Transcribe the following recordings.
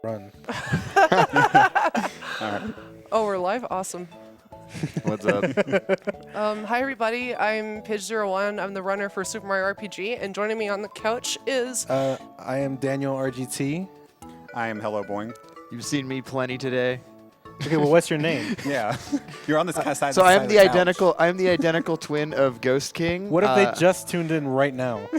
run. All right. Oh, we're live? Awesome. What's up? Hi, everybody. I'm Pidge01. I'm the runner for Super Mario RPG, and joining me on the couch is... I am Daniel RGT. I am Hello Boing. You've seen me plenty today. Okay, well, what's your name? Yeah, you're on this side. So I am of the couch. identical. I am the identical twin of Ghost King. What if they just tuned in right now?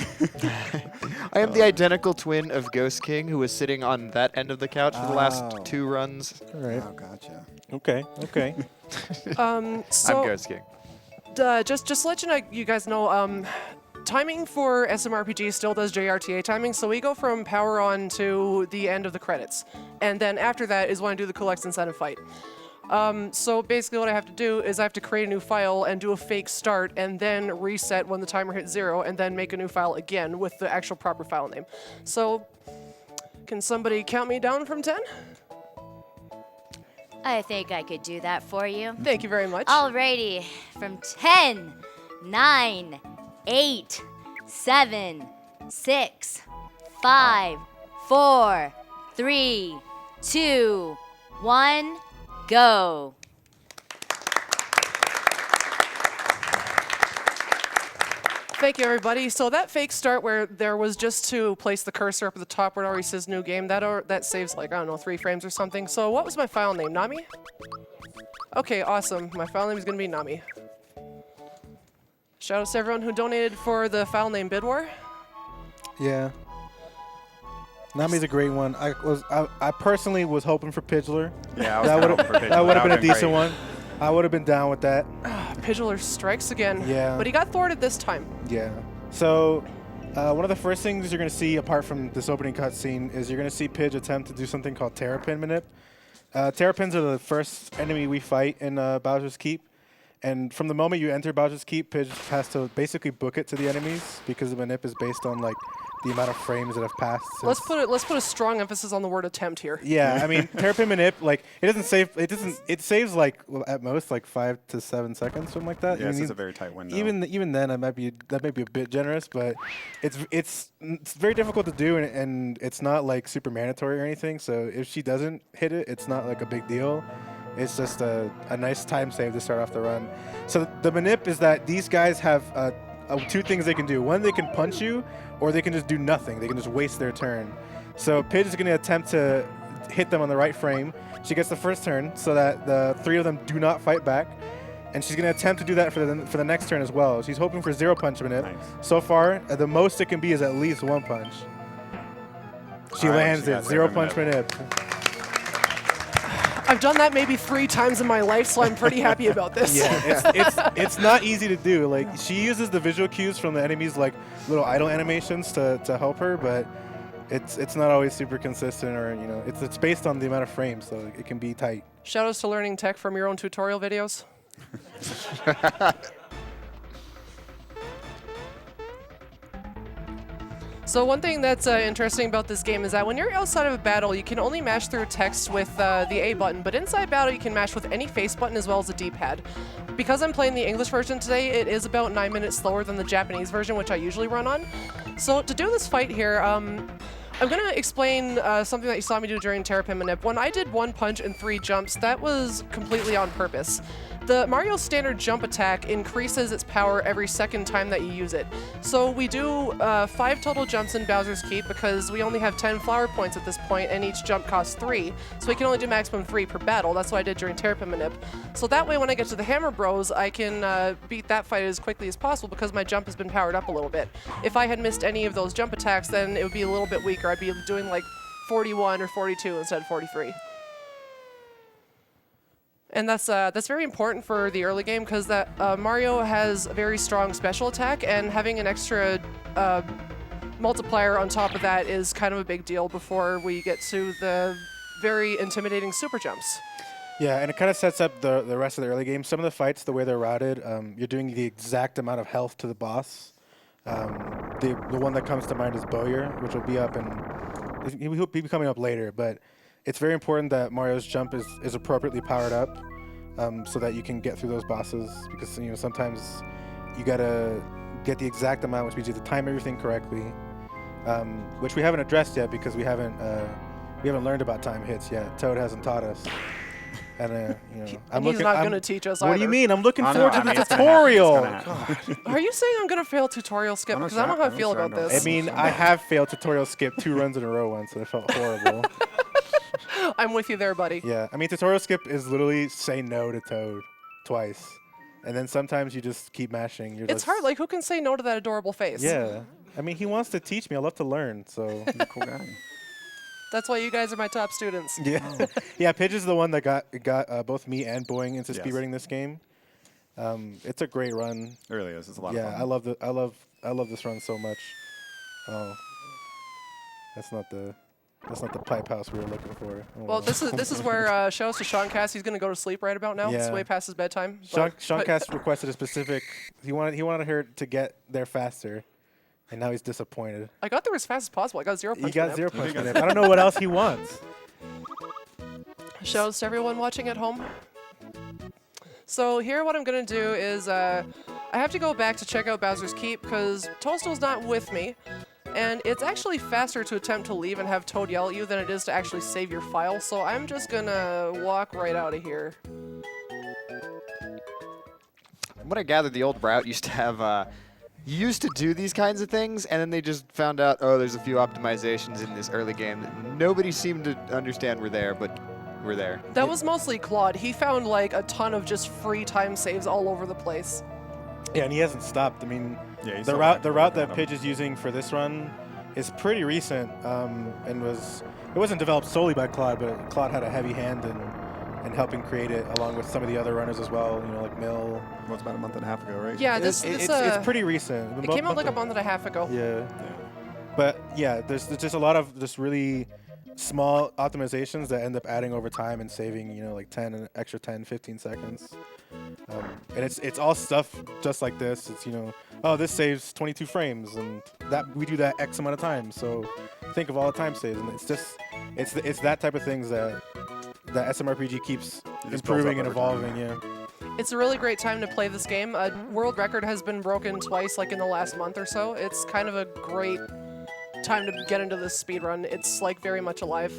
I am the identical twin of Ghost King, who was sitting on that end of the couch for the last Oh. 2 runs. All right. Oh, gotcha. Okay. So, I'm Ghost King. just to let you guys know, timing for SMRPG still does JRTA timing, so we go from power on to the end of the credits. And then after that is when I do the collect incentive fight. So basically what I have to do is I have to create a new file and do a fake start and then reset when the timer hits 0 and then make a new file again with the actual proper file name. So can somebody count me down from 10? I think I could do that for you. Thank you very much. Alrighty, from 10, 9, 8, 7, 6, 5, 4, 3, 2, 1, go. Thank you, everybody. So that fake start where there was just to place the cursor up at the top where it already says new game, that saves like, I don't know, 3 frames or something. So what was my file name? Nami? Okay, awesome. My file name is going to be Nami. Shout out to everyone who donated for the file name Bid War. Yeah. Nami's a great one. I personally was hoping for Pidgeler. Yeah, I was That kinda would hoping for Pidgeot. that would have been a That would've decent great. one. I would have been down with that. Pidgeler strikes again. Yeah. But he got thwarted this time. Yeah. So, one of the first things you're going to see, apart from this opening cutscene, is you're going to see Pidge attempt to do something called Terrapin Manip. Terrapins are the first enemy we fight in Bowser's Keep. And from the moment you enter Bowser's Keep, Pidge has to basically book it to the enemies because the Manip is based on like the amount of frames that have passed. Let's put a strong emphasis on the word attempt here. Yeah, I mean, Terrapin Manip, like, it saves like, well, at most like 5 to 7 seconds, something like that. Yes, I mean, it's a very tight window. even then, that might be a bit generous, but it's very difficult to do, and it's not like super mandatory or anything. So if she doesn't hit it, it's not like a big deal. It's just a nice time save to start off the run. So the Manip is that these guys have 2 things they can do. One, they can punch you, or they can just do nothing. They can just waste their turn. So Pidge is going to attempt to hit them on the right frame. She gets the first turn so that the 3 of them do not fight back. And she's going to attempt to do that for the next turn as well. She's hoping for 0 punch Manip. Nice. So far, the most it can be is at least 1 punch. She All right, lands she it. got 0 Terrapin punch Manip. Manip. I've done that maybe 3 times in my life, so I'm pretty happy about this. Yeah, it's not easy to do. Like, she uses the visual cues from the enemies, like little idle animations to help her, but it's not always super consistent, or it's based on the amount of frames, so it can be tight. Shout outs to learning tech from your own tutorial videos. So one thing that's interesting about this game is that when you're outside of a battle, you can only mash through text with the A button, but inside battle you can mash with any face button as well as the D-pad. Because I'm playing the English version today, it is about 9 minutes slower than the Japanese version, which I usually run on. So to do this fight here, I'm going to explain something that you saw me do during Terrapin Manip. When I did 1 punch and 3 jumps, that was completely on purpose. The Mario standard jump attack increases its power every second time that you use it. So we do 5 total jumps in Bowser's Keep because we only have 10 flower points at this point and each jump costs 3. So we can only do maximum 3 per battle. That's what I did during Terrapin Manip. So that way when I get to the Hammer Bros, I can beat that fight as quickly as possible because my jump has been powered up a little bit. If I had missed any of those jump attacks, then it would be a little bit weaker. I'd be doing like 41 or 42 instead of 43. And that's very important for the early game because Mario has a very strong special attack, and having an extra multiplier on top of that is kind of a big deal before we get to the very intimidating super jumps. Yeah, and it kind of sets up the rest of the early game. Some of the fights, the way they're routed, you're doing the exact amount of health to the boss. The one that comes to mind is Bowyer, which will be up, and he'll be coming up later, but it's very important that Mario's jump is appropriately powered up, so that you can get through those bosses, because sometimes you gotta get the exact amount, which means you have to time everything correctly, which we haven't addressed yet because we haven't we haven't learned about time hits yet. Toad hasn't taught us. And And he's not going to teach us What either. do you mean? I'm looking I know, forward I to mean, the it's gonna happen, it's tutorial. gonna happen. God. Are you saying I'm going to fail tutorial skip? I'm not Because I don't know how I sure. feel I'm not about sure. this. I mean, I have failed tutorial skip 2 runs in a row once, and it felt horrible. I'm with you there, buddy. Yeah, I mean, tutorial skip is literally say no to Toad twice, and then sometimes you just keep mashing. It's hard. Like, who can say no to that adorable face? Yeah, I mean, he wants to teach me. I love to learn, so. He's a cool guy. That's why you guys are my top students. Yeah, yeah. Pidge is the one that got both me and Boing into Yes. speedrunning this game. It's a great run. It really is. It's a lot of Yeah, fun. I love this run so much. Oh, that's not the pipe house we were looking for. Oh, Well, this is where shows to Sean Cass. He's going to go to sleep right about now. It's Yeah. way past his bedtime. Sean but- Cass requested a specific. He wanted her to get there faster, and now he's disappointed. I got there as fast as possible. I got 0 punch. He got per 0 minute. punch per minute. I don't know what else he wants. Shows to everyone watching at home. So here what I'm going to do is I have to go back to check out Bowser's Keep because Toadstool's not with me. And it's actually faster to attempt to leave and have Toad yell at you than it is to actually save your file. So I'm just going to walk right out of here. What I gathered, the old route used to have, used to do these kinds of things, and then they just found out, oh, there's a few optimizations in this early game that nobody seemed to understand were there, but were there. That was mostly Claude. He found like a ton of just free time saves all over the place. Yeah, and he hasn't stopped. I mean, Yeah, he's the still route active that without him. Pidge is using for this run is pretty recent, and it wasn't developed solely by Claude, but Claude had a heavy hand in helping create it, along with some of the other runners as well. You know, like Mill. Well, it's about a month and a half ago, right? Yeah, It's pretty recent. it came out like a month and a half ago. Yeah. Yeah. But yeah, there's just a lot of just really small optimizations that end up adding over time and saving, you know, like 10 an extra 10, 15 seconds. And it's all stuff just like this. It's, you know, oh, this saves 22 frames, and that we do that X amount of times. So think of all the time saves, and it's just it's that type of things that SMRPG keeps It just builds improving up and over time. evolving. Yeah. It's a really great time to play this game. A world record has been broken twice, like in the last month or so. It's kind of a great time to get into this speedrun. It's like very much alive.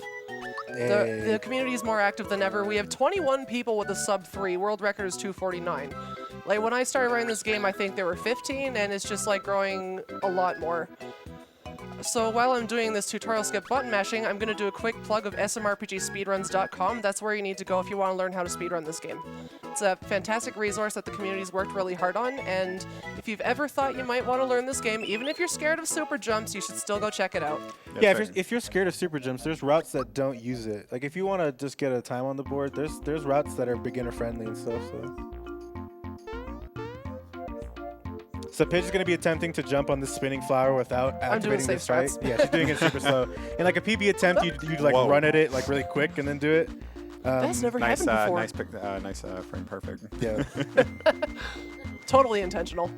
The community is more active than ever. We have 21 people with a sub 3. World record is 249. Like when I started running this game, I think there were 15, and it's just like growing a lot more. So while I'm doing this tutorial skip button mashing, I'm going to do a quick plug of smrpgspeedruns.com. That's where you need to go if you want to learn how to speedrun this game. It's a fantastic resource that the community's worked really hard on, and if you've ever thought you might want to learn this game, even if you're scared of super jumps, you should still go check it out. Yeah, if you're scared of super jumps, there's routes that don't use it. Like if you want to just get a time on the board, there's routes that are beginner friendly and stuff. So Pidge is going to be attempting to jump on this spinning flower without activating safe this fight. strats. Yeah, she's doing it super slow. In like a PB attempt, you'd like Whoa. run at it like really quick and then do it. That's never Nice, happened before. nice, pick, nice frame perfect. Yeah. Totally intentional.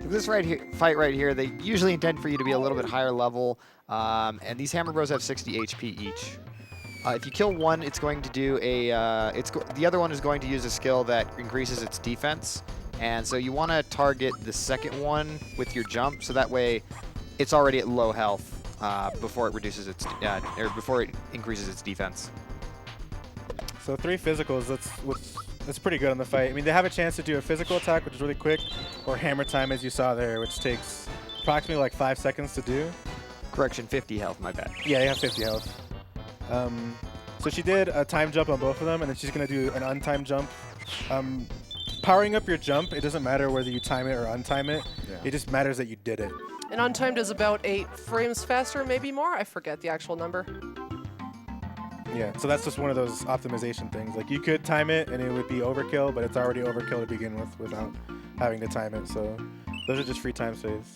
This fight right here, they usually intend for you to be a little bit higher level, and these Hammer Bros have 60 HP each. If you kill one, it's going to do the other one is going to use a skill that increases its defense, and so you want to target the second one with your jump, so that way it's already at low health before it reduces its or before it increases its defense. So 3 physicals, that's pretty good on the fight. I mean, they have a chance to do a physical attack, which is really quick, or hammer time, as you saw there, which takes approximately like 5 seconds to do. Correction, 50 health, my bad. Yeah, you have 50 health. So she did a time jump on both of them, and then she's going to do an untimed jump. Powering up your jump, it doesn't matter whether you time it or untime it. Yeah. It just matters that you did it. And untimed is about 8 frames faster, maybe more. I forget the actual number. Yeah, so that's just one of those optimization things. Like you could time it and it would be overkill, but it's already overkill to begin with without having to time it. So those are just free time saves.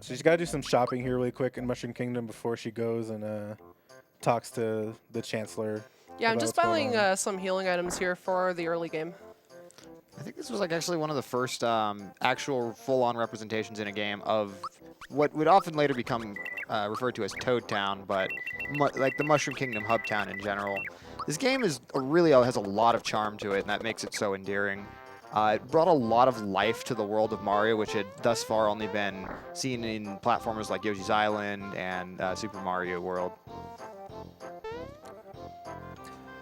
So she's got to do some shopping here really quick in Mushroom Kingdom before she goes and talks to the Chancellor. Yeah, I'm about just what's going buying on. some healing items here for the early game. I think this was like actually one of the first actual full-on representations in a game of what would often later become referred to as Toad Town, but like the Mushroom Kingdom hub town in general. This game is really has a lot of charm to it, and that makes it so endearing. It brought a lot of life to the world of Mario, which had thus far only been seen in platformers like Yoshi's Island and Super Mario World.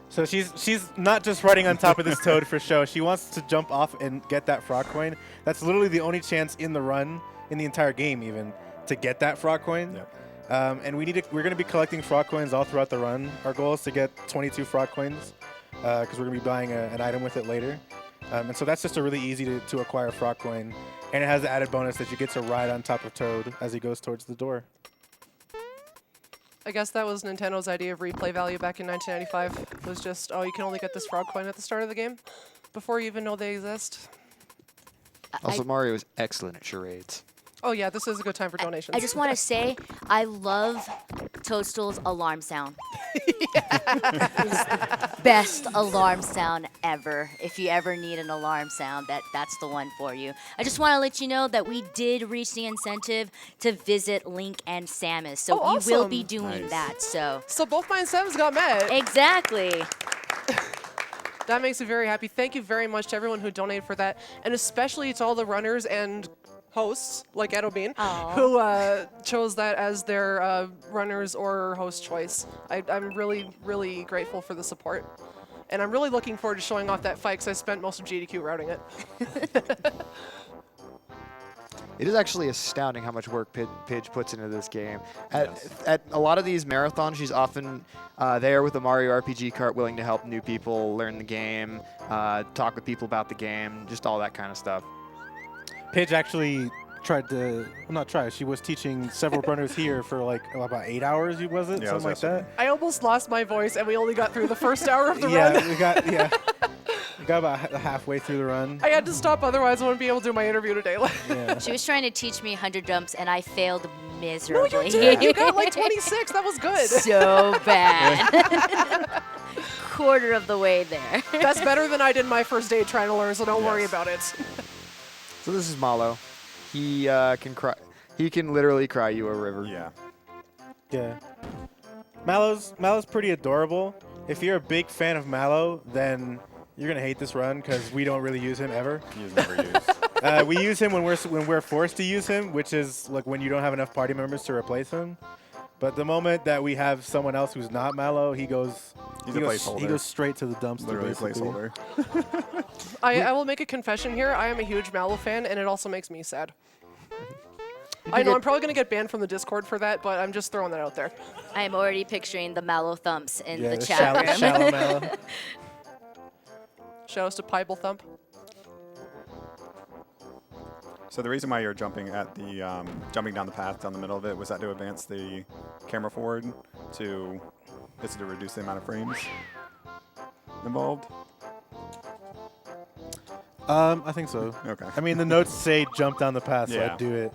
So she's not just riding on top of this toad for show. She wants to jump off and get that frog coin. That's literally the only chance in the run, in the entire game even, to get that frog coin. Yep. And we're going to be collecting frog coins all throughout the run. Our goal is to get 22 frog coins because we're going to be buying an item with it later. And so that's just a really easy to acquire frog coin. And it has the added bonus that you get to ride on top of Toad as he goes towards the door. I guess that was Nintendo's idea of replay value back in 1995. It was just, oh, you can only get this frog coin at the start of the game before you even know they exist. Also, Mario is excellent at charades. Oh yeah, this is a good time for donations. I just want to say, I love Toadstool's alarm sound. It's the best alarm sound ever. If you ever need an alarm sound, that's the one for you. I just want to let you know that we did reach the incentive to visit Link and Samus, so Oh, we will be awesome. doing Nice. that. So So both mine Samus got met. exactly. That makes me very happy. Thank you very much to everyone who donated for that, and especially to all the runners and hosts like Edo Bean Aw. who chose that as their runners or host choice. I'm really, really grateful for the support. And I'm really looking forward to showing off that fight because I spent most of GDQ routing it. It is actually astounding how much work Pidge puts into this game. At a lot of these marathons, she's often there with the Mario RPG cart, willing to help new people learn the game, talk with people about the game, just all that kind of stuff. Paige actually she was teaching several runners here for like about 8 hours, was it? Yeah, it was Something like that? I almost lost my voice and we only got through the first hour of the Yeah, run. we got about halfway through the run. I had to stop, otherwise I wouldn't be able to do my interview today. Yeah. She was trying to teach me 100 jumps, and I failed No, miserably. you did. You got like 26. That was good. So bad. Quarter of the way there. That's better than I did my first day trying to learn, so don't worry Yes. about it. So this is Malo. He can cry. He can literally cry you a river. Yeah. Yeah. Mallow's pretty adorable. If you're a big fan of Mallow, then you're gonna hate this run because we don't really use him ever. He's never used. We use him when we're forced to use him, which is like when you don't have enough party members to replace him. But the moment that we have someone else who's not Mallow, he goes straight to the dumpster. Literally a basically. placeholder. I will make a confession here. I am a huge Mallow fan, and it also makes me sad. I know I'm probably going to get banned from the Discord for that, but I'm just throwing that out there. I am already picturing the mallow thumps in Yeah, the the chat room. shallow Mallow. Shout outs to Piebel Thump. So the reason why you're jumping at the jumping down the path down the middle of it was that to advance the camera forward to reduce the amount of frames involved. I think so. Okay. I mean, the notes say jump down the path, so Yeah. I do it.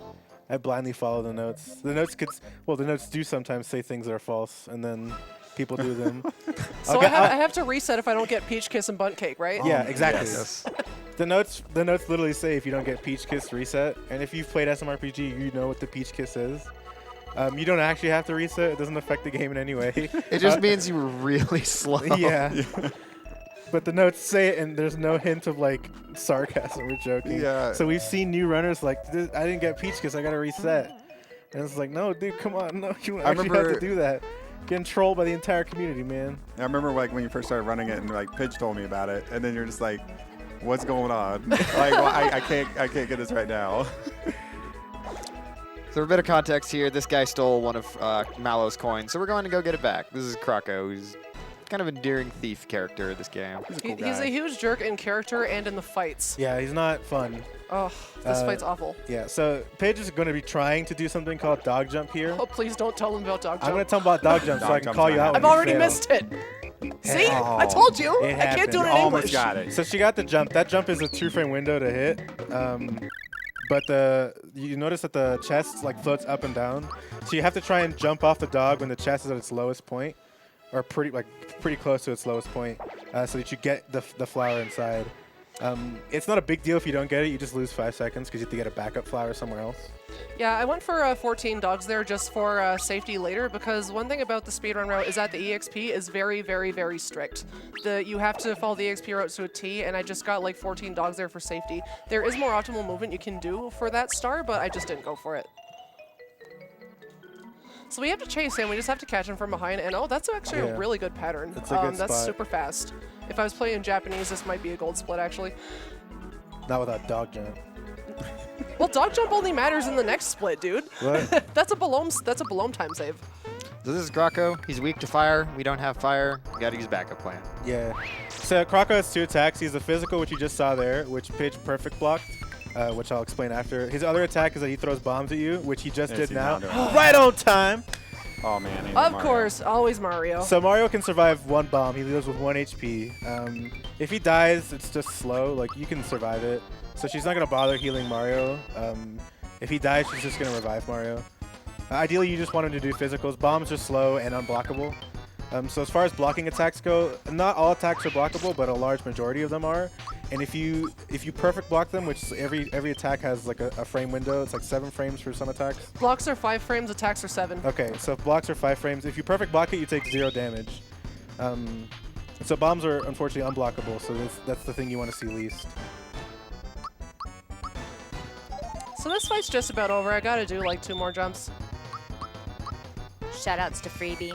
I blindly follow the notes. The notes do sometimes say things that are false, and then people do them. So I have to reset if I don't get Peach Kiss and Bunt Cake, right? Yeah, exactly. Yes. The notes literally say if you don't get Peach Kiss, reset. And if you've played SMRPG, you know what the Peach Kiss is. You don't actually have to reset. It doesn't affect the game in any way. It just means you were really slow. Yeah. But the notes say it, and there's no hint of like sarcasm or joking. Yeah. So we've seen new runners like, I didn't get Peach Kiss, I gotta reset. And it's like, no, dude, come on, no, you don't actually have to do that. Getting trolled by the entire community, man. I remember like when you first started running it, and like Pidge told me about it, and then you're just like, "What's going on? Like, well, I can't get this right now." So for a bit of context here, this guy stole one of Mallow's coins, so we're going to go get it back. This is Croco, who's kind of endearing thief character in this game. He's a cool He's guy. a huge jerk in character and in the fights. Yeah, he's not fun. Oh, this fight's awful. Yeah, so Paige is going to be trying to do something called dog jump here. Oh, please don't tell him about Dog I'm Jump. going to tell him about dog jump so Dog I can jump's call you not out when I've you already fail. missed it. See? Oh. I told you. It I can't do it in happened. English. Almost got it. So she got the jump. That jump is a 2-frame window to hit. But you notice that the chest like floats up and down. So you have to try and jump off the dog when the chest is at its lowest point, or pretty close to its lowest point, so that you get the flower inside. It's not a big deal if you don't get it. You just lose 5 seconds because you have to get a backup flower somewhere else. Yeah, I went for 14 dogs there just for safety later, because one thing about the speedrun route is that the EXP is very, very, very strict. You have to follow the EXP route to a T, and I just got like 14 dogs there for safety. There is more optimal movement you can do for that star, but I just didn't go for it. So we have to chase him. We just have to catch him from behind, and oh, that's actually a really good pattern. That's a good That's spot. super fast. If I was playing in Japanese, this might be a gold split, actually. Not without dog jump. Well, dog jump only matters in the next split, dude. What? That's a Balome time save. So this is Graco. He's weak to fire. We don't have fire. We gotta use backup plan. Yeah. So Croco has 2 attacks. He's the physical, which you just saw there, which Pidge perfect blocked, which I'll explain after. His other attack is that he throws bombs at you, which he just did he's now. now doing Right on time. Oh man. I need Of Mario. course, always Mario. So Mario can survive 1 bomb. He lives with 1 HP. If he dies, it's just slow. Like, you can survive it. So she's not going to bother healing Mario. If he dies, she's just going to revive Mario. Ideally, you just want him to do physicals. Bombs are slow and unblockable. So as far as blocking attacks go, not all attacks are blockable, but a large majority of them are. And if you perfect block them, which every attack has like a frame window, it's like 7 frames for some attacks. Blocks are 5 frames, attacks are 7. Okay, so if blocks are 5 frames. If you perfect block it, you take 0 damage. So bombs are unfortunately unblockable, so that's the thing you want to see least. So this fight's just about over. I gotta do like 2 more jumps. Shoutouts to Freebie.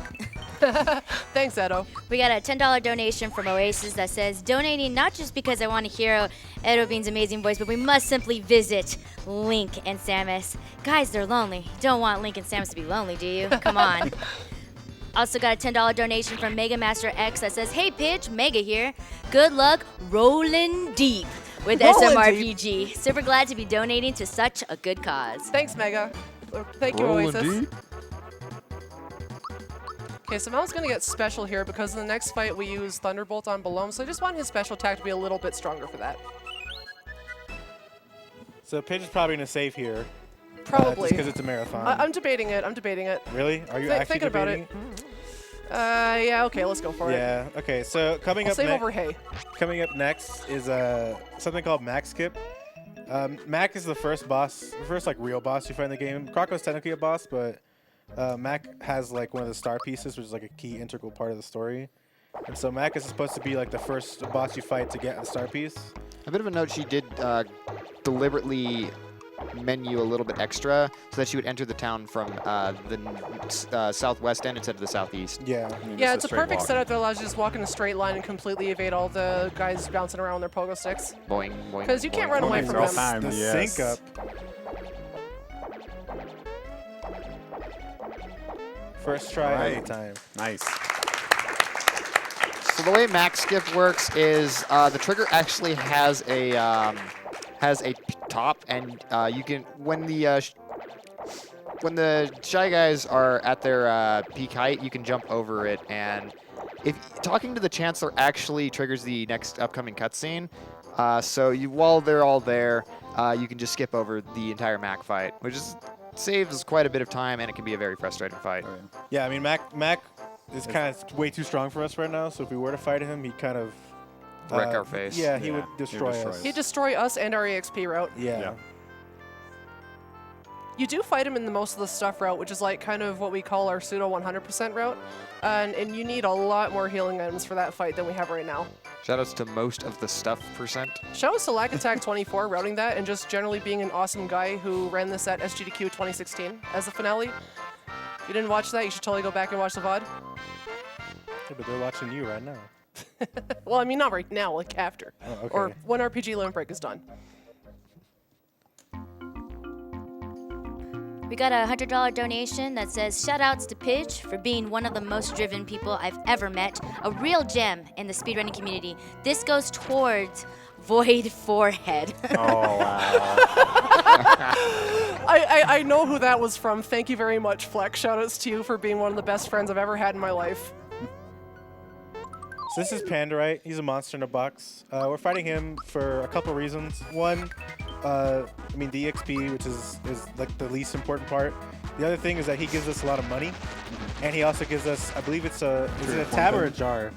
Thanks, Edo. We got a $10 donation from Oasis that says, donating not just because I want to hear Edo Bean's amazing voice, but we must simply visit Link and Samus. Guys, they're lonely. You don't want Link and Samus to be lonely, do you? Come on. Also got a $10 donation from Mega Master X that says, hey, Pidge, Mega here. Good luck rolling deep with Rollin' SMRPG. Super glad to be donating to such a good cause. Thanks, Mega. Thank you, Oasis. Okay, so Mel's gonna get special here because in the next fight we use Thunderbolt on Balome, so I just want his special attack to be a little bit stronger for that. So Pidge is probably going to save here. Probably. Because it's a marathon. I'm debating it. I'm debating it. Really? Are you actually thinking about debating it? Yeah. Okay, let's go for it. Yeah. Okay. So coming I'll up save over hay. Coming up next is something called Mac Skip. Mac is the first boss, the first like real boss you fight in the game. Croco's technically a boss, but Mac has like one of the star pieces, which is like a key integral part of the story. And so Mac is supposed to be like the first boss you fight to get the star piece. A bit of a note, she did deliberately menu a little bit extra so that she would enter the town from the southwest end instead of the southeast. Yeah. Yeah, it's a perfect setup that allows you to just walk in a straight line and completely evade all the guys bouncing around with their pogo sticks. Boing, boing. Because you can't boing, run away boing. from all them. time. The Yes. sync up. First try Right. every time. Nice. So the way Max Skip works is the trigger actually has a top, and you can when the Shy Guys are at their peak height, you can jump over it, and if talking to the Chancellor actually triggers the next upcoming cutscene. So while they're all there, you can just skip over the entire Mac fight, which saves quite a bit of time, and it can be a very frustrating fight. Oh, yeah. Yeah, I mean Mac is kind of way too strong for us right now. So if we were to fight him, he'd kind of Wreck our face. Yeah, he Yeah, would he would destroy destroy us. us. He'd destroy us and our EXP route. Yeah. Yeah. You do fight him in the most of the stuff route, which is like kind of what we call our pseudo 100% route. And you need a lot more healing items for that fight than we have right now. Shoutouts to most of the stuff percent. Shout out to Lack Attack 24 routing that and just generally being an awesome guy who ran this at SGDQ 2016 as the finale. If you didn't watch that, you should totally go back and watch the VOD. Yeah, but they're watching you right now. Well, I mean, not right now, like after. Oh, okay. Or when RPG Limit Break is done. We got a $100 donation that says, shoutouts to Pidge for being one of the most driven people I've ever met. A real gem in the speedrunning community. This goes towards Void Forehead. Oh, wow. I know who that was from. Thank you very much, Flex. Shoutouts to you for being one of the best friends I've ever had in my life. So this is Pandorite. He's a monster in a box. We're fighting him for a couple reasons. One, I mean the EXP, which is like the least important part. The other thing is that he gives us a lot of money, and he also gives us, I believe it's is it a tab or a jar?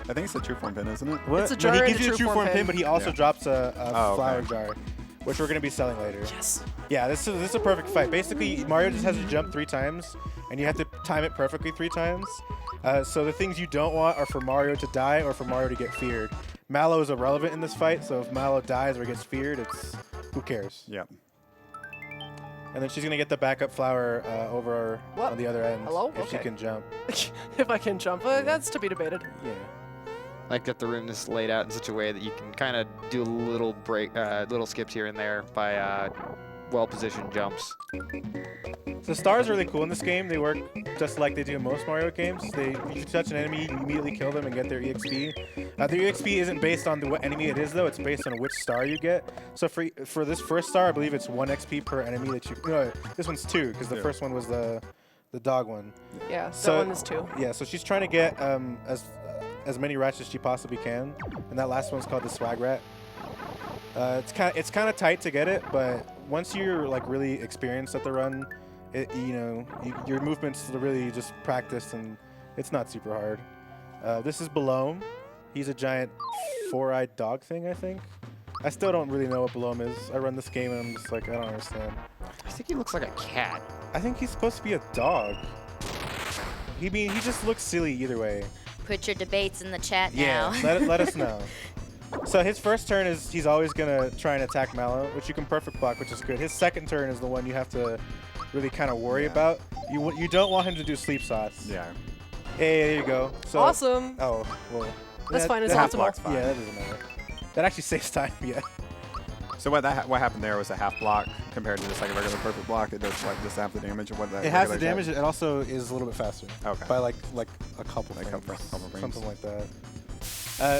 I think it's a true form pin, isn't it? What? It's a No, jar he and gives a you the true true form form pin, pin. but he also Yeah. drops a Oh, flower okay. jar, which we're going to be selling later. Yes. Yeah, this is a perfect fight. Basically, Mario just has to jump 3 times, and you have to time it perfectly 3 times. So the things you don't want are for Mario to die or for Mario to get feared. Mallow is irrelevant in this fight, so if Mallow dies or gets feared, it's who cares? Yep. And then she's gonna get the backup flower over What? on the other end Hello? if she Okay. can jump. If I can jump, that's to be debated. Yeah. Like that the room is laid out in such a way that you can kind of do little little skips here and there by well-positioned jumps. So stars are really cool in this game. They work just like they do in most Mario games. If you touch an enemy, you immediately kill them and get their EXP. Their EXP isn't based on what enemy it is, though. It's based on which star you get. So for this first star, I believe it's 1 XP per enemy that you... No, this one's 2, because the Yeah. first one was the dog one. Yeah, So- that one is 2. Yeah, so she's trying to get as many rats as she possibly can, and that last one's called the swag rat. It's kind of tight to get it, but once you're like really experienced at the run, your movements are really just practiced, and it's not super hard. This is Balome. He's a giant 4-eyed dog thing, I think. I still don't really know what Balome is. I run this game and I'm just like, I don't understand. I think he looks like a cat. I think he's supposed to be a dog. He just looks silly either way. Put your debates in the chat Yeah, now. let us know. So his first turn is he's always gonna try and attack Mallow, which you can perfect block, which is good. His second turn is the one you have to really kind of worry Yeah. about. You don't want him to do sleep sauce. Yeah. Hey, there you go. So, Awesome. Oh, well. That's fine, it's that- optimal. block's fine. Yeah, that doesn't matter. That actually saves time. Yeah. So what happened there was a half block compared to just like a regular perfect block. It does like just half the damage of what that. It has the regular damage. It also is a little bit faster. Okay. By like a couple Like frames, couple frames. something like that.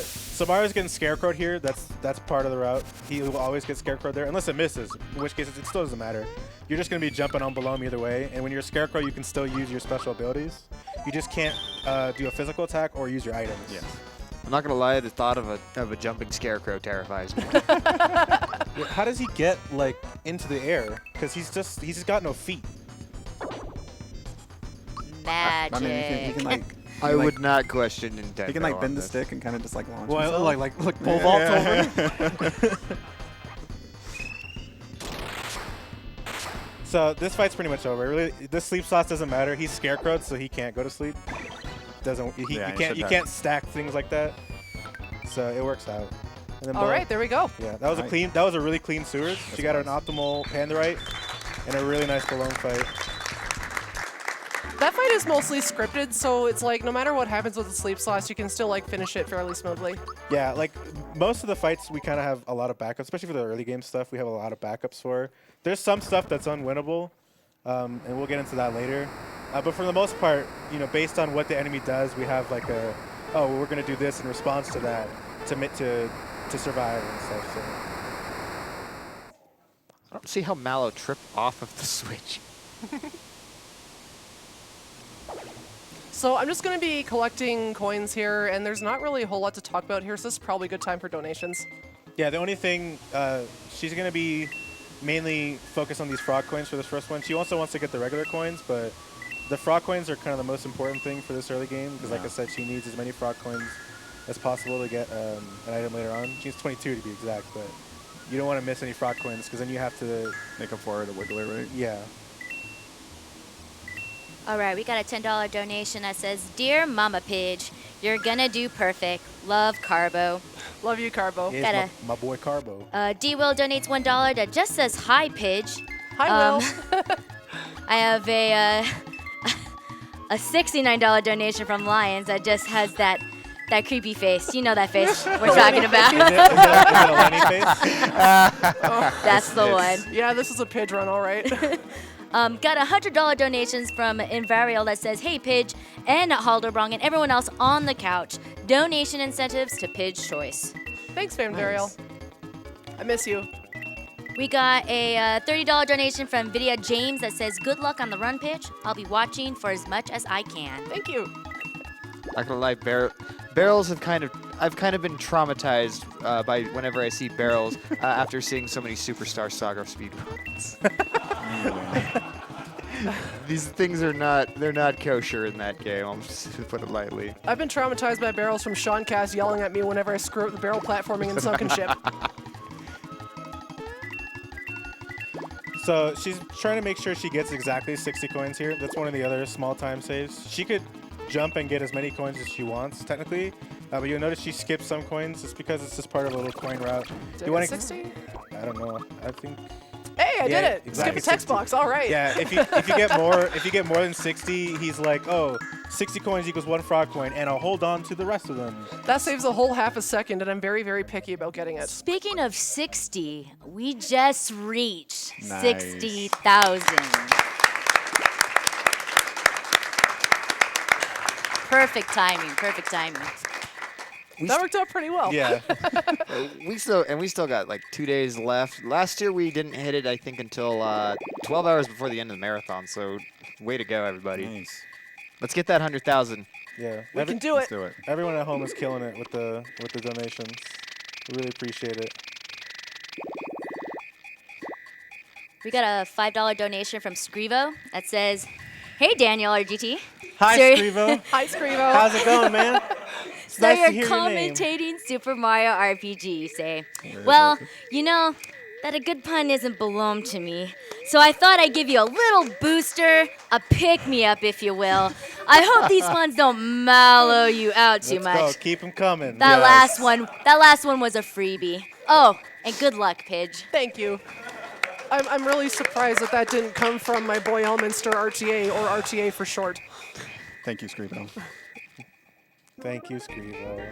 So Mario's getting scarecrowed here. That's part of the route. He will always get scarecrowed there, unless it misses, in which case it still doesn't matter. You're just going to be jumping on Balome either way, and when you're a scarecrow, you can still use your special abilities. You just can't do a physical attack or use your items. Yes. I'm not gonna lie, the thought of a jumping scarecrow terrifies me. How does he get like into the air? Because he's just got no feet. Magic. I mean, he can like. I would not question Nintendo. He can like on bend the this. stick and kind of just like launch. Well, himself. like pole vaults over. So this fight's pretty much over. Really, this sleep sauce doesn't matter. He's scarecrowed, so he can't go to sleep. You can't stack things like that. So it works out. And then All right, there we go. Yeah, that was Nice. that was a really clean sewers. She got an optimal Pandarite and a really nice Balone fight. That fight is mostly scripted, so it's like no matter what happens with the sleep sauce, you can still like finish it fairly smoothly. Yeah, like most of the fights, we kind of have a lot of backups, especially for the early game stuff. We have a lot of backups for. There's some stuff that's unwinnable, and we'll get into that later. But for the most part, based on what the enemy does, we have like we're gonna do this in response to that to survive and stuff. So. I don't see how Mallow tripped off of the Switch. So I'm just going to be collecting coins here, and there's not really a whole lot to talk about here, so this is probably a good time for donations. Yeah, the only thing, she's going to be mainly focused on these frog coins for this first one. She also wants to get the regular coins, but the frog coins are kind of the most important thing for this early game, because like I said, she needs as many frog coins as possible to get an item later on. She needs 22 to be exact, but you don't want to miss any frog coins, because then you have to... Make up for it, a wiggler, right? Yeah. All right, we got a $10 donation that says, "Dear Mama Pidge, you're gonna do perfect. Love, Carbo." Love you, Carbo. Here's Gotta- my boy Carbo. D-Will donates $1 that just says, "Hi, Pidge." Hi, Will. I have a $69 donation from Lions that just has that creepy face. You know that face we're talking about. Is it a Lenny face? That's the one. Yeah, this is a Pidge run, all right. Got a $100 donations from Invarial that says, "Hey, Pidge and Halderbrong and everyone else on the couch. Donation incentives to Pidge Choice." Thanks, Van Varial. I miss you. We got a $30 donation from Vidya James that says, "Good luck on the run, Pidge. I'll be watching for as much as I can." Thank you. Not gonna lie, barrels have I've kind of been traumatized by whenever I see barrels after seeing so many Superstar Saga speedruns. These things are they're not kosher in that game, I'll just put it lightly. I've been traumatized by barrels from Sean Cass yelling at me whenever I screw up the barrel platforming in Sunken Ship. So she's trying to make sure she gets exactly 60 coins here. That's one of the other small time saves. She could jump and get as many coins as she wants, technically. But you'll notice she skips some coins just because it's just part of a little coin route. Did I get 60? I don't know. I think. Hey, I did it. Exactly, Skip a text 60. box. All right. Yeah, if you get more than 60, he's like, oh, 60 coins equals 1 frog coin, and I'll hold on to the rest of them. That saves a whole half a second, and I'm very, very picky about getting it. Speaking of 60, we just reached Nice. 60,000. Perfect timing. Perfect timing. That worked out pretty well. Yeah. We still got like 2 days left. Last year we didn't hit it, I think, until 12 hours before the end of the marathon. So, way to go, everybody! Nice. Let's get that 100,000. Yeah. We can do it. Let's do it. Everyone at home is killing it with the donations. We really appreciate it. We got a $5 donation from Scrivo that says, "Hey Daniel RGT. Hi, Sir- Scrivo. Hi, Scrivo. How's it going, man? It's So nice to you're hear your name. commentating Super Mario RPG, you say? Well, you know that a good pun isn't belong to me. So I thought I'd give you a little booster, a pick-me-up, if you will. I hope these puns don't mallow you out too Let's much. go. Keep them coming. That last one was a freebie. Oh, and good luck, Pidge. Thank you. I'm really surprised that didn't come from my boy Elminster RTA, or RTA for short. Thank you, Scrivo. Thank you, Scrivo.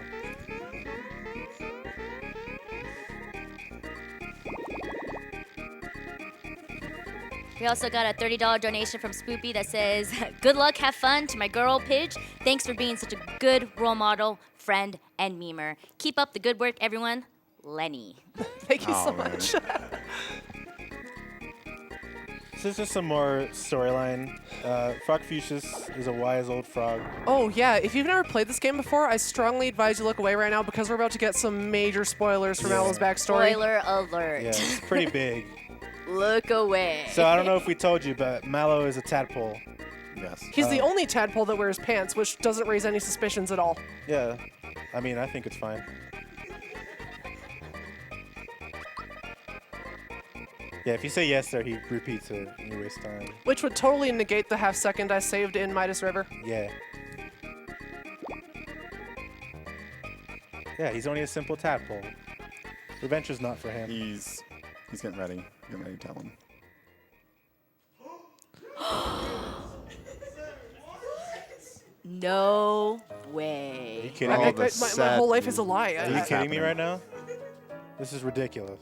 We also got a $30 donation from Spoopy that says, "Good luck, have fun to my girl Pidge. Thanks for being such a good role model, friend, and memer. Keep up the good work, everyone. Lenny." Thank you so Oh, man. much. This is just some more storyline. Frog Fuchsius is a wise old frog. Oh, yeah. If you've never played this game before, I strongly advise you look away right now because we're about to get some major spoilers from Mallow's backstory. Spoiler alert. Yeah, it's pretty big. Look away. So I don't know if we told you, but Mallow is a tadpole. Yes. He's the only tadpole that wears pants, which doesn't raise any suspicions at all. Yeah, I mean, I think it's fine. Yeah, if you say yes there, he repeats it and you waste time. Which would totally negate the half second I saved in Midas River. Yeah. Yeah, he's only a simple tadpole. Adventure's not for him. He's getting ready. Getting ready to tell him. No Are you way. kidding All me? the My sad whole life is a news. lie. Are you That's kidding me happening. right now? This is ridiculous.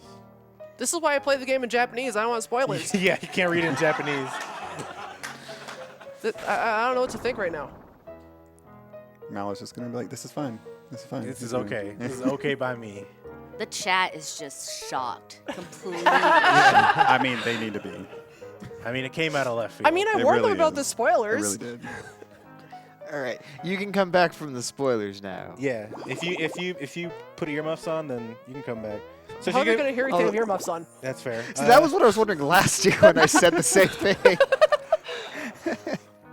This is why I play the game in Japanese. I don't want spoilers. Yeah, you can't read it in Japanese. I don't know what to think right now. Mallow's just gonna be like, "This is fine. This is fine. This is fine." okay. This is okay by me. The chat is just shocked. Completely. I mean, they need to be. I mean, it came out of left field. I mean, I It warned them really about is. the They spoilers. really did. All right, you can come back from the spoilers now. Yeah, if you put earmuffs on, then you can come back. So How are she's they going to hear anything Oh. with earmuffs on? That's fair. So that was what I was wondering last year when I said the same thing.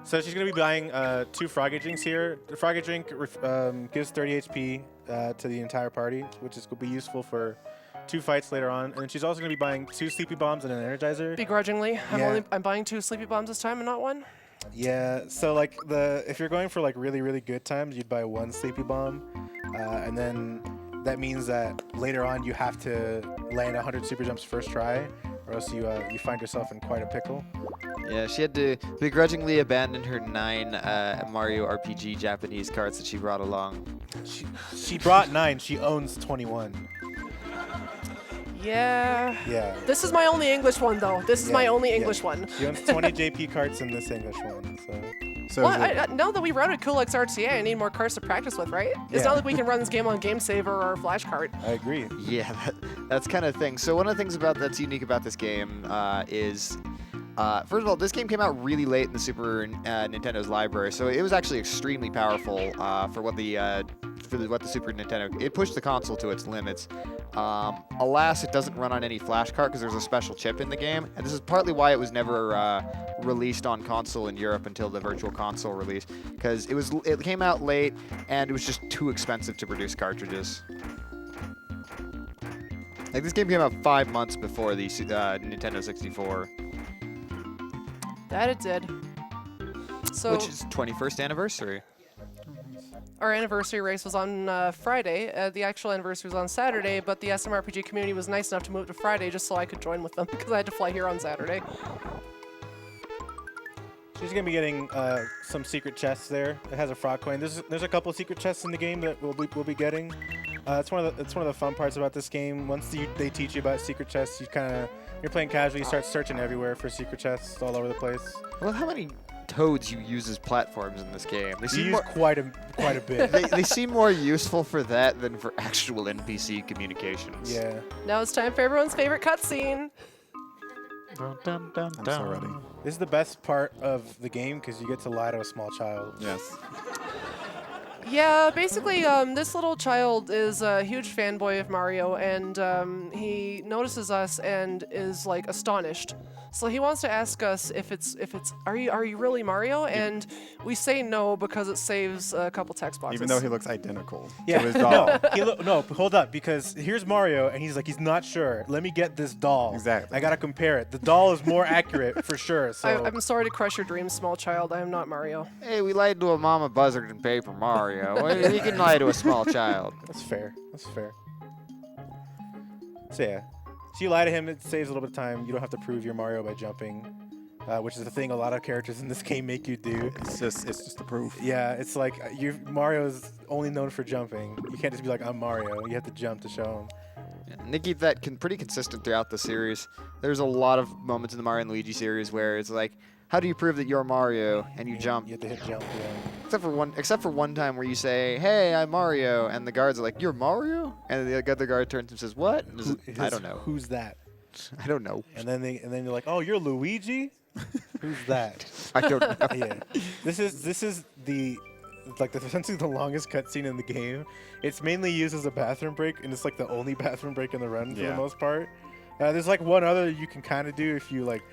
So she's gonna be buying 2 Froggy Drinks here. The Froggy Drink gives 30 HP to the entire party, which is gonna be useful for 2 fights later on. And then she's also gonna be buying 2 Sleepy Bombs and an Energizer. Begrudgingly, Yeah. I'm buying 2 sleepy bombs this time and not 1. Yeah. So like if you're going for like really good times, you'd buy 1 Sleepy Bomb, and then that means that later on you have to land 100 super jumps first try, or else you find yourself in quite a pickle. Yeah, she had to begrudgingly abandon her 9 Mario RPG Japanese cards that she brought along. She brought 9. She owns 21. Yeah. Yeah. This is my only English one, though. This is my only yeah. English one. She owns 20 JP cards in this English one. So. So Well, is it- now that we routed Kulak's RTA, I need more cards to practice with, right? It's Yeah. not like we can run this game on Game Saver or Flash Card. I agree. Yeah, that's kind of thing. So one of the things that's unique about this game is, first of all, this game came out really late in the Super Nintendo's library, so it was actually extremely powerful for what the Super Nintendo. It pushed the console to its limits. Alas, it doesn't run on any flash card because there's a special chip in the game, and this is partly why it was never released on console in Europe until the Virtual Console release, because it came out late and it was just too expensive to produce cartridges. Like this game came out 5 months before the Nintendo 64, That it did. So which is 21st anniversary. our anniversary race was on Friday. The actual anniversary was on Saturday, but the SMRPG community was nice enough to move to Friday just so I could join with them because I had to fly here on Saturday. She's gonna be getting some secret chests there. It has a frog coin. There's a couple secret chests in the game that we'll be getting. It's one of the fun parts about this game. Once they teach you about secret chests, you're playing casually. You start searching everywhere for secret chests all over the place. I love how many toads you use as platforms in this game. They You seem use more, quite a bit. they seem more useful for that than for actual NPC communications. Yeah. Now it's time for everyone's favorite cutscene. I'm so ready. This is the best part of the game because you get to lie to a small child. Yes. Yeah, basically, this little child is a huge fanboy of Mario, and he notices us and is like astonished. So he wants to ask us if it's are you really Mario? And we say no because it saves a couple text boxes. Even though he looks identical Yeah. to his doll. No, hold up, because here's Mario, and he's not sure. Let me get this doll. Exactly. I gotta compare it. The doll is more accurate for sure. So I'm sorry to crush your dreams, small child. I am not Mario. Hey, we lied to a mama buzzard in Paper Mario. We can lie to a small child. that's fair. That's fair. So yeah, so you lie to him. It saves a little bit of time. You don't have to prove you're Mario by jumping, which is the thing a lot of characters in this game make you do. It's just the proof. Yeah, it's like Mario's only known for jumping. You can't just be like, I'm Mario. You have to jump to show him. And they keep that pretty consistent throughout the series. There's a lot of moments in the Mario and Luigi series where it's like, how do you prove that you're Mario? And you jump. You have to hit jump. Yeah. Except for one time where you say, "Hey, I'm Mario," and the guards are like, "You're Mario?" And the other guard turns and says, "What?" And I don't know. Who's that? I don't know. And then you're like, oh, you're Luigi? Who's that? I don't know. Yeah. This is essentially the longest cutscene in the game. It's mainly used as a bathroom break, and it's like the only bathroom break in the run for the most part. There's like one other you can kind of do if you like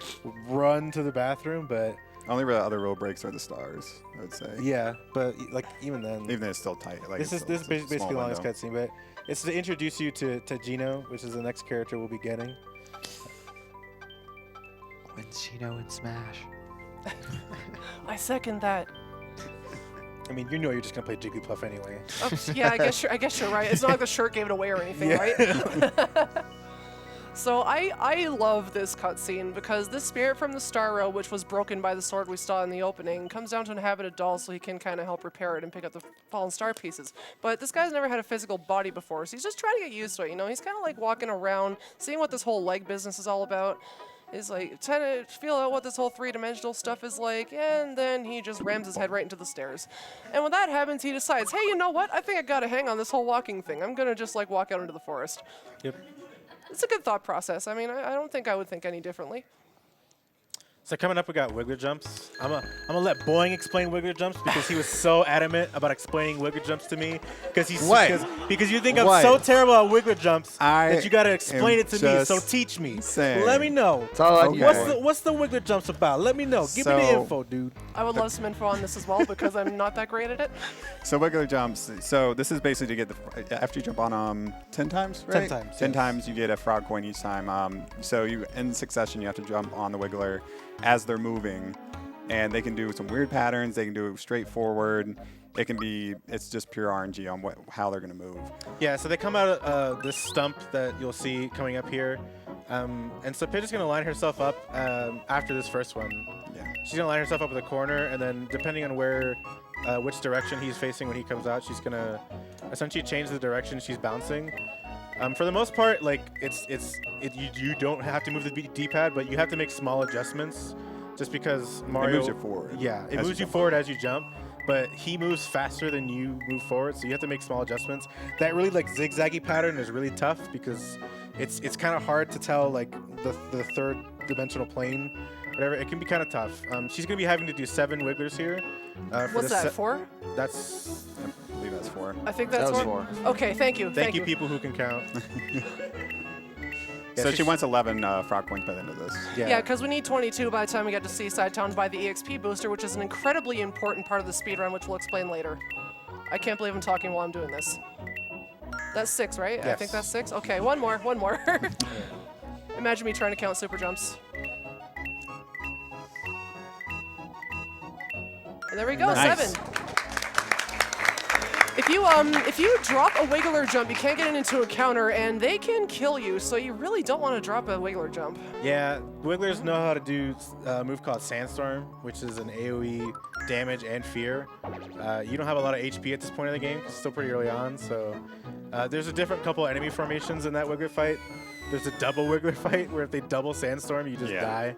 run to the bathroom, but Only the other road breaks are the stars, I would say. yeah, but like even then, Even then it's still tight. Like this is basically the longest cutscene, but it's to introduce you to Gino, which is the next character we'll be getting. When's Gino in Smash? I second that. I mean, you're just gonna play Jigglypuff anyway. Yeah, I guess you're right. It's not like the shirt gave it away or anything, right? So I love this cutscene because this spirit from the Star Row, which was broken by the sword we saw in the opening, comes down to inhabit a doll so he can kind of help repair it and pick up the fallen star pieces. But this guy's never had a physical body before, so he's just trying to get used to it, you know? He's kind of like walking around, seeing what this whole leg business is all about. He's like trying to feel out what this whole three-dimensional stuff is like, and then he just rams his head right into the stairs. And when that happens, he decides, hey, you know what? I think I gotta hang on this whole walking thing. I'm gonna just like walk out into the forest. Yep. It's a good thought process. I mean, I don't think I would think any differently. So coming up, we got Wiggler Jumps. I'm gonna let Boing explain Wiggler Jumps because he was so adamant about explaining Wiggler Jumps to me. Because you think I'm so terrible at Wiggler Jumps that you gotta explain it to me. So teach me. Let me know. It's all on you. What's the Wiggler Jumps about? Let me know. Give me the info, dude. I would love some info on this as well because I'm not that great at it. So Wiggler Jumps. So this is basically to get after you jump on 10 times, right? 10 times. 10 times you get a frog coin each time. So you in succession you have to jump on the Wiggler as they're moving, and they can do some weird patterns. They can do it straightforward. It's just pure RNG on how they're gonna move. Yeah, so they come out of this stump that you'll see coming up here. And so Pidge is going to line herself up after this first one. Yeah. She's going to line herself up in the corner, and then depending on which direction he's facing when he comes out, she's going to essentially change the direction she's bouncing. For the most part, like you don't have to move the D-pad, but you have to make small adjustments just because Mario... It moves you forward. Yeah, it moves you forward as you jump. But he moves faster than you move forward, so you have to make small adjustments. That really like zigzaggy pattern is really tough because it's kind of hard to tell like the third dimensional plane, whatever. It can be kind of tough. She's gonna be having to do 7 wigglers here. What's that for? That's believe that's 4. I think that's That was 4. 4. Okay, thank you. Thank you, people who can count. So she wants 11 frog points by the end of this. Yeah, because we need 22 by the time we get to Seaside Town to buy the EXP booster, which is an incredibly important part of the speedrun, which we'll explain later. I can't believe I'm talking while I'm doing this. That's 6, right? I Yes. think that's 6. Okay, one more. Imagine me trying to count super jumps. And there we go, Nice. 7. If you drop a wiggler jump, you can't get it into a counter, and they can kill you. So you really don't want to drop a wiggler jump. Yeah, Wigglers know how to do a move called Sandstorm, which is an AoE damage and fear. You don't have a lot of HP at this point in the game, 'cause it's still pretty early on. So there's a different couple enemy formations in that Wiggler fight. There's a double Wiggler fight where if they double Sandstorm, you just die.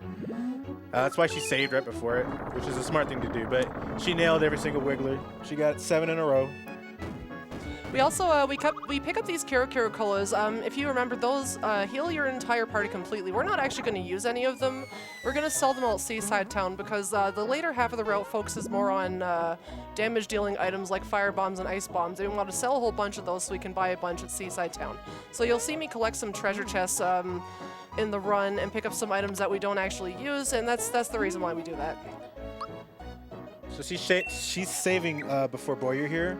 That's why she saved right before it, which is a smart thing to do. But she nailed every single Wiggler. She got 7 in a row. We also we pick up these Kero colors. If you remember, those heal your entire party completely. We're not actually going to use any of them. We're going to sell them all at Seaside Town because the later half of the route focuses more on damage-dealing items like fire bombs and ice bombs. And we want to sell a whole bunch of those so we can buy a bunch at Seaside Town. So you'll see me collect some treasure chests in the run and pick up some items that we don't actually use, and that's the reason why we do that. So she's saving before Boyer here.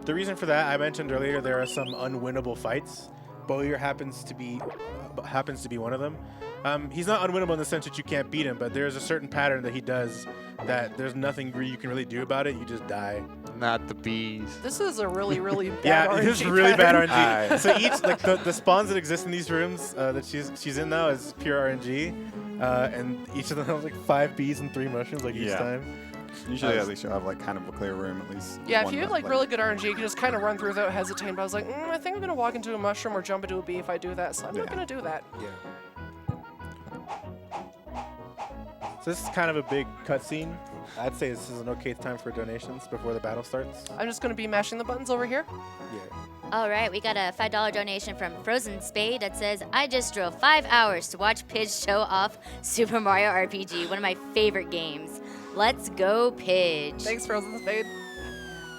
The reason for that, I mentioned earlier, there are some unwinnable fights. Boyer happens to be one of them. He's not unwinnable in the sense that you can't beat him, but there's a certain pattern that he does that there's nothing you can really do about it. You just die. Not the bees. This is a really, really bad Yeah, RNG this is really bad pattern. RNG. So each the spawns that exist in these rooms that she's in now is pure RNG, and each of them have like 5 bees and 3 mushrooms each time. Usually at least you'll have like kind of a clear room at least. Yeah, if one you have that, like really good RNG, you can just kind of run through without hesitating. But I was like, I think I'm gonna walk into a mushroom or jump into a bee if I do that, so I'm not gonna do that. Yeah. So this is kind of a big cutscene. I'd say this is an okay time for donations before the battle starts. I'm just gonna be mashing the buttons over here. Yeah. All right, we got a $5 donation from Frozen Spade that says, I just drove 5 hours to watch Pidge show off Super Mario RPG, one of my favorite games. Let's go, Pidge. Thanks, Frozen Spade.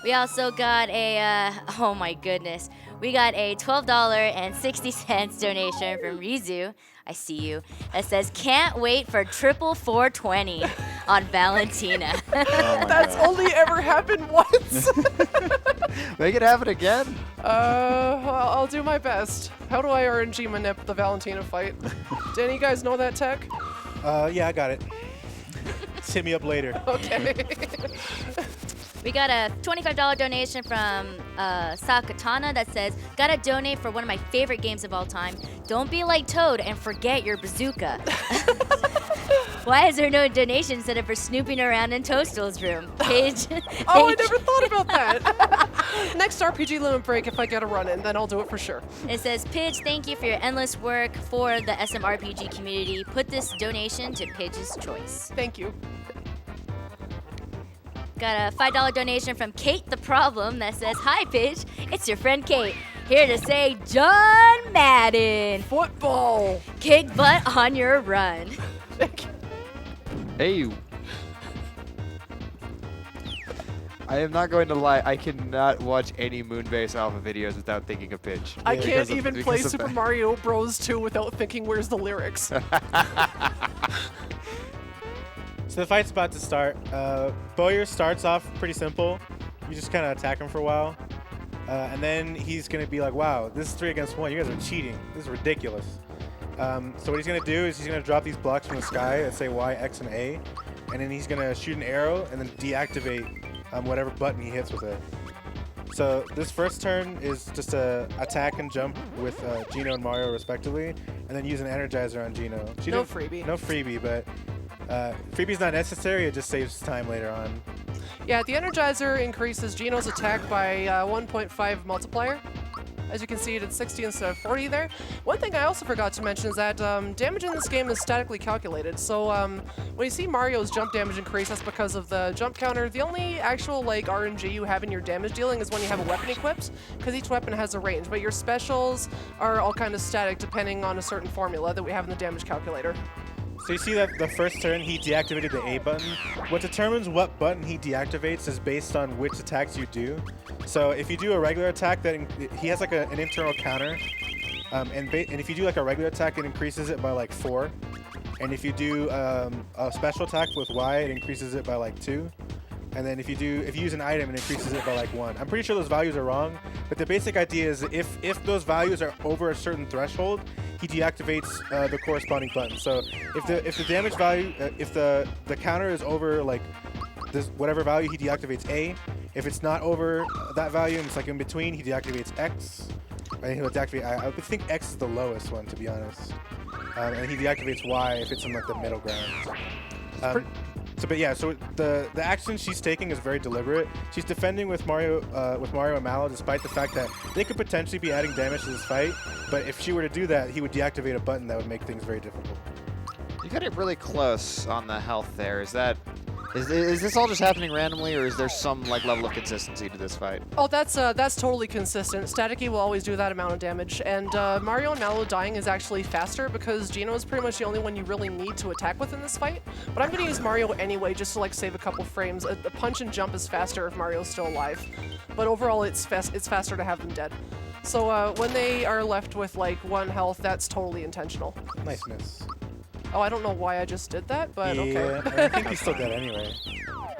We also got a, oh my goodness, we got a $12.60 donation from Rizu. I see you. That says, can't wait for triple 420 on Valentina. That's only ever happened once. Make it happen again. I'll do my best. How do I RNG manip the Valentina fight? Do any of you guys know that tech? Yeah, I got it. Just hit me up later. Okay. We got a $25 donation from Sakatana that says, gotta donate for one of my favorite games of all time. Don't be like Toad and forget your bazooka. Why is there no donation set up for snooping around in Toadstool's room? Pidge. Oh, I never thought about that. Next RPG limit break, if I get a run in, then I'll do it for sure. It says, Pidge, thank you for your endless work for the SMRPG community. Put this donation to Pidge's choice. Thank you. Got a $5 donation from Kate the Problem that says, hi, Pidge. It's your friend Kate. Here to say, John Madden. Football. Kick butt on your run. Thank you. Hey. I am not going to lie. I cannot watch any Moonbase Alpha videos without thinking of Pidge. I Yeah. can't even play because of Super that. Mario Bros. 2 without thinking, where's the lyrics? So the fight's about to start. Boyer starts off pretty simple. You just kind of attack him for a while. And then he's going to be like, wow, this is 3 against 1. You guys are cheating. This is ridiculous. So what he's going to do is he's going to drop these blocks from the sky that say Y, X, and A. And then he's going to shoot an arrow and then deactivate whatever button he hits with it. So this first turn is just to attack and jump with Gino and Mario respectively. And then use an Energizer on Gino. No freebie. No freebie, but freebie's not necessary. It just saves time later on. Yeah, the Energizer increases Gino's attack by 1.5 multiplier. As you can see, it did 60 instead of 40 there. One thing I also forgot to mention is that damage in this game is statically calculated. So when you see Mario's jump damage increase, that's because of the jump counter. The only actual like RNG you have in your damage dealing is when you have a weapon equipped, because each weapon has a range. But your specials are all kind of static depending on a certain formula that we have in the damage calculator. So you see that the first turn he deactivated the A button. What determines what button he deactivates is based on which attacks you do. So if you do a regular attack, he has like an internal counter, and if you do like a regular attack, it increases it by like 4. And if you do a special attack with Y, it increases it by like 2. And then if you use an item, it increases it by like 1. I'm pretty sure those values are wrong, but the basic idea is if those values are over a certain threshold, he deactivates the corresponding button. So if the damage value, if the counter is over like this whatever value, he deactivates A. If it's not over that value and it's like in between, he deactivates X. And he'll deactivate. I think X is the lowest one, to be honest. And he deactivates Y if it's in like the middle ground. So the action she's taking is very deliberate. She's defending with Mario and Mallow, despite the fact that they could potentially be adding damage to this fight. But if she were to do that, he would deactivate a button that would make things very difficult. You got it really close on the health there. Is this all just happening randomly, or is there some like level of consistency to this fight? Oh, that's totally consistent. Staticky will always do that amount of damage, and Mario and Mallow dying is actually faster because Geno is pretty much the only one you really need to attack with in this fight. But I'm going to use Mario anyway, just to like save a couple frames. The punch and jump is faster if Mario's still alive, but overall it's faster to have them dead. So when they are left with like 1 health, that's totally intentional. Nice miss. Oh, I don't know why I just did that, but Yeah, okay. I think he's still dead anyway.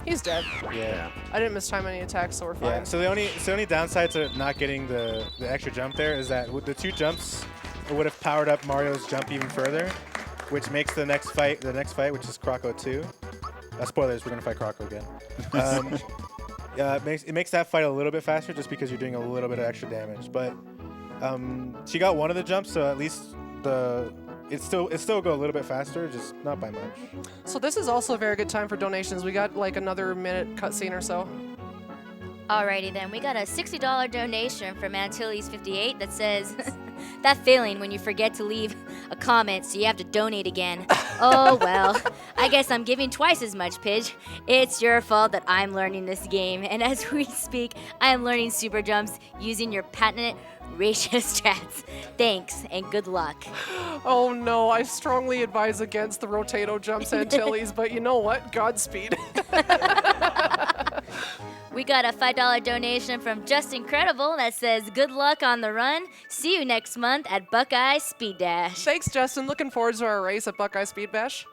He's dead. Yeah. I didn't mistime any attacks, so we're fine. Yeah. So the only downside to not getting the extra jump there is that with the 2 jumps, it would have powered up Mario's jump even further, which makes the next fight, which is Croco 2. Spoilers, we're gonna fight Croco again. Yeah, it makes that fight a little bit faster just because you're doing a little bit of extra damage. But she got one of the jumps, so at least it still go a little bit faster, just not by much. So this is also a very good time for donations. We got like another minute cutscene or so. Alrighty then, we got a $60 donation from Antilles58 that says, that feeling when you forget to leave a comment so you have to donate again. Oh well, I guess I'm giving twice as much, Pidge. It's your fault that I'm learning this game, and as we speak, I am learning super jumps using your patented ratio strats. Thanks, and good luck. Oh no, I strongly advise against the Rotato jumps Antilles, but you know what? Godspeed. We got a $5 donation from Just Incredible that says, good luck on the run. See you next month at Buckeye Speed Dash. Thanks, Justin. Looking forward to our race at Buckeye Speed Bash.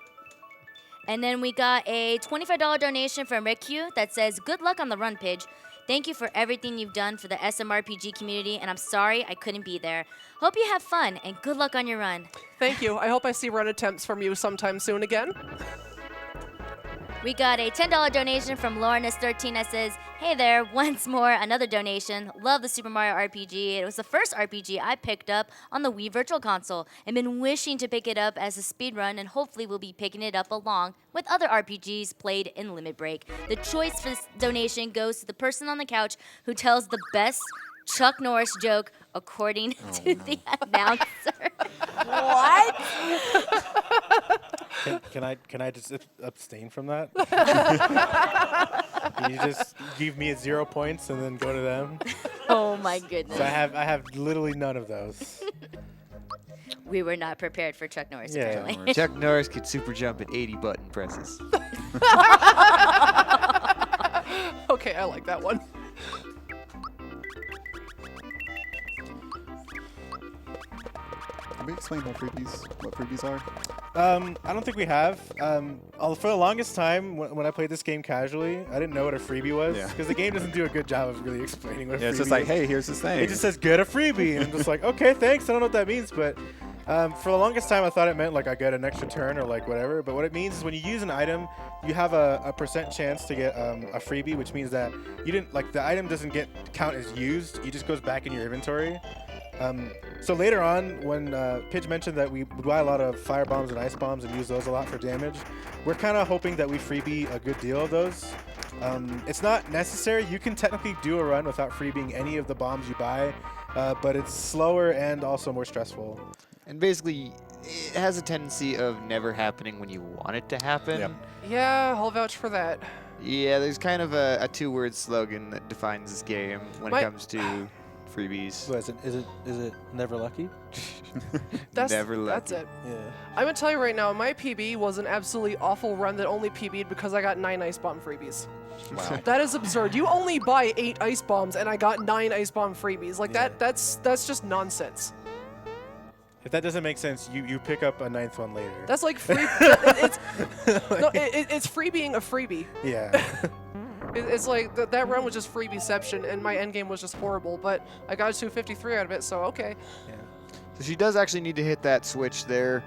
And then we got a $25 donation from Rick Hugh that says, good luck on the run, Pidge. Thank you for everything you've done for the SMRPG community, and I'm sorry I couldn't be there. Hope you have fun, and good luck on your run. Thank you. I hope I see run attempts from you sometime soon again. We got a $10 donation from Laurenus13 that says, hey there, once more, another donation. Love the Super Mario RPG. It was the first RPG I picked up on the Wii Virtual Console and been wishing to pick it up as a speedrun, and hopefully we'll be picking it up along with other RPGs played in Limit Break. The choice for this donation goes to the person on the couch who tells the best Chuck Norris joke according to the announcer. What? Can I just abstain from that? Can you just give me 0 points and then go to them? Oh my goodness. So I have literally none of those. We were not prepared for Chuck Norris, Yeah. apparently. Chuck Norris could super jump at 80 button presses. Okay, I like that one. Can we explain what freebies are? I don't think we have. For the longest time, when I played this game casually, I didn't know what a freebie was Yeah. because the game doesn't do a good job of really explaining what a freebie Yeah, it's just is. like, hey, here's this thing. It just says get a freebie, and I'm just like, okay, thanks. I don't know what that means, but for the longest time, I thought it meant like I get an extra turn or like whatever. But what it means is when you use an item, you have a % chance to get a freebie, which means that you didn't like the item doesn't count as used. It just goes back in your inventory. So later on, when Pidge mentioned that we buy a lot of fire bombs and ice bombs and use those a lot for damage, we're kind of hoping that we freebie a good deal of those. It's not necessary. You can technically do a run without freebieing any of the bombs you buy, but it's slower and also more stressful. And basically, it has a tendency of never happening when you want it to happen. Yep. Yeah, I'll vouch for that. Yeah, there's kind of a two-word slogan that defines this game when it comes to freebies. What is it never lucky? Never lucky. That's it. Yeah. I'm gonna tell you right now, my PB was an absolutely awful run that only PB'd because I got 9 ice bomb freebies. Wow. That is absurd. You only buy 8 ice bombs and I got 9 ice bomb freebies. Like Yeah. that's just nonsense. If that doesn't make sense, you pick up a 9th one later. That's like free. It's free being a freebie. Yeah. It's like that run was just freebieception, and my end game was just horrible. But I got a 253 out of it, so okay. Yeah. So she does actually need to hit that switch there,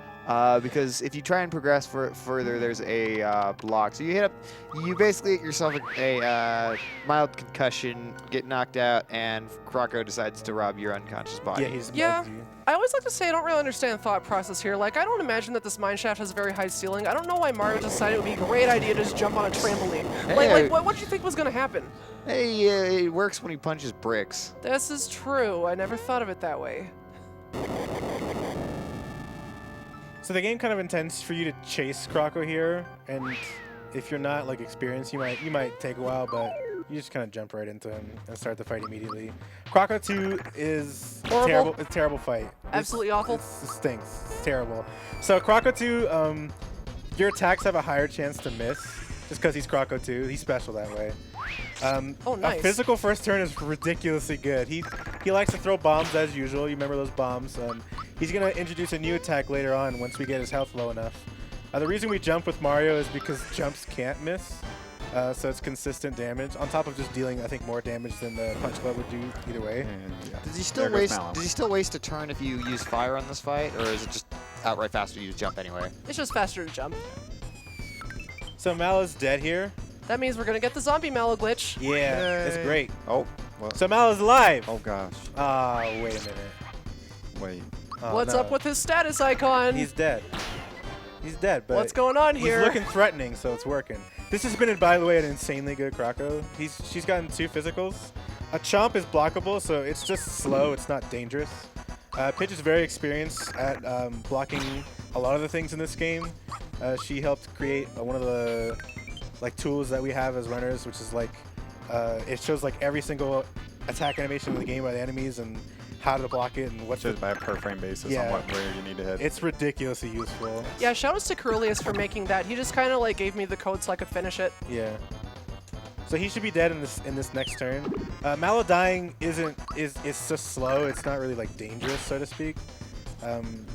because if you try and progress further, there's a block. So you basically get yourself a mild concussion, get knocked out, and Croco decides to rob your unconscious body. Yeah, he's Yeah. mugged you. I always like to say I don't really understand the thought process here. Like, I don't imagine that this mineshaft has a very high ceiling. I don't know why Mario decided it would be a great idea to just jump on a trampoline. Hey, What did you think was going to happen? Hey, it works when he punches bricks. This is true. I never thought of it that way. So the game kind of intends for you to chase Croco here, and if you're not like experienced, you might take a while, but you just kind of jump right into him and start the fight immediately. Croco 2 is Horrible. a terrible fight. Absolutely awful. It stinks. It's terrible. So Croco 2, your attacks have a higher chance to miss just because he's Croco 2. He's special that way. Oh, nice. A physical first turn is ridiculously good. He likes to throw bombs as usual. You remember those bombs. He's going to introduce a new attack later on once we get his health low enough. The reason we jump with Mario is because jumps can't miss. So it's consistent damage on top of just dealing, I think, more damage than the punch club would do either way. And, yeah. Does he There goes Mallow. still waste a turn if you use fire on this fight, or is it just outright faster to use jump anyway? It's just faster to jump. So Mallow's dead here. That means we're going to get the zombie Mallow glitch. Yeah, it's Yay. great. Oh, well. So Mallow's alive. Oh gosh. Ah, wait a minute. Wait. Oh, What's no. up with his status icon? He's dead. He's dead, but What's going on here? he's looking threatening, so it's working. This has been, by the way, an insanely good Croco. She's gotten 2 physicals. A Chomp is blockable, so it's just slow. It's not dangerous. Pidge is very experienced at blocking a lot of the things in this game. She helped create one of the tools that we have as runners, which is it shows every single attack animation in the game by the enemies and how to block it and what Just by a per frame basis Yeah. on where you need to hit. It's ridiculously useful. Yeah, shoutouts to Curlius for making that. He just kind of gave me the code so I could finish it. Yeah. So he should be dead in this next turn. Mallow dying is just slow. It's not really dangerous, so to speak.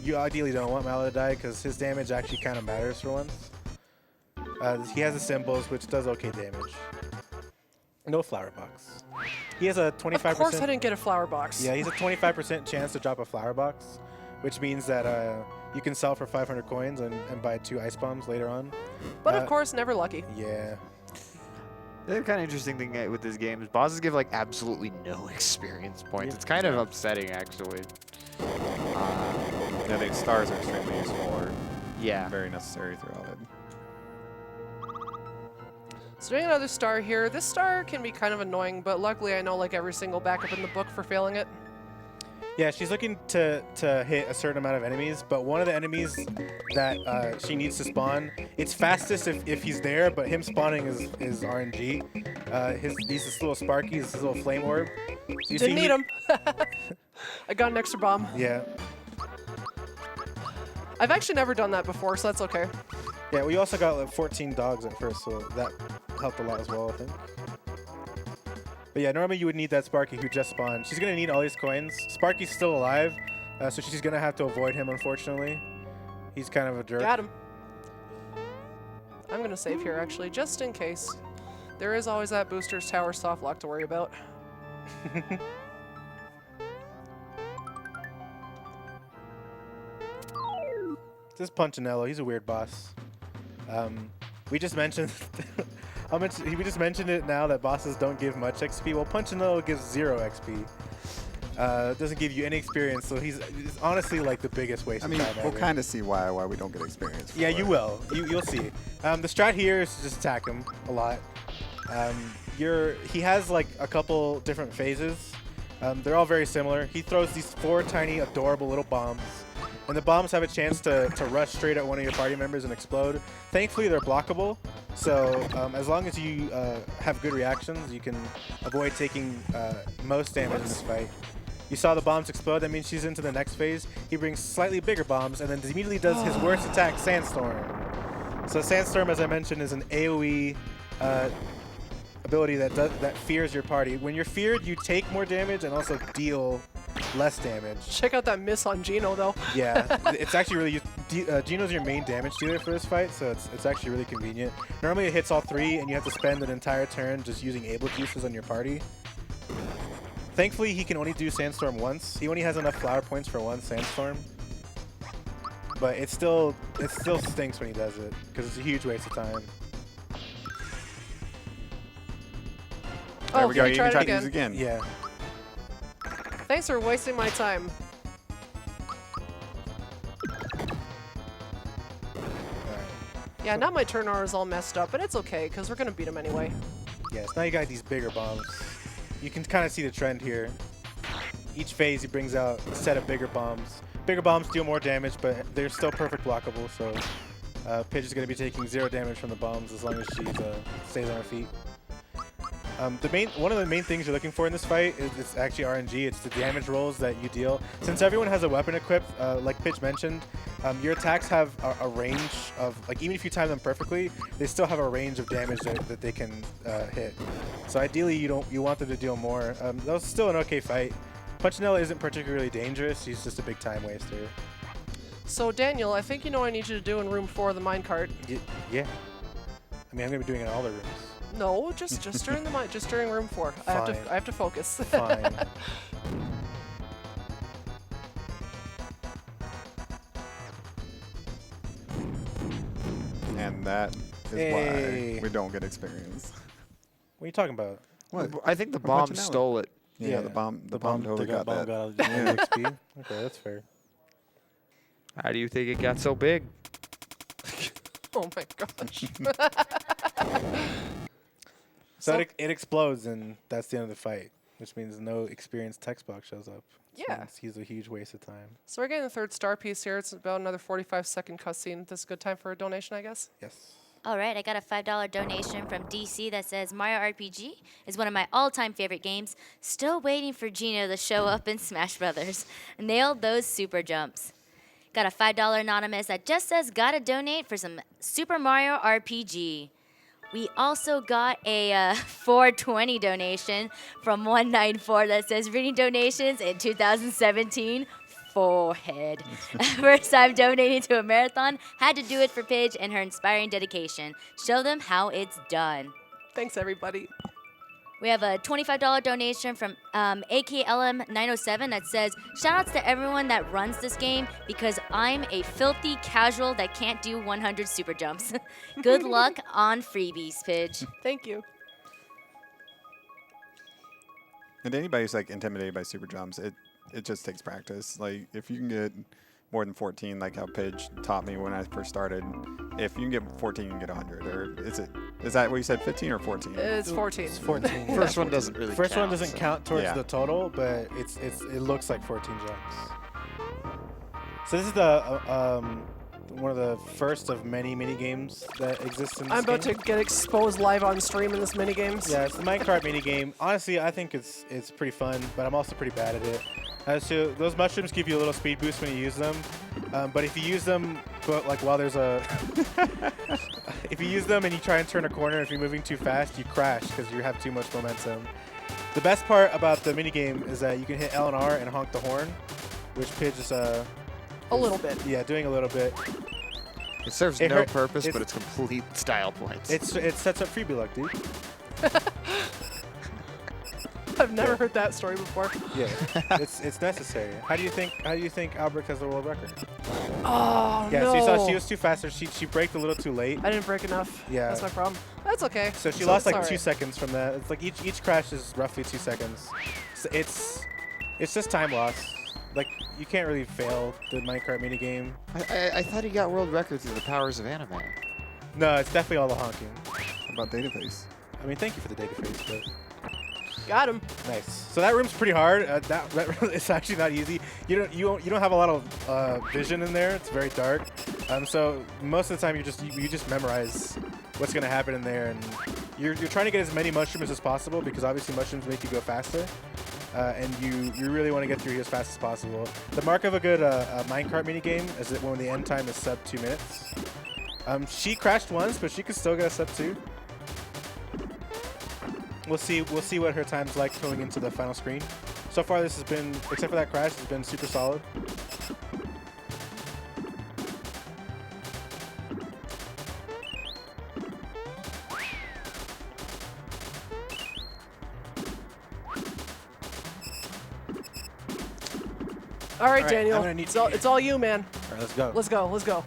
You ideally don't want Mallow to die because his damage actually kind of matters for once. He has the symbols, which does okay damage. No flower box. He has a 25%. Of course I didn't get a flower box. Yeah, he's a 25% chance to drop a flower box, which means that you can sell for 500 coins and buy 2 ice bombs later on. But of course, never lucky. Yeah. The other kind of interesting thing with this game is bosses give absolutely no experience points. Yeah. It's kind of upsetting, actually. Yeah, the stars are extremely useful or Yeah. very necessary throughout it. So doing another star here. This star can be kind of annoying, but luckily I know every single backup in the book for failing it. Yeah, she's looking to hit a certain amount of enemies, but one of the enemies that she needs to spawn, it's fastest if he's there, but him spawning is RNG. He's this little Sparky, this little flame orb. So you Didn't see need him. I got an extra bomb. Yeah. I've actually never done that before, so that's okay. Yeah, we also got 14 dogs at first, so that helped a lot as well, I think. But yeah, normally you would need that Sparky who just spawned. She's going to need all these coins. Sparky's still alive, so she's going to have to avoid him, unfortunately. He's kind of a jerk. Got him. I'm going to save here, actually, just in case. There is always that Booster's Tower soft lock to worry about. This is Punchinello. He's a weird boss. We just mentioned we just mentioned it now that bosses don't give much XP. Well, Punchinello gives 0 XP. Doesn't give you any experience, so he's honestly the biggest waste I of mean, time we'll ever. kind of see why we don't get experience. Yeah, for you it. will. You'll see. The strat here is to just attack him a lot. He has a couple different phases. They're all very similar. He throws these 4 tiny, adorable little bombs. And the bombs have a chance to rush straight at one of your party members and explode. Thankfully, they're blockable. So as long as you have good reactions, you can avoid taking most damage in this fight. You saw the bombs explode. That means she's into the next phase. He brings slightly bigger bombs and then immediately does his worst attack, Sandstorm. So Sandstorm, as I mentioned, is an AoE ability that fears your party. When you're feared, you take more damage and also deal less damage. Check out that miss on Gino, though. Yeah, it's actually really Gino's your main damage dealer for this fight, so it's actually really convenient. Normally it hits all 3, and you have to spend an entire turn just using able juices on your party. Thankfully, he can only do Sandstorm once. He only has enough flower points for 1 Sandstorm. But it still stinks when he does it, because it's a huge waste of time. There we go. can You try can it try to use it again. Yeah. Thanks for wasting my time. Yeah, now my turn R is all messed up, but it's okay, because we're going to beat him anyway. Yes, now you got these bigger bombs. You can kind of see the trend here. Each phase he brings out a set of bigger bombs. Bigger bombs deal more damage, but they're still perfect blockable, so Pidge is going to be taking 0 damage from the bombs as long as she stays on her feet. One of the main things you're looking for in this fight is it's actually RNG. It's the damage rolls that you deal. Since everyone has a weapon equipped, like Pidge mentioned, your attacks have a range of, like, even if you time them perfectly, they still have a range of damage that they can hit. So ideally, you want them to deal more. That was still an okay fight. Punchinello isn't particularly dangerous. He's just a big time waster. So, Daniel, I think you know what I need you to do in room 4 of the minecart. Yeah. I mean, I'm gonna be doing it in all the rooms. No, just during room 4. I have to focus. Fine. And that is why we don't get experience. What are you talking about? What? I think the From bomb Punchinello. stole it. Yeah, the bomb totally got that. Got XP. Okay, that's fair. How do you think it got so big? Oh my gosh. So it explodes, and that's the end of the fight, which means no experienced text box shows up. Which Yeah. means he's a huge waste of time. So we're getting the 3rd star piece here. It's about another 45-second cutscene. This is a good time for a donation, I guess. Yes. All right, I got a $5 donation from DC that says Mario RPG is one of my all-time favorite games. Still waiting for Gino to show up in Smash Brothers. Nailed those super jumps. Got a $5 anonymous that just says gotta donate for some Super Mario RPG. We also got a 420 donation from 194 that says reading donations in 2017. Forehead. First time donating to a marathon, had to do it for Pidge and her inspiring dedication. Show them how it's done. Thanks, everybody. We have a $25 donation from AKLM907 that says, shoutouts to everyone that runs this game because I'm a filthy casual that can't do 100 super jumps. Good luck on freebies, Pidge. Thank you. And anybody who's like intimidated by super jumps, it just takes practice. Like if you can get more than 14, like how Pidge taught me when I first started, if you can get 14, you can get 100. Or is that what you said, 15 or 14? It's 14. It's 14. First one doesn't really First count. one doesn't count towards Yeah. the total, but it looks like 14 jumps. So this is the one of the first of many mini games that exist in this I'm about to game. get exposed live on stream in this minigames. Yeah, it's the minecart mini game. Honestly, I think it's pretty fun, but I'm also pretty bad at it. So those mushrooms give you a little speed boost when you use them, but if you use them, while there's a, if you use them and you try and turn a corner, if you're moving too fast, you crash because you have too much momentum. The best part about the mini game is that you can hit L and R and honk the horn, which Pidge is A little bit. Yeah, doing a little bit. It serves It no hurt- purpose, it's- but it's complete style points. It sets up freebie luck, dude. I've never heard that story before. Yeah, it's necessary. How do you think Albrecht has the world record? Oh, Yeah, no. so you saw she was too fast, or she braked a little too late. I didn't break enough. Yeah. That's my problem. That's okay. So she lost like it's 2 alright. seconds from that. It's like each crash is roughly 2 seconds. So it's just time loss. Like you can't really fail the minecart mini game. I thought he got world record through the powers of anime. No, it's definitely all the honking. How about database? I mean, thank you for the data face, but Got him. nice. So that room's pretty hard. That it's actually not easy. You don't have a lot of vision in there. It's very dark. So most of the time you just memorize what's gonna happen in there, and you're trying to get as many mushrooms as possible because obviously mushrooms make you go faster. and you really want to get through here as fast as possible. The mark of a good minecart minigame is that when the end time is sub 2 minutes. She crashed once, but she could still get a sub 2. We'll see what her time's like going into the final screen. So far, this has been, except for that crash, has been super solid. All right, I'm Daniel. gonna need It's all you, man. All right, let's go. Let's go. Let's go.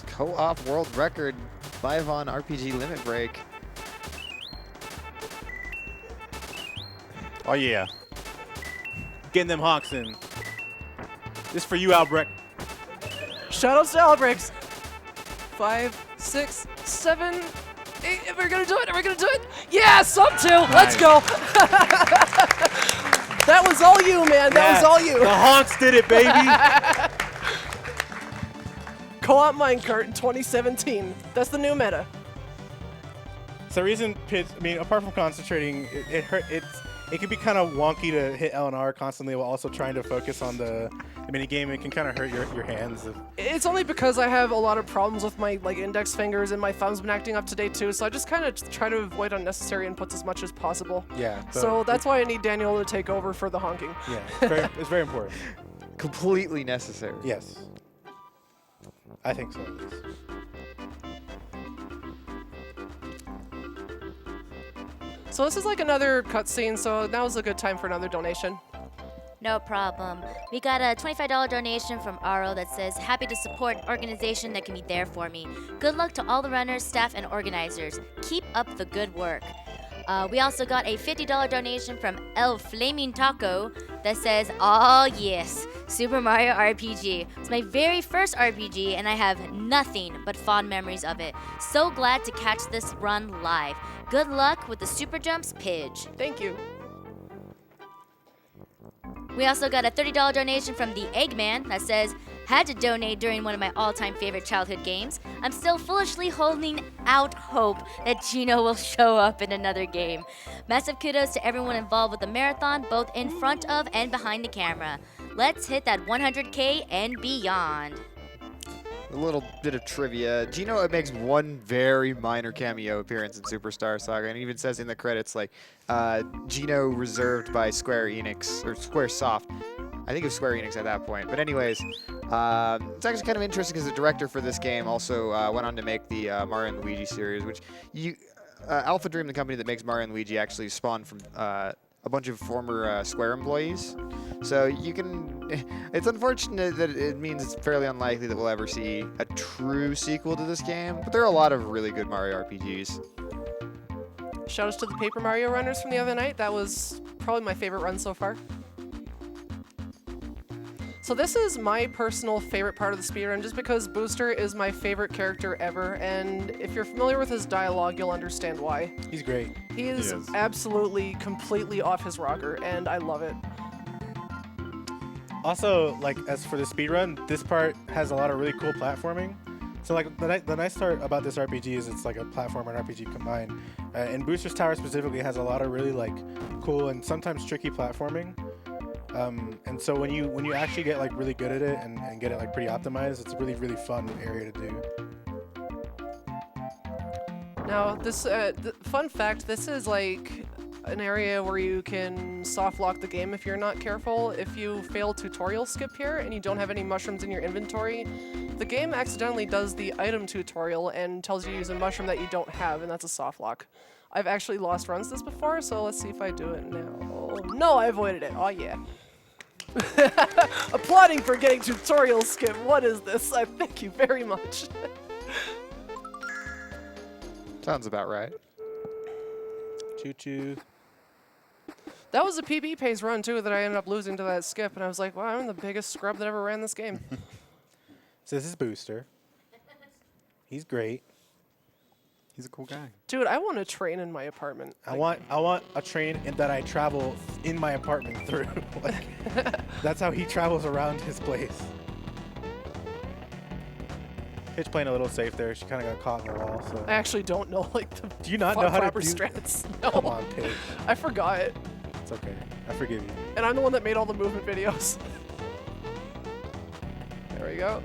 Co-op world record, live on RPG Limit Break. Oh yeah. Getting them honks in. This for you, Albrecht. Shoutouts to Albrechts. 5, 6, 7, 8. Are we gonna do it? Are we gonna do it? Yeah, sub 2. Let's go. That was all you, man. That was all you. The honks did it, baby. Co-op minecart in 2017. That's the new meta. So the reason Pitts, I mean, apart from concentrating, it can be kind of wonky to hit L and R constantly while also trying to focus on the mini game. It can kind of hurt your hands. It's only because I have a lot of problems with my index fingers and my thumb's been acting up today too. So I just kind of try to avoid unnecessary inputs as much as possible. Yeah. So that's why I need Daniel to take over for the honking. Yeah, it's very important. Completely necessary. Yes. I think so, at least. So this is like another cutscene, so now's a good time for another donation. No problem. We got a $25 donation from Aro that says, happy to support an organization that can be there for me. Good luck to all the runners, staff, and organizers. Keep up the good work. We also got a $50 donation from El Flaming Taco that says, oh yes, Super Mario RPG. It's my very first RPG and I have nothing but fond memories of it. So glad to catch this run live. Good luck with the Super Jumps, Pidge. Thank you. We also got a $30 donation from the Eggman that says, had to donate during one of my all-time favorite childhood games. I'm still foolishly holding out hope that Gino will show up in another game. Massive kudos to everyone involved with the marathon, both in front of and behind the camera. Let's hit that 100K and beyond. A little bit of trivia. Gino makes one very minor cameo appearance in Superstar Saga, and it even says in the credits, like, Gino reserved by Square Enix, or Squaresoft. I think it was Square Enix at that point. But anyways, it's actually kind of interesting because the director for this game also went on to make the Mario & Luigi series, which Alpha Dream, the company that makes Mario & Luigi, actually spawned from a bunch of former Square employees. So you can, it's unfortunate that it means it's fairly unlikely that we'll ever see a true sequel to this game, but there are a lot of really good Mario RPGs. Shoutouts to the Paper Mario runners from the other night. That was probably my favorite run so far. So this is my personal favorite part of the speedrun just because Booster is my favorite character ever, and if you're familiar with his dialogue, you'll understand why. He's great. He is absolutely, completely off his rocker, and I love it. Also, like, as for the speedrun, this part has a lot of really cool platforming. So, like, the nice part about this RPG is it's like a platformer and RPG combined. And Booster's Tower specifically has a lot of really, like, cool and sometimes tricky platforming. And so when you actually get like really good at it and get it like pretty optimized, it's a really, really fun area to do. Now, this fun fact, this is like an area where you can soft lock the game if you're not careful. If you fail tutorial skip here and you don't have any mushrooms in your inventory, the game accidentally does the item tutorial and tells you to use a mushroom that you don't have, and that's a soft lock. I've actually lost runs this before, so let's see if I do it now. No, I avoided it. Oh yeah. Applauding for getting tutorial skip. What is this? I thank you very much. Sounds about right. Choo-choo. That was a PB Pace run, too, that I ended up losing to that skip, and I was like, wow, I'm the biggest scrub that ever ran this game. So this is Booster. He's great. He's a cool guy. Dude, I want a train in my apartment. I want a train that I travel in my apartment through. Like, that's how he travels around his place. Pitch playing a little safe there. She kind of got caught in the wall. So. I actually don't know, like, the Do you not know how to proper do strats. No. Come on, Pitch. I forgot. It's okay. I forgive you. And I'm the one that made all the movement videos. There we go.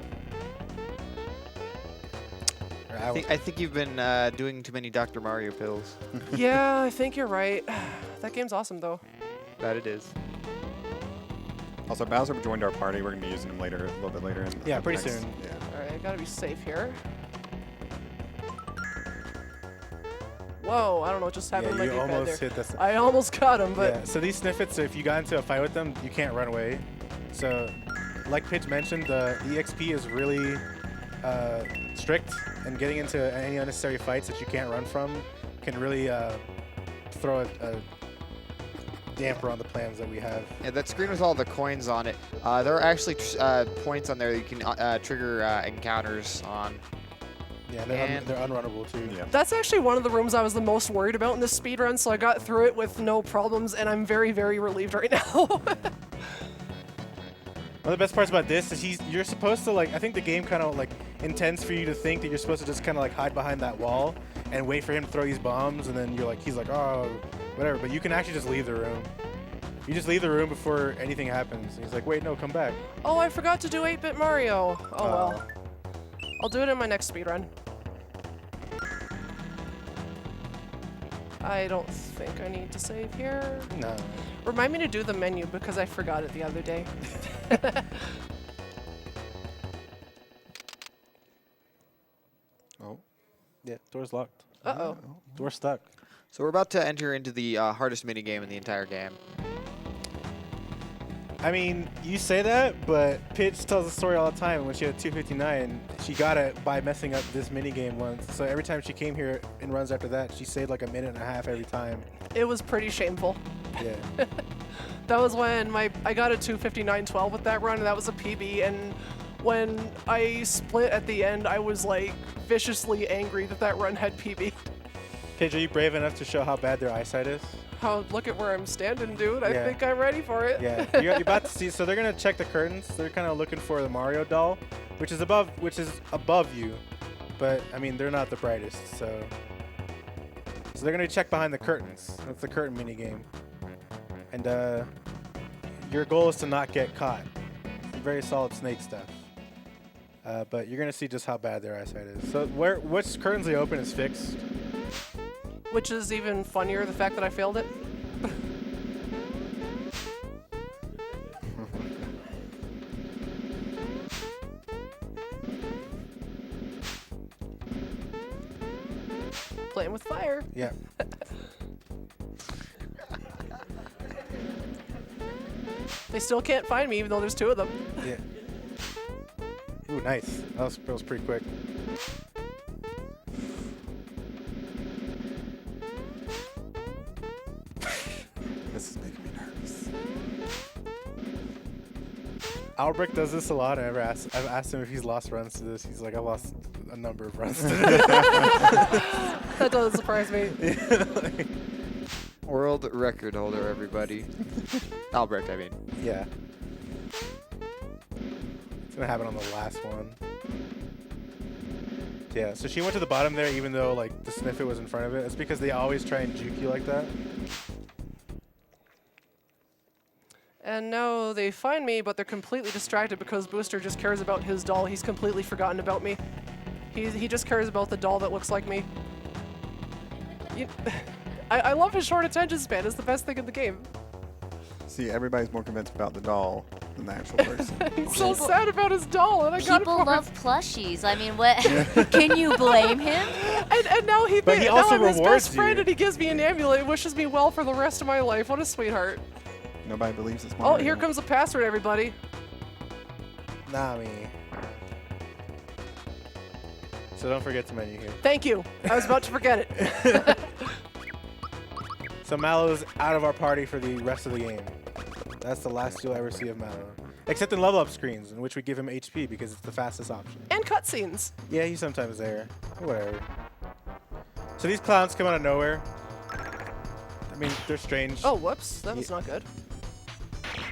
I think you've been doing too many Dr. Mario pills. Yeah, I think you're right. That game's awesome, though. That it is. Also, Bowser joined our party. We're going to be using him later, a little bit later. Yeah, pretty soon. Yeah. All right, I gotta be safe here. Whoa, I don't know what just happened. Yeah, to you my D-pad almost there. hit this. I almost got him, but Yeah, so these sniffets, if you got into a fight with them, you can't run away. So, like Pitch mentioned, the EXP is really strict, and getting into any unnecessary fights that you can't run from can really throw a damper on the plans that we have. Yeah, that screen with all the coins on it. There are actually points on there that you can trigger encounters on. Yeah, And- they're unrunnable too. Yeah. that's actually one of the rooms I was the most worried about in this speedrun, so I got through it with no problems, and I'm very, very relieved right now. One of the best parts about this is you're supposed to, like, I think the game kind of like intends for you to think that you're supposed to just kind of like hide behind that wall and wait for him to throw these bombs, and then he's like, oh, whatever. But you can actually just leave the room. You just leave the room before anything happens. And he's like, wait, no, come back. Oh, I forgot to do 8-bit Mario. Oh well. I'll do it in my next speedrun. I don't think I need to save here. No. Remind me to do the menu because I forgot it the other day. Oh. Yeah, door's locked. Uh-oh. Door's stuck. So we're about to enter into the hardest mini game in the entire game. I mean, you say that, but Pitch tells the story all the time. When she had 259, she got it by messing up this mini game once. So every time she came here in runs after that, she saved like a minute and a half every time. It was pretty shameful. Yeah. That was when I got a 259.12 with that run, and that was a PB, and when I split at the end, I was like viciously angry that that run had PB. Pitch, are you brave enough to show how bad their eyesight is? Oh, look at where I'm standing, dude. I Yeah. think I'm ready for it. Yeah, you're about to see. So they're gonna check the curtains. They're kind of looking for the Mario doll, which is above you, but I mean they're not the brightest. So they're gonna check behind the curtains. That's the curtain mini game, and your goal is to not get caught. Very solid snake stuff. But you're gonna see just how bad their eyesight is. So which curtains they open is fixed. Which is even funnier, the fact that I failed it. Playing with fire. Yeah. They still can't find me, even though there's two of them. Yeah. Ooh, nice. That was pretty quick. This is making me nervous. Albrecht does this a lot. I've asked him if he's lost runs to this. He's like, I lost a number of runs to this. That doesn't surprise me. World record holder, everybody. Albrecht, I mean. Yeah. It's gonna happen on the last one. Yeah, so she went to the bottom there even though like the Sniffet was in front of it. It's because they always try and juke you like that. And now they find me, but they're completely distracted because Booster just cares about his doll. He's completely forgotten about me. He just cares about the doll that looks like me. I love his short attention span. It's the best thing in the game. See, everybody's more convinced about the doll than the actual person. He's so sad about his doll, and I got it People for him. love plushies. I mean, what? Can you blame him? And now But he now also I'm his rewards best friend, you. and he gives me an amulet and wishes me well for the rest of my life. What a sweetheart. Nobody believes it's Oh, Mario. here comes the password, everybody. Nami. So don't forget to menu here. Thank you. I was about to forget it. So Mallow's out of our party for the rest of the game. That's the last you'll ever see of Mallow. Except in level up screens, in which we give him HP because it's the fastest option. And cutscenes. Yeah, he's sometimes there. Whatever. So these clowns come out of nowhere. I mean, they're strange. Oh, whoops. That was not good.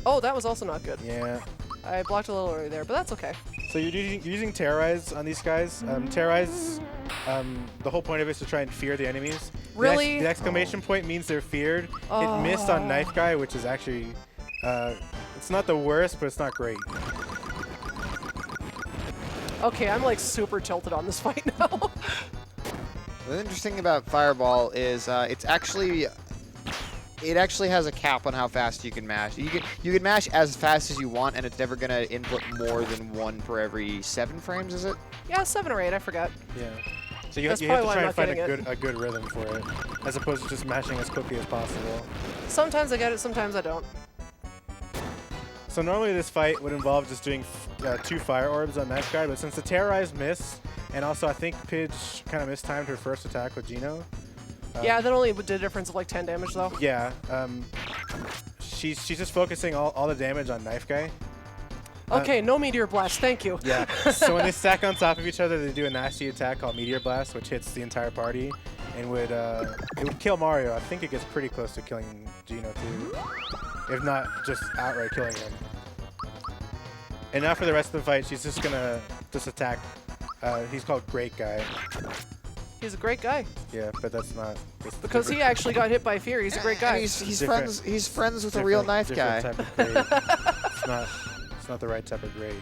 Oh, that was also not good. Yeah. I blocked a little early there, but that's okay. So you're using Terrorize on these guys. Terrorize, the whole point of it is to try and fear the enemies. Really? The exclamation point means they're feared. Oh. It missed on Knife Guy, which is actually, it's not the worst, but it's not great. Okay, I'm like super tilted on this fight now. The interesting thing about Fireball is it actually has a cap on how fast you can mash. You can mash as fast as you want, and it's never gonna input more than 1 per every 7 frames, is it? Yeah, 7 or 8, I forgot. Yeah. So you have That's to probably why try I'm and not find getting a good rhythm for it, as opposed to just mashing as quickly as possible. Sometimes I get it, sometimes I don't. So normally this fight would involve just doing 2 fire orbs on Knife Guy, but since the Terrorize missed, and also I think Pidge kind of mistimed her first attack with Geno. Yeah, that only did a difference of like 10 damage though. Yeah. She's just focusing all the damage on Knife Guy. Okay, no Meteor Blast, thank you. Yeah. So when they stack on top of each other, they do a nasty attack called Meteor Blast, which hits the entire party, and it would kill Mario. I think it gets pretty close to killing Geno too, if not just outright killing him. And now for the rest of the fight, she's just gonna attack. He's called Great Guy. He's a great guy. Yeah, but that's not. Because he actually got hit by fear. He's a great guy. And he's Different- friends with a real Knife Guy. Type of grade. It's not the right type of grade.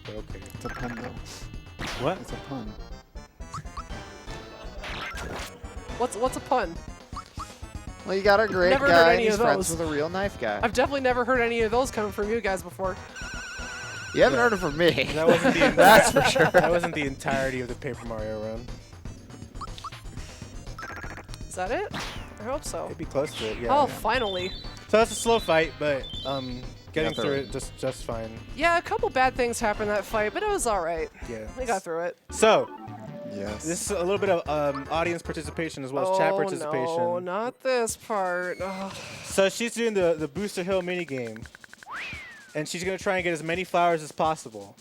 But okay. It's a pun, though. What? It's a pun. What's a pun? Well, you got a great Never heard guy, and any he's of friends those. with a real Knife Guy. I've definitely never heard any of those coming from you guys before. You haven't heard it from me. That wasn't the That's for sure. That wasn't the entirety of the Paper Mario run. Is that it? I hope so. It'd be close to it. Yeah. Oh, yeah. finally. So that's a slow fight, but getting through through it. it just fine. Yeah, a couple bad things happened in that fight, but it was all right. Yeah. We got through it. So Yes. this is a little bit of audience participation as well as chat participation. No, not this part. Ugh. So she's doing the Booster Hill minigame, and she's gonna try and get as many flowers as possible.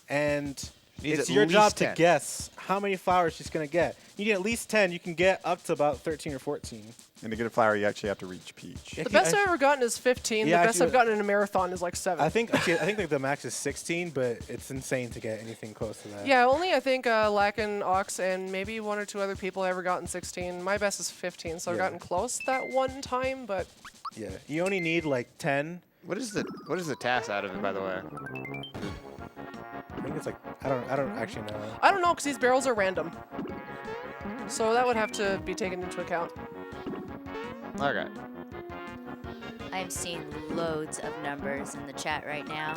And Needs it's at your job least to 10. guess how many flowers she's gonna get. You need at least 10. You can get up to about 13 or 14. And to get a flower, you actually have to reach Peach. Yeah. The best I've ever gotten is 15. Yeah, the best actually- I've gotten in a marathon is like 7. I think like the max is 16, but it's insane to get anything close to that. Yeah, only I think Lack and Ox and maybe 1 or 2 other people ever gotten 16. My best is 15, so I've Yeah. gotten close that one time, but Yeah. You only need like 10. What is the TAS out of it, by the way? I think it's like I don't actually know. I don't know because these barrels are random. So that would have to be taken into account. Okay. I'm seeing loads of numbers in the chat right now.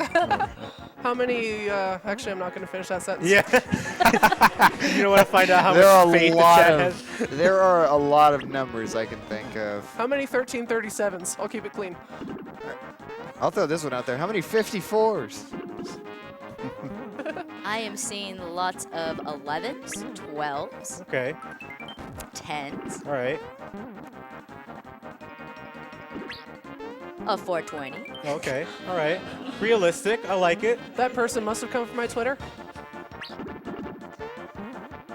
How many, actually I'm not going to finish that sentence. Yeah. You don't want to find out how There are much a faith the lot chat of has. there are a lot of numbers I can think of. How many 1337s? I'll keep it clean. I'll throw this one out there. How many 54s? I am seeing lots of 11s, 12s, Okay. 10s, All right. a 420. Okay. All right. Realistic. I like it. That person must have come from my Twitter.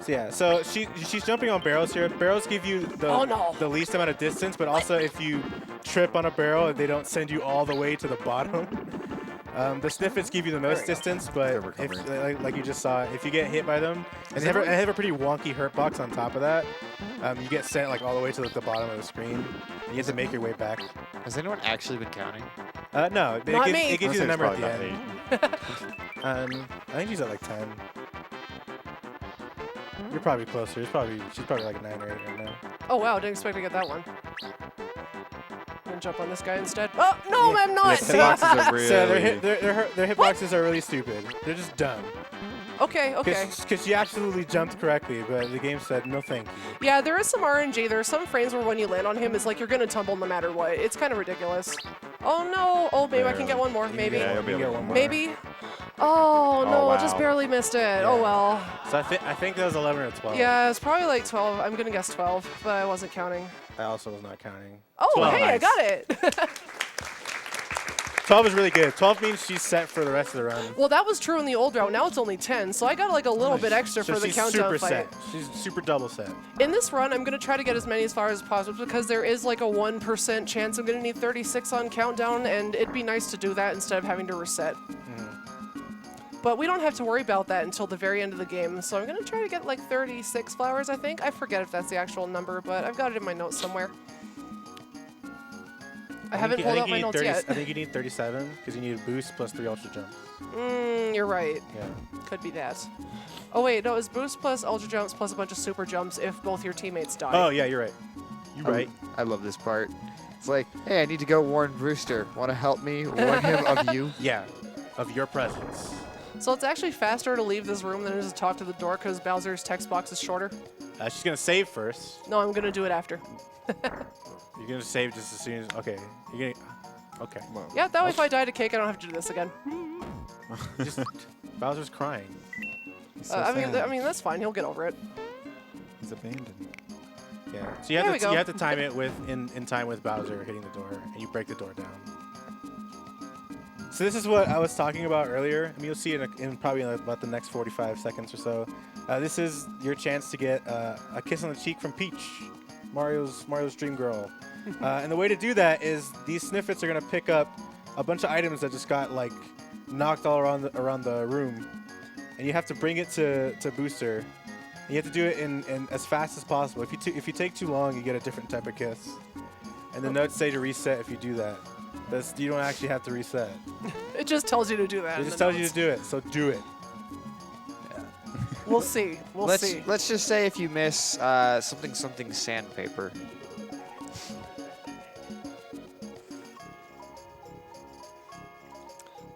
So yeah. So she's jumping on barrels here. Barrels give you Oh, no. the least amount of distance, but also if you trip on a barrel, they don't send you all the way to the bottom. The sniffets give you the most distance, but They're if, recovering. like you just saw, if you get hit by them, and they have a pretty wonky hurt box on top of that, you get sent like all the way to the bottom of the screen. And you have to make your way back. Has anyone actually been counting? No, Not gives, me. it gives you the number at the Probably end. about 8. I think she's at like 10. You're probably closer. She's probably like 9 or 8 right now. Oh wow, didn't expect to get that one. I'm gonna jump on this guy instead. Oh no, I'm not. The boxes are really. So their hitboxes are really stupid. They're just dumb. Okay, okay. Because she absolutely jumped correctly, but the game said no thank you. Yeah, there is some RNG. There are some frames where when you land on him, it's like you're gonna tumble no matter what. It's kind of ridiculous. Oh no. Oh, maybe I can get one more. Maybe. Yeah, you'll be You able get to one more. Maybe. Oh no, I just wow. barely missed it. Oh Yeah. well. So I think that was 11 or 12. Yeah, it's probably like 12. I'm gonna guess 12, but I wasn't counting. I also was not counting. Oh, 12, hey, I nice. got it. 12 is really good. 12 means she's set for the rest of the run. Well, that was true in the old route. Now it's only 10, so I got like a little bit extra So for the she's countdown super fight. set. She's super double set. In this run, I'm going to try to get as many as far as possible because there is like a 1% chance I'm going to need 36 on countdown, and it'd be nice to do that instead of having to reset. But we don't have to worry about that until the very end of the game. So I'm going to try to get like 36 flowers, I think. I forget if that's the actual number, but I've got it in my notes somewhere. I haven't pulled out my notes yet. I think you need 37 because you need a boost plus 3 ultra jumps. You're right. Yeah. Could be that. Oh wait, no, it's boost plus ultra jumps plus a bunch of super jumps if both your teammates die. Oh yeah, you're right. You're right. I love this part. It's like, hey, I need to go warn Brewster. Want to help me warn him of you? Yeah, of your presence. So it's actually faster to leave this room than it is to talk to the door because Bowser's text box is shorter. She's gonna save first. No, I'm gonna do it after. You're gonna save just as soon as. Okay. You're gonna. Okay. Yeah, that way if I die to Cake, I don't have to do this again. Just Bowser's crying. He's so I sad. mean that's fine. He'll get over it. He's abandoned. Yeah. So There we go. you have to time it with in time with Bowser hitting the door, and you break the door down. So this is what I was talking about earlier. I mean, you'll see it in probably about the next 45 seconds or so. This is your chance to get a kiss on the cheek from Peach, Mario's dream girl. And the way to do that is these Sniffets are gonna pick up a bunch of items that just got like knocked all around the room, and you have to bring it to Booster. And you have to do it in as fast as possible. If you take too long, you get a different type of kiss. And the notes say to reset if you do that. You don't actually have to reset. It just tells you to do that. It just tells you to do it, so do it. We'll see. We'll see. Let's just say if you miss something sandpaper.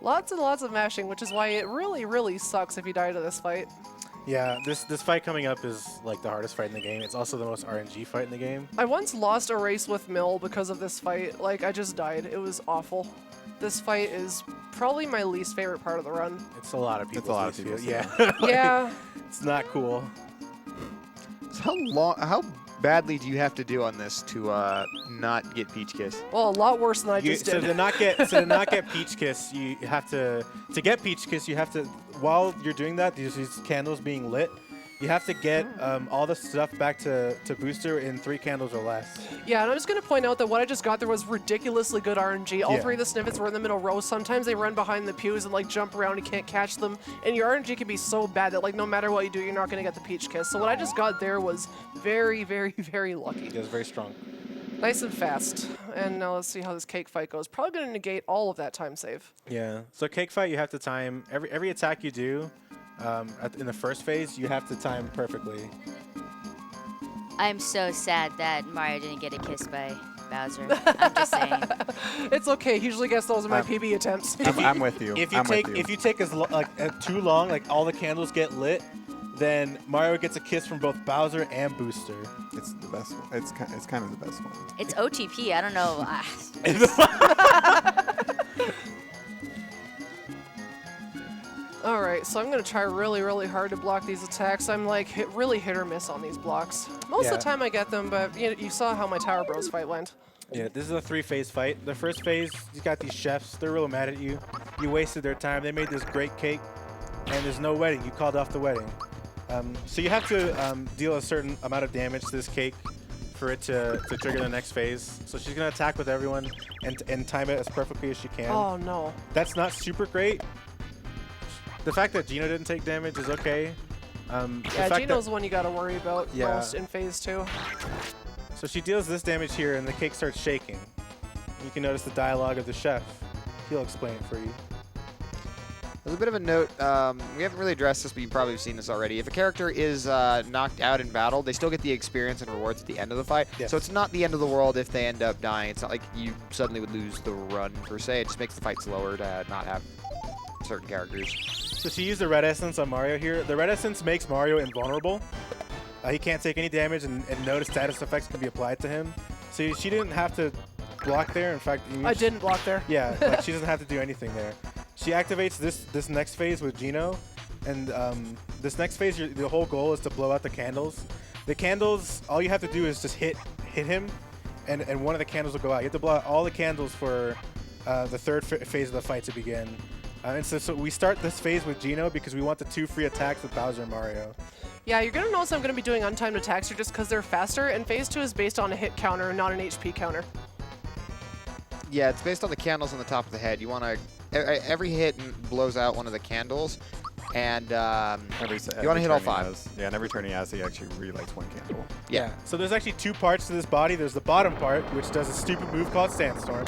Lots and lots of mashing, which is why it really, really sucks if you die to this fight. Yeah, this fight coming up is like the hardest fight in the game. It's also the most RNG fight in the game. I once lost a race with Mill because of this fight. Like, I just died. It was awful. This fight is probably my least favorite part of the run. It's a lot of people. It's a lot of people's, Yeah. Yeah. It's not cool. So how badly do you have to do on this to not get Peach Kiss? Well, a lot worse than I just So did. to not get Peach Kiss, you have to get Peach Kiss. You have to, while you're doing that, these candles being lit, you have to get all the stuff back to Booster in 3 candles or less. Yeah, and I'm just going to point out that what I just got there was ridiculously good RNG. All Yeah. 3 of the Sniffets were in the middle row. Sometimes they run behind the pews and like jump around. You can't catch them. And your RNG can be so bad that like no matter what you do, you're not going to get the Peach Kiss. So what I just got there was very, very, very lucky. It was very strong. Nice and fast. And now let's see how this Cake fight goes. Probably going to negate all of that time save. Yeah. So Cake fight, you have to time every attack you do. In the first phase, you have to time perfectly. I'm so sad that Mario didn't get a kiss by Bowser. I'm just saying. It's okay. He usually gets those in my PB attempts. I'm with you. If I'm you with you. take too long, like all the candles get lit, then Mario gets a kiss from both Bowser and Booster. It's the best one. It's kind of the best one. It's OTP. I don't know. All right, so I'm going to try really, really hard to block these attacks. I'm like really hit or miss on these blocks. Most of Yeah. the time I get them, but you saw how my Tower Bros fight went. Yeah, this is a 3-phase fight. The first phase, you got these chefs. They're real mad at you. You wasted their time. They made this great cake, and there's no wedding. You called off the wedding. So you have to deal a certain amount of damage to this cake for it to trigger the next phase. So she's going to attack with everyone and time it as perfectly as she can. Oh, no. That's not super great. The fact that Gino didn't take damage is okay. Yeah, Gino's the one you got to worry about Yeah. most in phase 2. So she deals this damage here, and the cake starts shaking. You can notice the dialogue of the chef. He'll explain it for you. There's a bit of a note. We haven't really addressed this, but you've probably seen this already. If a character is knocked out in battle, they still get the experience and rewards at the end of the fight. Yes. So it's not the end of the world if they end up dying. It's not like you suddenly would lose the run, per se. It just makes the fight slower to not have certain characters. So she used the red essence on Mario here. The red essence makes Mario invulnerable. He can't take any damage, and no status effects can be applied to him. So she didn't have to block there. In fact, I didn't block there. Yeah, like she doesn't have to do anything there. She activates this next phase with Gino, and this next phase, the whole goal is to blow out the candles. The candles, all you have to do is just hit him, and one of the candles will go out. You have to blow out all the candles for the third phase of the fight to begin. And so we start this phase with Gino because we want the 2 free attacks with Bowser and Mario. Yeah, you're going to notice I'm going to be doing untimed attacks here just because they're faster, and phase 2 is based on a hit counter, not an HP counter. Yeah, it's based on the candles on the top of the head. You want to every hit blows out one of the candles, and At least you want to hit all every turn he 5. has- Yeah, and every turn he has, he actually relights one candle. Yeah. So there's actually 2 parts to this body. There's the bottom part, which does a stupid move called Sandstorm.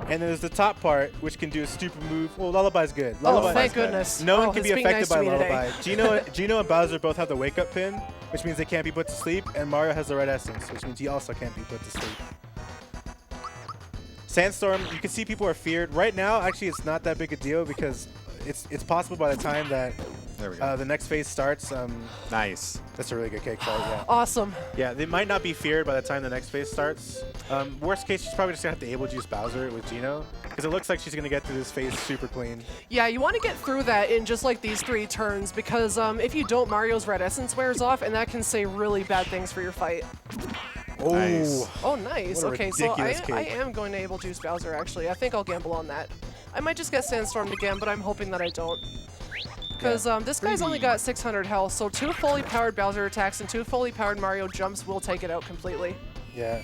And then there's the top part, which can do a stupid move. Well, Lullaby's good. Oh, Lullaby's thank good. goodness. No one Oh, can it's be being affected nice to by me today. Lullaby. Gino and Bowser both have the wake up pin, which means they can't be put to sleep, and Mario has the red essence, which means he also can't be put to sleep. Sandstorm, you can see people are feared. Right now, actually, it's not that big a deal because it's possible by the time that There we go. the next phase starts. Nice. That's a really good cake fight, yeah. Awesome. Yeah, they might not be feared by the time the next phase starts. Worst case, she's probably just going to have to able juice Bowser with Gino, because it looks like she's going to get through this phase super clean. Yeah, you want to get through that in just like these 3 turns because if you don't, Mario's red essence wears off, and that can say really bad things for your fight. Oh, Nice. Oh, nice. What a Okay, so I ridiculous cake. am going to able juice Bowser, actually. I think I'll gamble on that. I might just get Sandstormed again, but I'm hoping that I don't. Because this guy's only got 600 health, so 2 fully powered Bowser attacks and 2 fully powered Mario jumps will take it out completely. yeah.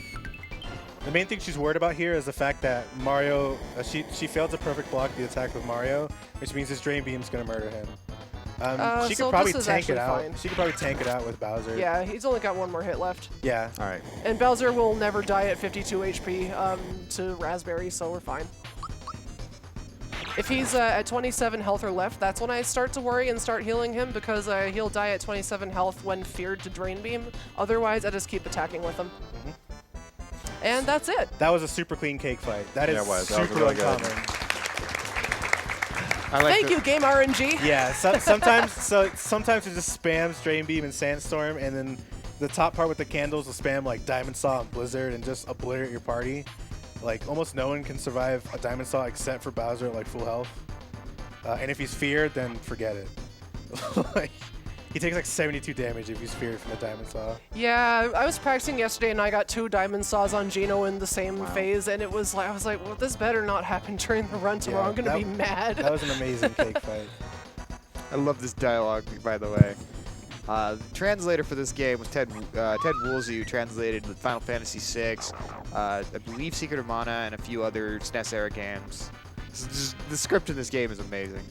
The main thing she's worried about here is the fact that Mario, she failed to perfect block the attack with Mario, which means his Drain Beam's going to murder him. She so could probably this is tank it actually out. fine. She could probably tank it out with Bowser. Yeah, he's only got 1 more hit left. Yeah. All right. And Bowser will never die at 52 HP to Raspberry, so we're fine. If he's at 27 health or left, that's when I start to worry and start healing him because he'll die at 27 health when feared to Drain Beam. Otherwise, I just keep attacking with him. And that's it. That was a super clean cake fight. That is Yeah, it was. That was super really good. uncommon. I like Thank you, Game RNG. Yeah, sometimes it just spams Drain Beam and Sandstorm, and then the top part with the candles will spam like Diamond Saw and Blizzard and just obliterate your party. Like almost no one can survive a Diamond Saw except for Bowser at like full health. And if he's feared, then forget it. Like, he takes like 72 damage if he's feared from the Diamond Saw. Yeah, I was practicing yesterday and I got 2 Diamond Saws on Gino in the same phase, and it was like I was like, well, this better not happen during the run tomorrow. Yeah, I'm gonna that- be mad. That was an amazing cake fight. I love this dialogue, by the way. Translator for this game was Ted Woolsey, who translated Final Fantasy VI, I believe Secret of Mana, and a few other SNES era games. The script in this game is amazing.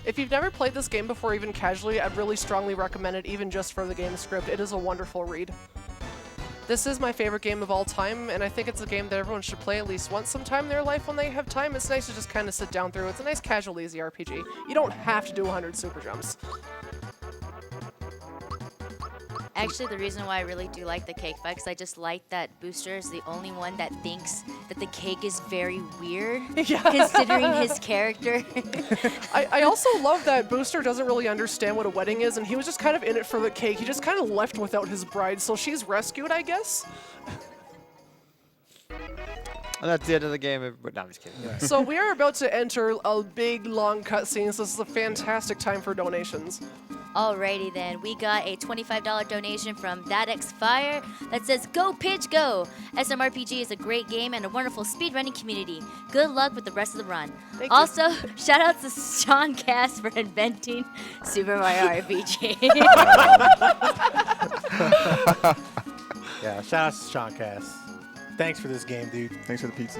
If you've never played this game before, even casually, I'd really strongly recommend it, even just for the game script. It is a wonderful read. This is my favorite game of all time, and I think it's a game that everyone should play at least once sometime in their life when they have time. It's nice to just kind of sit down through. It's a nice, casual, easy RPG. You don't have to do 100 super jumps. Actually, the reason why I really do like the cake fight is I just like that Booster is the only one that thinks that the cake is very weird, considering his character. I also love that Booster doesn't really understand what a wedding is, and he was just kind of in it for the cake. He just kind of left without his bride, so she's rescued, I guess. And that's the end of the game. But no, I'm just kidding. So we are about to enter a big, long cutscene, so this is a fantastic time for donations. Alrighty then, we got a $25 donation from ThatXFire that says, "Go Pidge Go! SMRPG is a great game and a wonderful speedrunning community. Good luck with the rest of the run." Thank you. Also, shout out to Sean Cass for inventing Super Mario RPG. Yeah, shout out to Sean Cass. Thanks for this game, dude. Thanks for the pizza.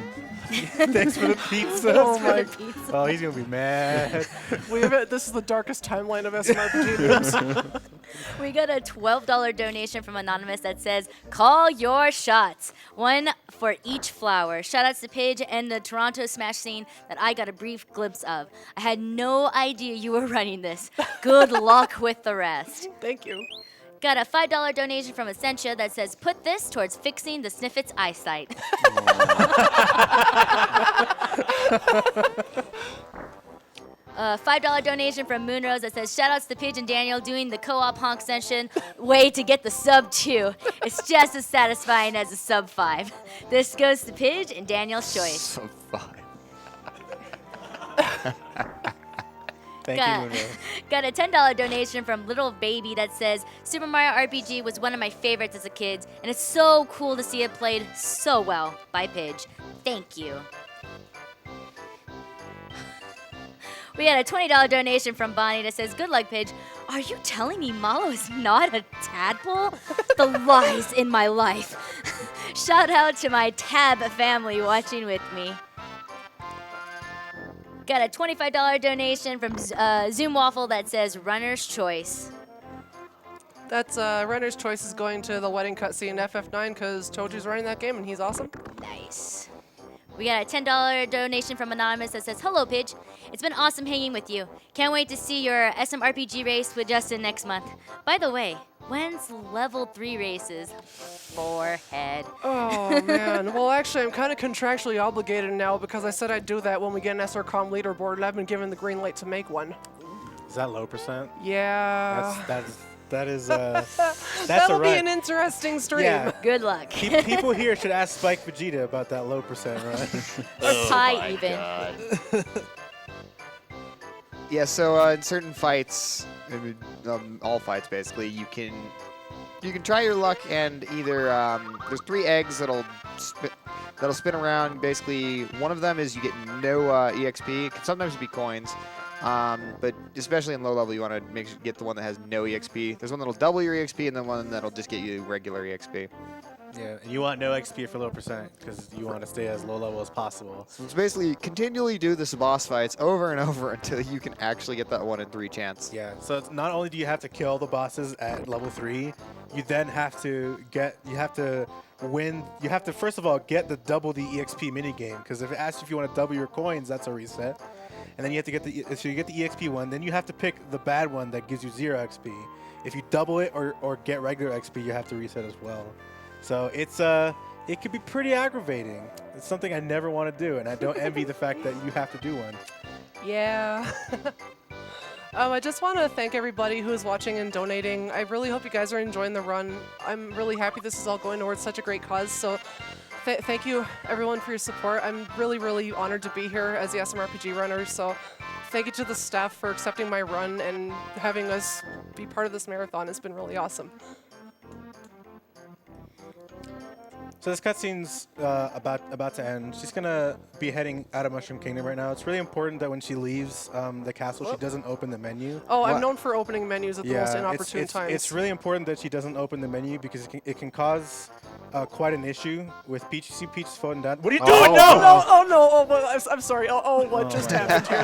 Thanks for the pizza. Oh my! Oh, he's gonna be mad. This is the darkest timeline of SMRPG news. We got a $12 donation from Anonymous that says, "Call your shots. One for each flower." Shoutouts to Paige and the Toronto Smash scene that I got a brief glimpse of. I had no idea you were running this. Good luck with the rest. Thank you. Got a $5 donation from Essentia that says, "Put this towards fixing the Sniffet's eyesight." A $5 donation from Moonrose that says, "Shoutouts to Pidge and Daniel doing the co-op honk session. Way to get the sub 2. It's just as satisfying as a sub 5. This goes to Pidge and Daniel's choice." So fun. Thank Got- you, Moonrose. Got a $10 donation from Little Baby that says, "Super Mario RPG was one of my favorites as a kid, and it's so cool to see it played so well by Pidge. Thank you." We got a $20 donation from Bonnie that says, "Good luck, Pidge. Are you telling me Malo is not a tadpole? The lies in my life." Shout out to my Tab family watching with me. got a $25 donation from Zoom Waffle that says Runner's Choice. That's Runner's Choice is going to the wedding cutscene FF9 because Toju's running that game and he's awesome. Nice. We got a $10 donation from Anonymous that says, Hello, Pidge. It's been awesome hanging with you. Can't wait to see your SMRPG race with Justin next month. By the way, when's level 3 races? Forehead. Oh, man. Well, actually, I'm kind of contractually obligated now because I said I'd do that when we get an SRCOM leaderboard, and I've been given the green light to make one. Is that low percent? Yeah. That's That'll a be run. an interesting stream. Yeah. Good luck. People here should ask Spike Vegeta about that low percent run. Or Pi even. Yeah, so in certain fights, all fights basically, you can try your luck and either there's 3 eggs that'll spin around. Basically, one of them is you get no EXP. It can sometimes be coins, but especially in low level, you want to get the one that has no EXP. There's one that'll double your EXP, and then one that'll just get you regular EXP. Yeah, and you want no XP for low percent because you want to stay as low level as possible. So it's basically continually do this boss fights over and over until you can actually get that 1 in 3 chance. Yeah, so it's not only do you have to kill the bosses at level 3, you then have to win. You have to first of all get the double the EXP minigame because if it asks if you want to double your coins, that's a reset. And then you have to get so you get the EXP one, then you have to pick the bad one that gives you 0 XP. If you double it or get regular XP, you have to reset as well. So it could be pretty aggravating. It's something I never want to do, and I don't envy the fact that you have to do one. Yeah. I just want to thank everybody who is watching and donating. I really hope you guys are enjoying the run. I'm really happy this is all going towards such a great cause. So thank you, everyone, for your support. I'm really, really honored to be here as the SMRPG runner. So thank you to the staff for accepting my run and having us be part of this marathon. It's been really awesome. So this cutscene's about to end. She's gonna be heading out of Mushroom Kingdom right now. It's really important that when she leaves the castle, she doesn't open the menu. Oh, I'm known for opening menus at the most inopportune times. It's really important that she doesn't open the menu because it can cause quite an issue with Peach. You see Peach floating down. What are you doing? No! Oh no! Oh, well, I'm sorry. Oh, what just happened here?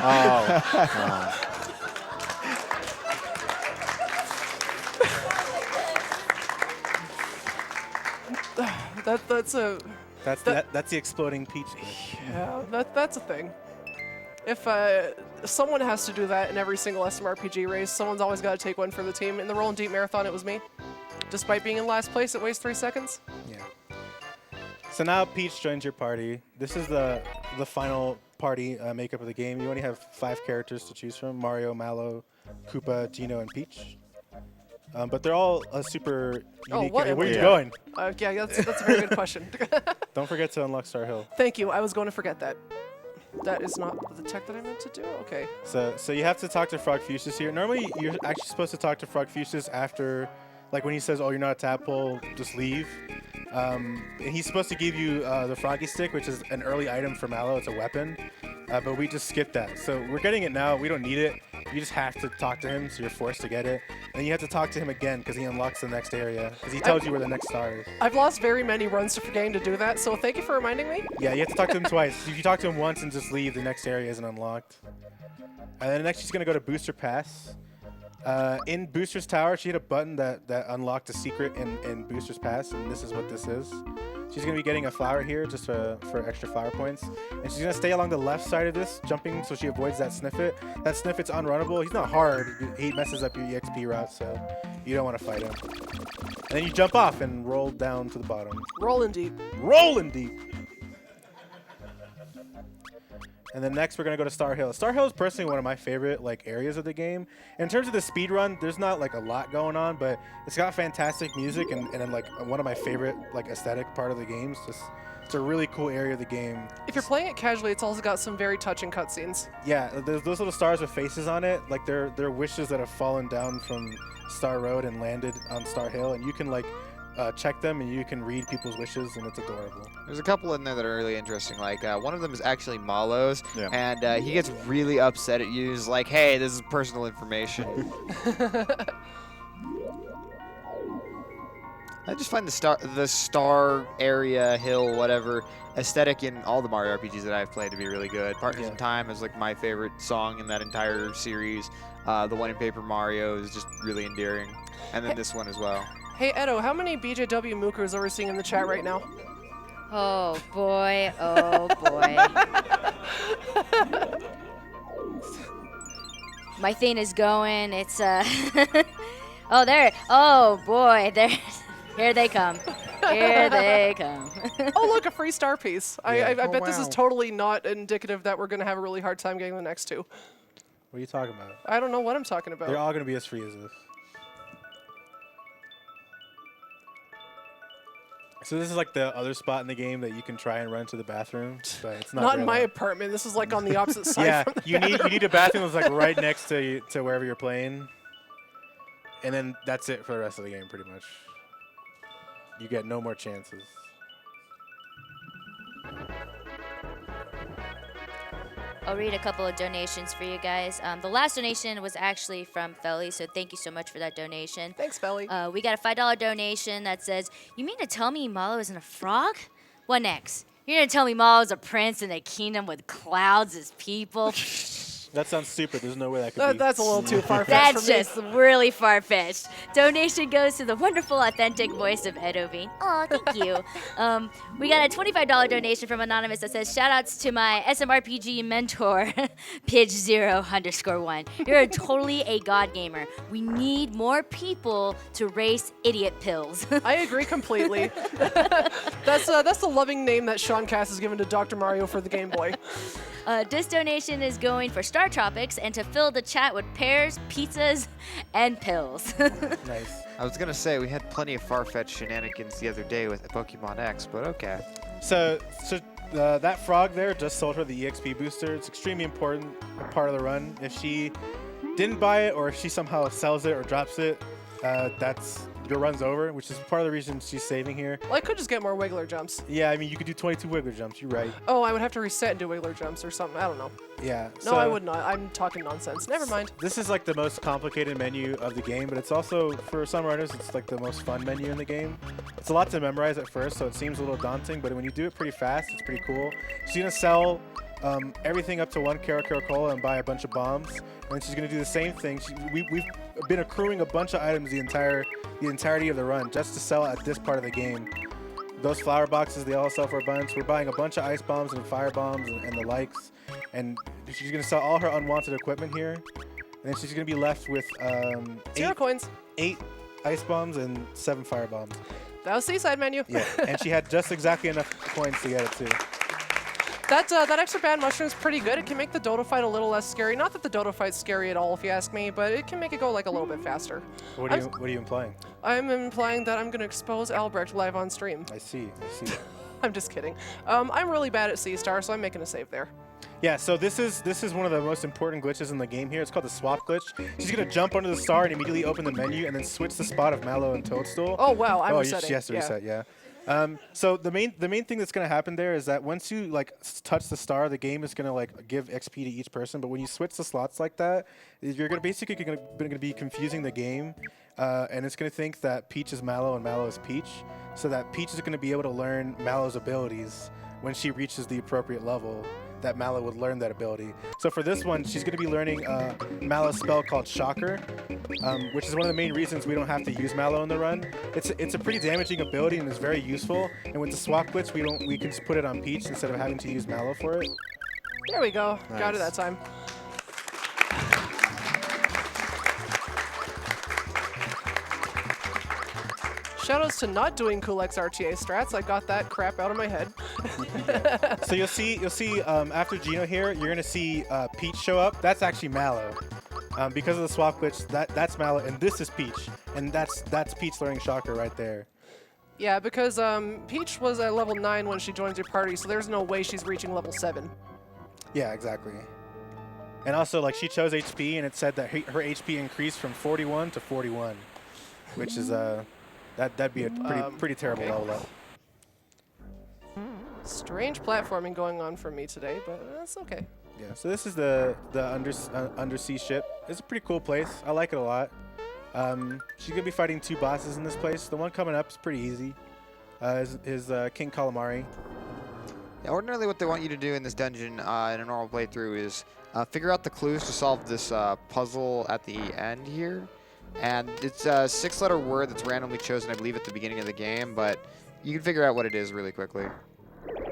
That's That's the exploding Peach. Yeah, that's a thing. If someone has to do that in every single SMRPG race, someone's always got to take one for the team. In the Roll and Deep Marathon, it was me. Despite being in last place, it weighs 3 seconds. Yeah. So now Peach joins your party. This is the final party makeup of the game. You only have 5 characters to choose from: Mario, Mallow, Koopa, Geno, and Peach. But they're all super unique. Where are you going? Yeah, that's a very good question. Don't forget to unlock Star Hill. Thank you. I was going to forget that. That is not the tech that I meant to do? Okay. So you have to talk to Frog Fuchsius here. Normally, you're actually supposed to talk to Frog Fuchsius after, like when he says, oh, you're not a tadpole, just leave. And he's supposed to give you the Froggy Stick, which is an early item for Mallow. It's a weapon. But we just skipped that. So we're getting it now. We don't need it. You just have to talk to him, so you're forced to get it. And then you have to talk to him again because he unlocks the next area. Because he tells you where the next star is. I've lost very many runs to forgetting to do that, so thank you for reminding me. Yeah, you have to talk to him twice. If you talk to him once and just leave, the next area isn't unlocked. And then next she's going to go to Booster Pass. In Booster's Tower, she hit a button that unlocked a secret in Booster's Pass, and this is what this is. She's going to be getting a flower here just for extra flower points. And she's going to stay along the left side of this, jumping so she avoids that Sniffit. That Sniffit's unrunnable. He's not hard. He messes up your EXP route, so you don't want to fight him. And then you jump off and roll down to the bottom. Rolling deep. Rolling deep. And then next we're gonna go to Star Hill. Star Hill is personally one of my favorite areas of the game. In terms of the speed run, there's not a lot going on, but it's got fantastic music and one of my favorite aesthetic part of the game. It's a really cool area of the game. If you're playing it casually, it's also got some very touching cutscenes. Yeah, there's those little stars with faces on it. They're wishes that have fallen down from Star Road and landed on Star Hill, and you can check them and you can read people's wishes, and it's adorable. There's a couple in there that are really interesting. One of them is actually Mallow's, Yeah. and he gets really upset at you. He's like, hey, this is personal information. I just find the star area, hill, whatever aesthetic in all the Mario RPGs that I've played to be really good. Partners in Time is like my favorite song in that entire series. The one in Paper Mario is just really endearing, and then this one as well. Hey Edo, how many BJW Mookers are we seeing in the chat right now? Oh boy, oh boy. My thing is going. It's oh there. Oh boy, there. Here they come. Here they come. Oh look, a free star piece. I bet this is wow. totally not indicative that we're gonna have a really hard time getting the next two. What are you talking about? I don't know what I'm talking about. They're all going to be as free as this. So this is like the other spot in the game that you can try and run to the bathroom, but it's not. Not in my really. apartment. This is like on the opposite side. Yeah, from the you need a bathroom that's like right next to wherever you're playing, and then that's it for the rest of the game, pretty much. You get no more chances. I'll read a couple of donations for you guys. The last donation was actually from Felly, so thank you so much for that donation. Thanks, Belly. We got a $5 donation that says, "You mean to tell me Malo isn't a frog? What next? You're gonna tell me Malo's a prince in a kingdom with clouds as people?" That sounds stupid. There's no way that could be. That's a little too far-fetched That's for me. just really far-fetched. Donation goes to the wonderful, authentic voice of Ed Ovine. Oh, thank you. We got a $25 donation from Anonymous that says, "Shoutouts to my SMRPG mentor, Pidge0_1. You're totally a god gamer. We need more people to race idiot pills." I agree completely. That's the loving name that Sean Cass has given to Dr. Mario for the Game Boy. This donation is going for Star Tropics and to fill the chat with pears, pizzas, and pills. Nice. I was gonna say we had plenty of far-fetched shenanigans the other day with Pokemon X, but okay. So that frog there just sold her the EXP booster. It's extremely important part of the run. If she didn't buy it, or if she somehow sells it or drops it, that's your run's over, which is part of the reason she's saving here. Well, I could just get more Wiggler jumps. Yeah, I mean, you could do 22 Wiggler jumps. You're right. Oh, I would have to reset and do Wiggler jumps or something. I don't know. Yeah. No, I would not. I'm talking nonsense. Never mind. This is like the most complicated menu of the game, but it's also, for some runners, it's like the most fun menu in the game. It's a lot to memorize at first, so it seems a little daunting, but when you do it pretty fast, it's pretty cool. She's going to sell everything up to 1 Caracola and buy a bunch of bombs, and then she's going to do the same thing. We've been accruing a bunch of items the entirety of the run just to sell at this part of the game. Those flower boxes, they all sell for a bunch. We're buying a bunch of ice bombs and fire bombs and the likes. And she's going to sell all her unwanted equipment here. And then she's going to be left with 0 coins. 8 ice bombs and 7 fire bombs. That was Seaside menu. Yeah, and she had just exactly enough coins to get it too. That extra bad mushroom's pretty good. It can make the Dodo fight a little less scary. Not that the Dodo fight's scary at all, if you ask me, but it can make it go like a little bit faster. What are you implying? I'm implying that I'm going to expose Albrecht live on stream. I see. I'm just kidding. I'm really bad at C-Star, so I'm making a save there. Yeah, so this is one of the most important glitches in the game here. It's called the swap glitch. She's gonna jump under the star and immediately open the menu and then switch the spot of Mallow and Toadstool. Oh wow, I'm resetting. She has to reset, yeah. So the main thing that's gonna happen there is that once you like touch the star, the game is gonna like give XP to each person. But when you switch the slots like that, you're gonna basically gonna be confusing the game, and it's gonna think that Peach is Mallow and Mallow is Peach, so that Peach is gonna be able to learn Mallow's abilities when she reaches the appropriate level that Mallow would learn that ability. So for this one, she's going to be learning Mallow's spell called Shocker, which is one of the main reasons we don't have to use Mallow in the run. It's a pretty damaging ability and it's very useful. And with the swap glitch, we can just put it on Peach instead of having to use Mallow for it. There we go. Nice. Got it that time. Shoutouts to not doing cool XRTA strats. I got that crap out of my head. So you'll see after Gino here, you're gonna see Peach show up. That's actually Mallow. Because of the swap glitch, that's Mallow, and this is Peach, and that's Peach learning Shocker right there. Yeah, because Peach was at level 9 when she joins your party, so there's no way she's reaching level 7. Yeah, exactly. And also, like, she chose HP, and it said that her HP increased from 41 to 41, which is that'd be a pretty terrible level up. Strange platforming going on for me today, but that's okay. Yeah. So this is the Undersea Ship. It's a pretty cool place. I like it a lot. She's gonna be fighting 2 bosses in this place. The one coming up is pretty easy. Is King Calamari. Yeah, ordinarily, what they want you to do in this dungeon in a normal playthrough is figure out the clues to solve this puzzle at the end here. And it's a 6-letter word that's randomly chosen, I believe, at the beginning of the game, but you can figure out what it is really quickly.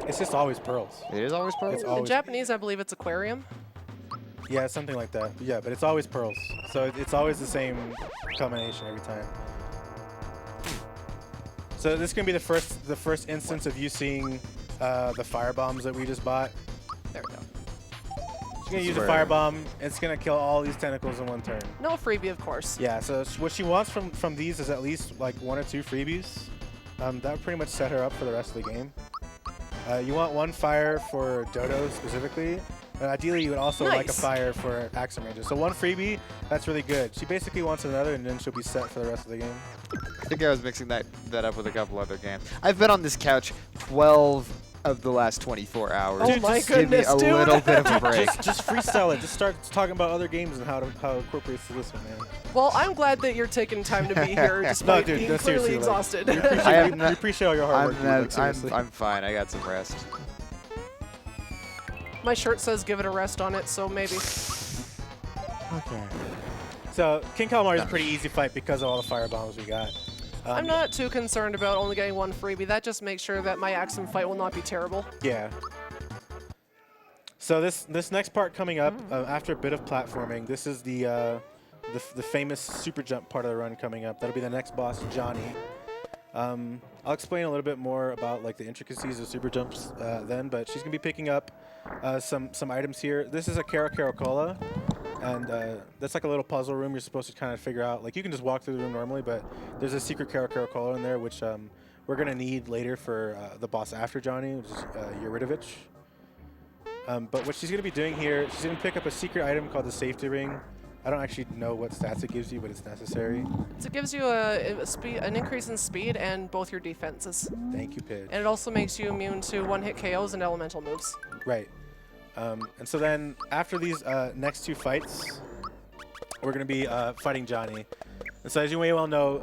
It's just always pearls. It is always pearls? It's In always, Japanese, I believe it's aquarium. yeah, something like that. Yeah, but it's always pearls. So it's always the same combination every time. So this is gonna be the first instance of you seeing the fire bombs that we just bought. There we go. She's gonna use a firebomb. It's gonna kill all these tentacles in one turn. No freebie, of course. Yeah. So what she wants from these is at least like 1 or 2 freebies. That would pretty much set her up for the rest of the game. You want 1 fire for Dodo specifically. But ideally, you would also like a Nice. fire for Axum Ranger. So 1 freebie, that's really good. She basically wants another, and then she'll be set for the rest of the game. I think I was mixing that up with a couple other games. I've been on this couch 12 of the last 24 hours. Oh my Just give me goodness, a dude. little bit of a break. Just freestyle it. Just start talking about other games and how it incorporates to this one, man. Well, I'm glad that you're taking time to be here despite dude, being no, clearly seriously, like, exhausted. I have We not- appreciate all your hard work. dude, like, seriously. I'm fine. I got some rest. My shirt says give it a rest on it, so maybe. Okay. So King Calamari is a pretty easy fight because of all the fire bombs we got. I'm not too concerned about only getting 1 freebie. That just makes sure that my Axum fight will not be terrible. Yeah. So this next part coming up after a bit of platforming, this is the famous super jump part of the run coming up. That'll be the next boss, Johnny. I'll explain a little bit more about like the intricacies of super jumps then, but she's gonna be picking up some items here. This is a Caracola, and that's like a little puzzle room you're supposed to kind of figure out. Like you can just walk through the room normally, but there's a secret Caracola in there which we're gonna need later for the boss after Johnny, which is Eurytovich. But what she's gonna be doing here, she's gonna pick up a secret item called the safety ring. I don't actually know what stats it gives you, but it's necessary. So it gives you an increase in speed and both your defenses. Thank you, Pidge. And it also makes you immune to 1-hit KOs and elemental moves. Right. And so then after these next 2 fights, we're going to be fighting Johnny. And so as you may well know,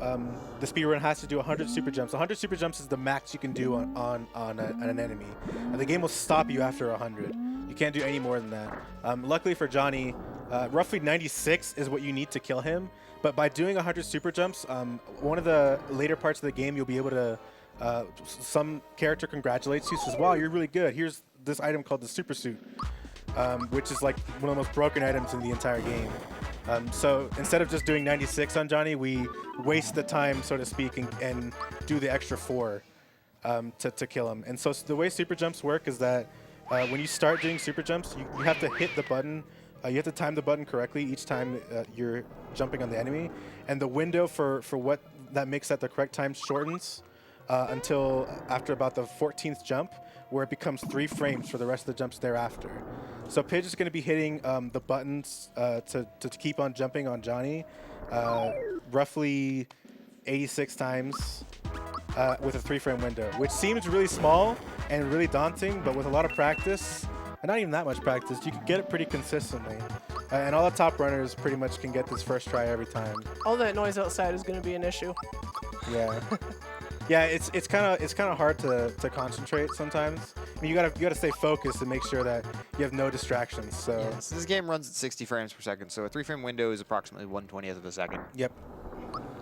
the speedrun has to do 100 super jumps. 100 super jumps is the max you can do on an enemy. And the game will stop you after 100. You can't do any more than that. Luckily for Johnny, roughly 96 is what you need to kill him. But by doing 100 super jumps, one of the later parts of the game, you'll be able to, some character congratulates you, says, wow, you're really good. Here's this item called the super suit, which is like one of the most broken items in the entire game. So instead of just doing 96 on Johnny, we waste the time, so to speak, and do the extra 4 to kill him. And so the way super jumps work is that when you start doing super jumps, you have to hit the button. You have to time the button correctly each time you're jumping on the enemy. And the window for what that makes at the correct time shortens until after about the 14th jump, where it becomes 3 frames for the rest of the jumps thereafter. So Pidge is going to be hitting the buttons to keep on jumping on Johnny roughly 86 times with a 3-frame window, which seems really small and really daunting, but with a lot of practice, and not even that much practice, you can get it pretty consistently. And all the top runners pretty much can get this first try every time. All that noise outside is going to be an issue. Yeah. Yeah, it's kind of hard to concentrate sometimes. I mean, you gotta stay focused and make sure that you have no distractions. So Yeah, so this game runs at 60 frames per second, so a 3-frame window is approximately 1/20th of a second. yep.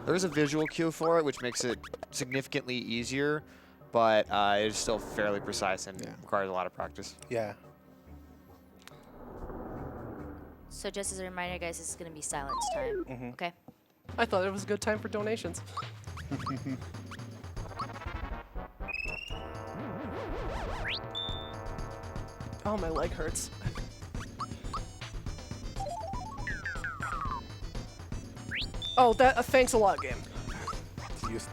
There is a visual cue for it, which makes it significantly easier, but it is still fairly precise and requires a lot of practice. Yeah. So just as a reminder, guys, this is going to be silence time. Okay. I thought it was a good time for donations. Oh, my leg hurts. Oh, that thanks a lot, game. Use-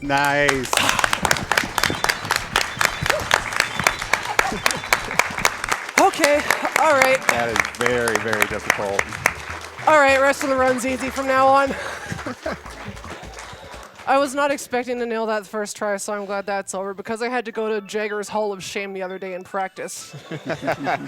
Nice. Okay, all right. That is very, very difficult. All right, rest of the run's easy from now on. I was not expecting to nail that first try, so I'm glad that's over because I had to go to Jagger's Hall of Shame the other day and practice.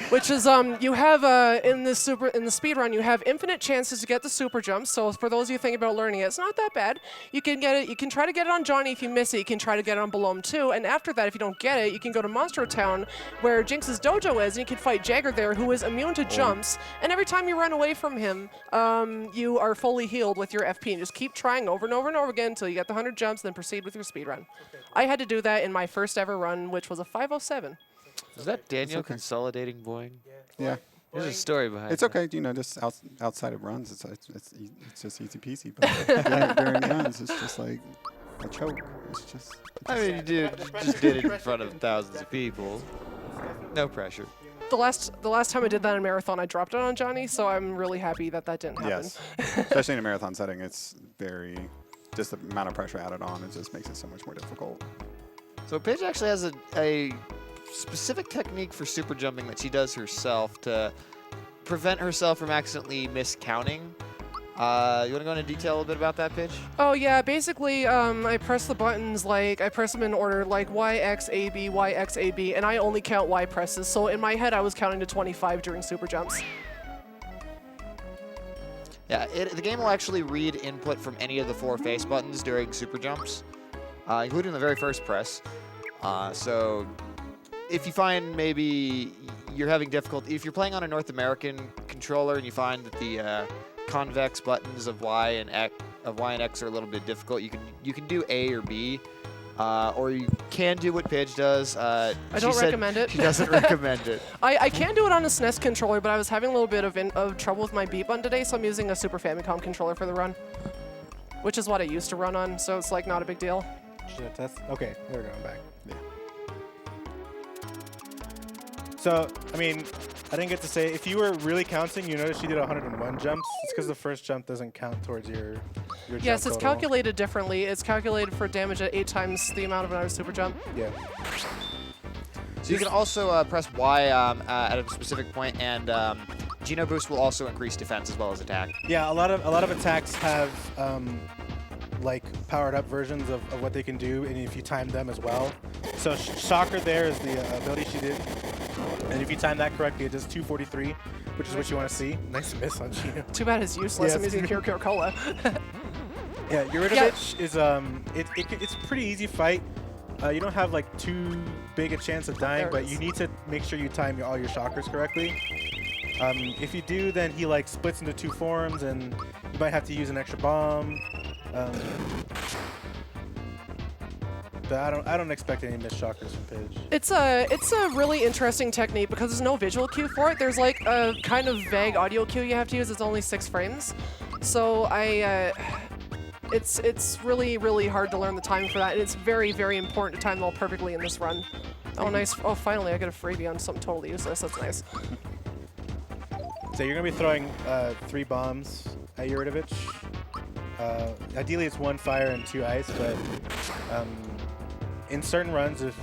Which is you have in the speed run you have infinite chances to get the super jump. So for those of you thinking about learning it, it's not that bad. You can get it. You can try to get it on Johnny if you miss it. You can try to get it on Balloam too. And after that, if you don't get it, you can go to Monster Town where Jinx's dojo is, and you can fight Jagger there, who is immune to jumps. And every time you run away from him, you are fully healed with your FP. And just keep trying over and over and over again until you get the 100 jumps, then proceed with your speed run. Okay. I had to do that in my first ever run, which was a 5:07. Is that Daniel consolidating Boeing? Yeah. There's a story behind It's that. okay, you know, just outside of runs, it's just easy peasy. But during runs, it's just like a choke. It's just. I mean, you just did it in front of thousands of people. No pressure. The last time I did that in marathon, I dropped it on Johnny, so I'm really happy that that didn't happen. Yes, especially in a marathon setting, it's very. Just the amount of pressure added on, it just makes it so much more difficult. So Paige actually has a specific technique for super jumping that she does herself to prevent herself from accidentally miscounting. You want to go into detail a little bit about that, Paige? Oh yeah, basically I press the buttons I press them in order like Y, X, A, B, Y, X, A, B, and I only count Y presses. So in my head I was counting to 25 during super jumps. Yeah, the game will actually read input from any of the 4 face buttons during super jumps, including the very first press. So if you find maybe you're having difficulty, if you're playing on a North American controller and you find that the convex buttons of Y and X are a little bit difficult, you can do A or B. Or you can do what Paige does. I don't recommend it. She doesn't recommend it. I can do it on a SNES controller, but I was having a little bit of trouble with my beat button today, so I'm using a Super Famicom controller for the run, which is what I used to run on, so it's like not a big deal. Should I test? Okay, there we go. I'm back. Yeah. So, I mean, I didn't get to say, if you were really counting, you notice she did 101 jumps. It's because the first jump doesn't count towards your jump Yes, it's total. calculated differently. It's calculated for damage at 8 times the amount of another super jump. Yeah. So you can also press Y at a specific point, and Geno Boost will also increase defense as well as attack. Yeah, a lot of attacks have like powered up versions of what they can do, and if you time them as well. So Shocker there is the ability she did, and if you time that correctly, it does 243, which is what you want to see. Nice miss on Geno. Too bad it's useless. Yeah, I'm using Cure Cola. Yeah, Eurytovich is it's a pretty easy fight. You don't have like too big a chance of dying, but you need to make sure you time all your shockers correctly. If you do, then he like splits into 2 forms, and you might have to use an extra bomb. But I don't expect any missed shockers from Paige. It's a really interesting technique because there's no visual cue for it. There's like a kind of vague audio cue you have to use. It's only 6 frames, so it's really, really hard to learn the timing for that, and it's very, very important to time them all perfectly in this run. Oh, nice. Oh, finally, I got a freebie on something totally useless. That's nice. So you're going to be throwing 3 bombs at Eurytovich. Ideally, it's 1 fire and 2 ice, but in certain runs, if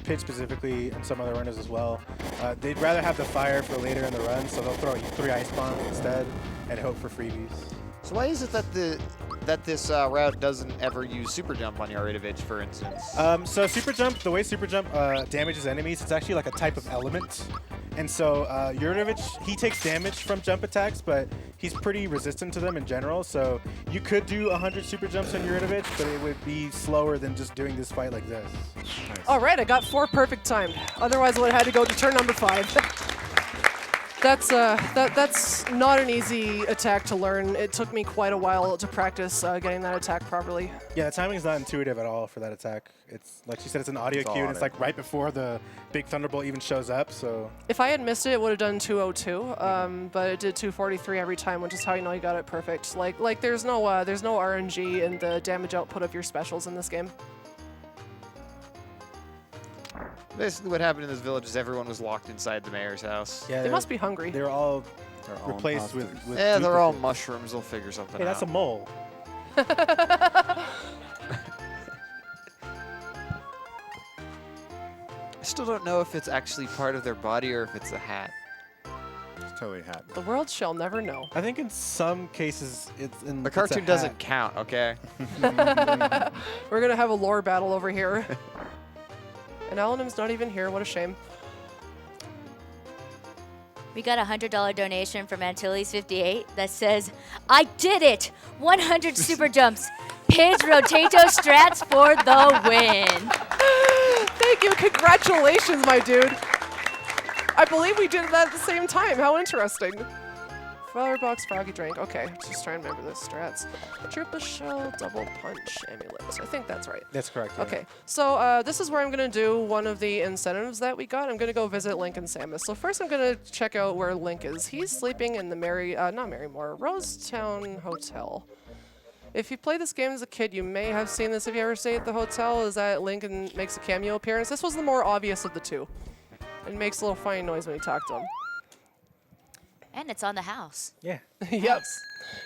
Pitch specifically and some other runners as well, they'd rather have the fire for later in the run, so they'll throw 3 ice bombs instead and hope for freebies. So why is it that this route doesn't ever use Super Jump on Eurytovich, for instance? So Super Jump, the way Super Jump damages enemies, it's actually like a type of element. And so Eurytovich, he takes damage from jump attacks, but he's pretty resistant to them in general. So you could do 100 Super Jumps on Eurytovich, but it would be slower than just doing this fight like this. Nice. All right, I got 4 perfect timed. Otherwise, I would have had to go to turn number 5. That's not an easy attack to learn. It took me quite a while to practice getting that attack properly. Yeah, the timing is not intuitive at all for that attack. It's like she said, it's an audio cue, and it's like right before the big Thunderbolt even shows up. So if I had missed it, it would have done 202, but it did 243 every time, which is how you know you got it perfect. Like there's no RNG in the damage output of your specials in this game. Basically, what happened in this village is everyone was locked inside the mayor's house. yeah, They must be hungry. They're all They're all replaced with Yeah, they're all duplicates. mushrooms. They'll figure something Hey, out. that's a mole. I still don't know if it's actually part of their body or if it's a hat. It's totally a hat. The world shall never know. I think in some cases it's in The it's a cartoon hat. doesn't count, okay? We're gonna have a lore battle over here. And Alanim's not even here. What a shame. We got a $100 donation from Antilles58 that says, I did it! 100 super jumps. Pidge Rotato strats for the win. Thank you. Congratulations, my dude. I believe we did that at the same time. How interesting. Flower box, froggy drink. Okay, just trying to remember the strats. Triple shell, double punch, amulet. I think that's right. That's correct. Yeah. Okay, so this is where I'm going to do one of the incentives that we got. I'm going to go visit Link and Samus. So first I'm going to check out where Link is. He's sleeping in the Rosetown Hotel. If you played this game as a kid, you may have seen this if you ever stayed at the hotel, is that Link makes a cameo appearance. This was the more obvious of the two. It makes a little funny noise when you talk to him. And it's on the house. Yeah. Yep.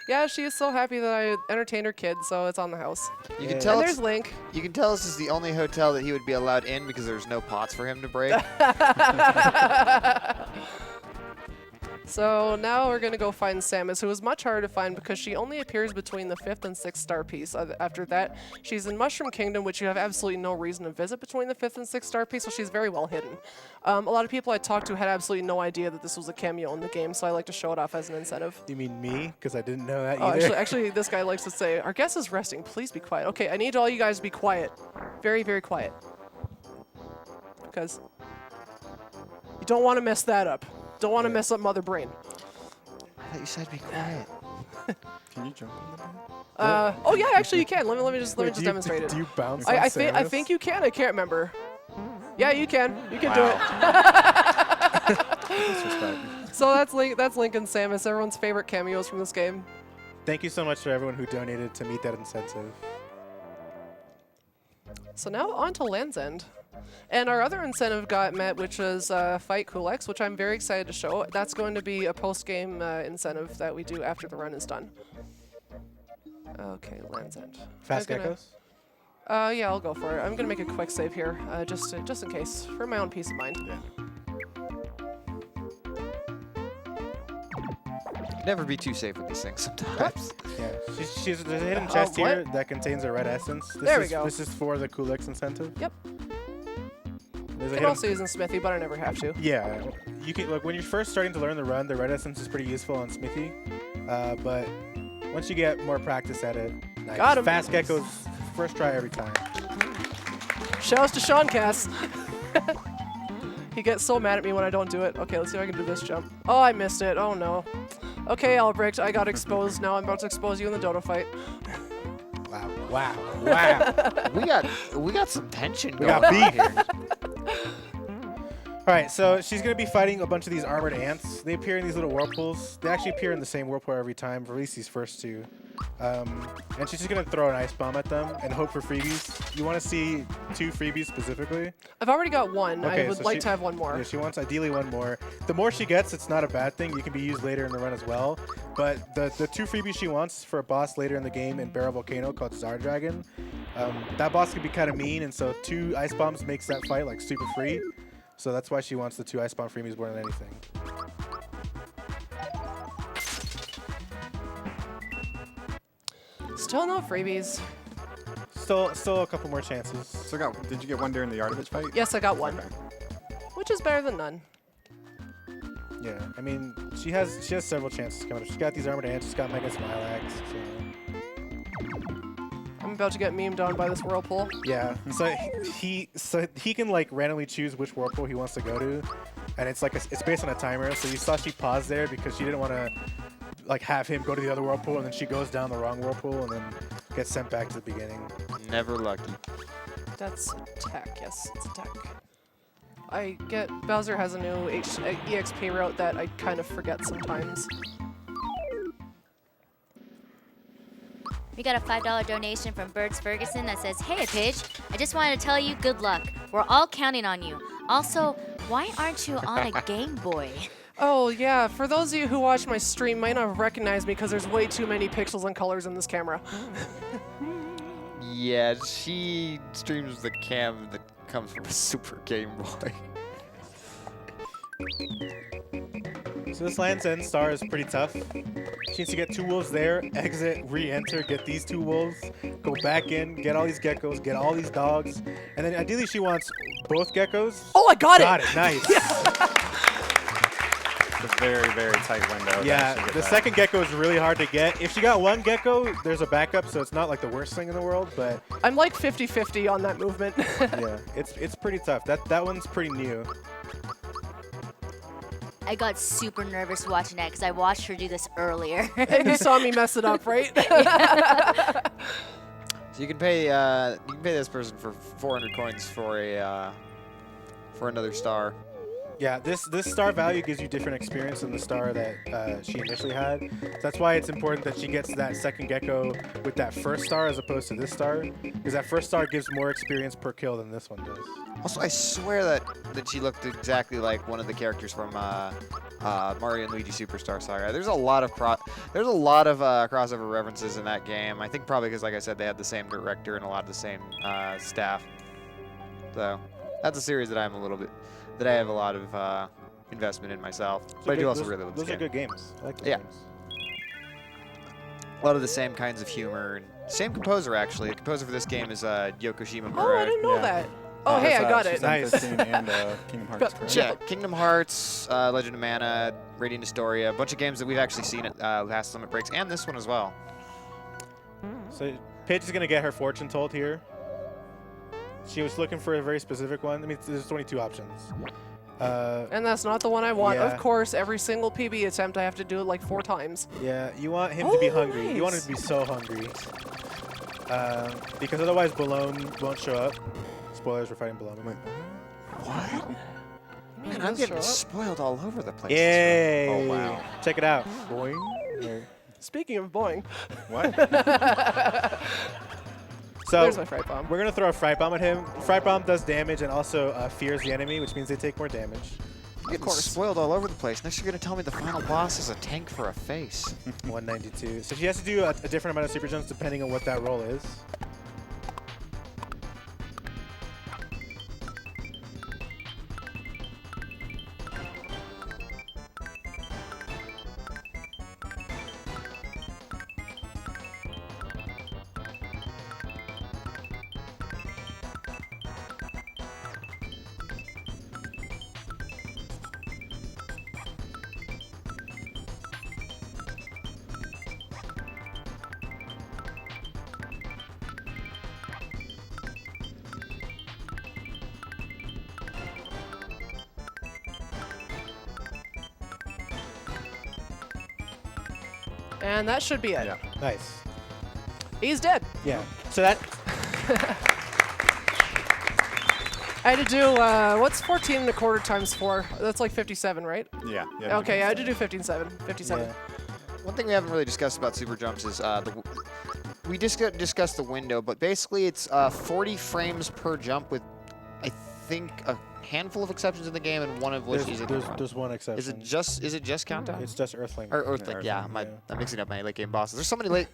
Yeah, she is so happy that I entertained her kid, so it's on the house. You Yeah. can tell And it's- there's Link. You can tell this is the only hotel that he would be allowed in because there's no pots for him to break. So now we're going to go find Samus, who is much harder to find because she only appears between the 5th and 6th star piece. After that, she's in Mushroom Kingdom, which you have absolutely no reason to visit between the 5th and 6th star piece, so she's very well hidden. A lot of people I talked to had absolutely no idea that this was a cameo in the game, so I like to show it off as an incentive. You mean me? Because I didn't know that Oh, either. actually, this guy likes to say, our guest is resting. Please be quiet. Okay, I need all you guys to be quiet. Very, very quiet. Because you don't want to mess that up. Don't want to mess up Mother Brain. I thought you said be quiet. Can you jump in the bed? Oh yeah, actually you can. Let me just Wait, demonstrate it. Do you bounce I on think Samus? you can. I can't remember. Yeah, you can. You can do it. Disrespect. So that's Link and Samus, everyone's favorite cameos from this game. Thank you so much for everyone who donated to meet that incentive. So now on to Land's End. And our other incentive got met, which was Fight Kulex, which I'm very excited to show. That's going to be a post-game incentive that we do after the run is done. Okay, Land's End. Fast I'm gonna- Geckos? Yeah, I'll go for it. I'm going to make a quick save here, just in case, for my own peace of mind. Yeah. Never be too safe with these things sometimes. Yeah. There's a hidden chest what? here that contains a red essence. There we go. This is for the Kulex incentive. Yep. There's a I can also use in Smithy, but I never have to. Yeah, you can look when you're first starting to learn the run. The red essence is pretty useful on Smithy, but once you get more practice at it, nice. Got him. Fast Geckos, first try every time. Shouts to Sean Cass. He gets so mad at me when I don't do it. Okay, let's see if I can do this jump. Oh, I missed it. Oh no. Okay, Albrecht, I got exposed. Now I'm about to expose you in the Dodo fight. Wow, wow, wow. we got some tension We going got on beef. here. All right, so she's gonna be fighting a bunch of these armored ants. They appear in these little whirlpools. They actually appear in the same whirlpool every time, for at least these first two. And she's just gonna throw an ice bomb at them and hope for freebies. You want to see 2 freebies specifically? I've already got one. Okay, I would so like she- to have one more. Yeah, she wants ideally 1 more. The more she gets, it's not a bad thing. You can be used later in the run as well. But the 2 freebies she wants for a boss later in the game in Barrel Volcano called Czar Dragon, that boss can be kind of mean, and so 2 ice bombs makes that fight like super free. So that's why she wants the 2 ice bomb freebies more than anything. Still no freebies. Still a couple more chances. So did you get one during the Artivich fight? Yes, I got one, Okay. which is better than none. Yeah, I mean, she has several chances coming up. She's got these armored ants. She's got Mega Smilax. So. I'm about to get memed on by this whirlpool. Yeah, so he can like randomly choose which whirlpool he wants to go to, and it's like it's based on a timer. So you saw she paused there because she didn't want to like have him go to the other whirlpool, and then she goes down the wrong whirlpool and then gets sent back to the beginning. Never lucky. That's attack. Yes, it's attack. I get Bowser has a new EXP route that I kind of forget sometimes. We got a $5 donation from Birds Ferguson that says, Hey, Pidge, I just wanted to tell you good luck. We're all counting on you. Also, why aren't you on a Game Boy? Oh yeah, for those of you who watch my stream might not have recognized me because there's way too many pixels and colors in this camera. Yeah, she streams the comes from a Super Game Boy. So this Land's End star is pretty tough. She needs to get 2 wolves there, exit, re-enter, get these 2 wolves, go back in, get all these geckos, get all these dogs, and then ideally she wants both geckos. Oh, I got it! Got it, nice. It's a very, very tight window. to Yeah, actually get the that. second gecko is really hard to get. If she got 1 gecko, there's a backup, so it's not like the worst thing in the world, but I'm like 50-50 on that movement. yeah, it's pretty tough. That one's pretty new. I got super nervous watching that because I watched her do this earlier. And you saw me mess it up, right? So you can pay this person for 400 coins for a for another star. Yeah, this star value gives you different experience than the star that she initially had. So that's why it's important that she gets that second gecko with that first star as opposed to this star, because that first star gives more experience per kill than this one does. Also, I swear that she looked exactly like one of the characters from Mario and Luigi Superstar Saga. There's a lot of crossover references in that game. I think probably because, like I said, they had the same director and a lot of the same staff. So that's a series that I have a lot of investment in myself. But I do also really love this Those are game. good games. I like those Yeah. games. A lot of the same kinds of humor. And same composer, actually. The composer for this game is Yokoshima Oh, I didn't know Yeah. that. Oh, hey, I got she's it. on Nice. 15 and Kingdom Hearts. correct? Yeah, Kingdom Hearts, Legend of Mana, Radiant Historia, a bunch of games that we've actually seen at Last Limit Breaks, and this one as well. So Paige is gonna get her fortune told here. She was looking for a very specific one. I mean, there's 22 options. And that's not the one I want. Yeah. Of course, every single PB attempt, I have to do it like 4 times. Yeah, you want him to be Oh, hungry. You want him nice. to be so hungry. Because otherwise Balone won't show up. Spoilers, we're fighting Balone. What? Man, I'm does getting show up. spoiled all over the place. Yay! Oh, wow. Check it out. Boing. There. Speaking of boing, What? So there's my fright bomb. we're gonna throw a fright bomb at him. Fright bomb does damage and also fears the enemy, which means they take more damage. I'm getting spoiled all over the place. Next you're going to tell me the final boss is a tank for a face. 192. So she has to do a different amount of super jumps depending on what that roll is. And that should be it. Yeah. Nice. He's dead. Yeah. So that I had to do, what's 14 and a quarter times 4? That's like 57, right? Yeah. Okay, I had to do 57. 57. yeah. One thing we haven't really discussed about super jumps is we discussed the window, but basically it's 40 frames per jump with, I think, a handful of exceptions in the game, and one of which is There's one exception. Is it just countdown? It's just Earthling. Or Earthlink, yeah. Earthling, yeah. I'm mixing up my late game bosses. There's so many late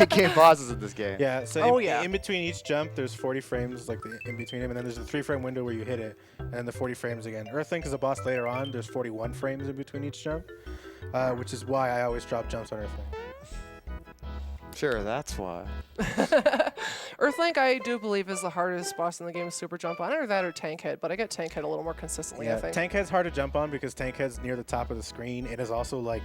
game bosses in this game. Yeah, so Oh, in, yeah. in between each jump, there's 40 frames like in between them, and then there's a 3-frame window where you hit it, and then the 40 frames again. Earthlink is a boss later on. There's 41 frames in between each jump, which is why I always drop jumps on Earthlink. Sure, that's why. Earthlink, I do believe, is the hardest boss in the game. Super jump on either that or Tank Head, but I get Tank Head a little more consistently. I Yeah, think. Tank Head's hard to jump on because Tank Head's near the top of the screen. It is also like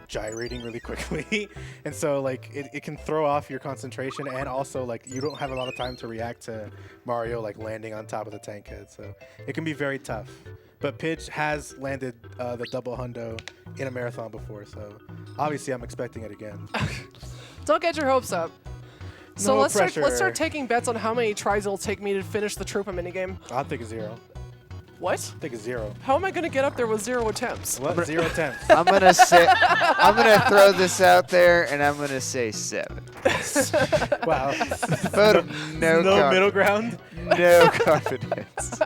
gyrating really quickly, and so like it can throw off your concentration, and also like you don't have a lot of time to react to Mario like landing on top of the Tank Head, so it can be very tough. But Pidge has landed the double hundo in a marathon before, so obviously I'm expecting it again. Don't get your hopes up. So No let's pressure. start taking bets on how many tries it'll take me to finish the Troopa minigame. I'll take a 0. What? I'll take a 0. How am I going to get up there with 0 attempts? What? 0 attempts. I'm gonna throw this out there, and I'm gonna say 7. Wow. Vote of no middle ground. No confidence.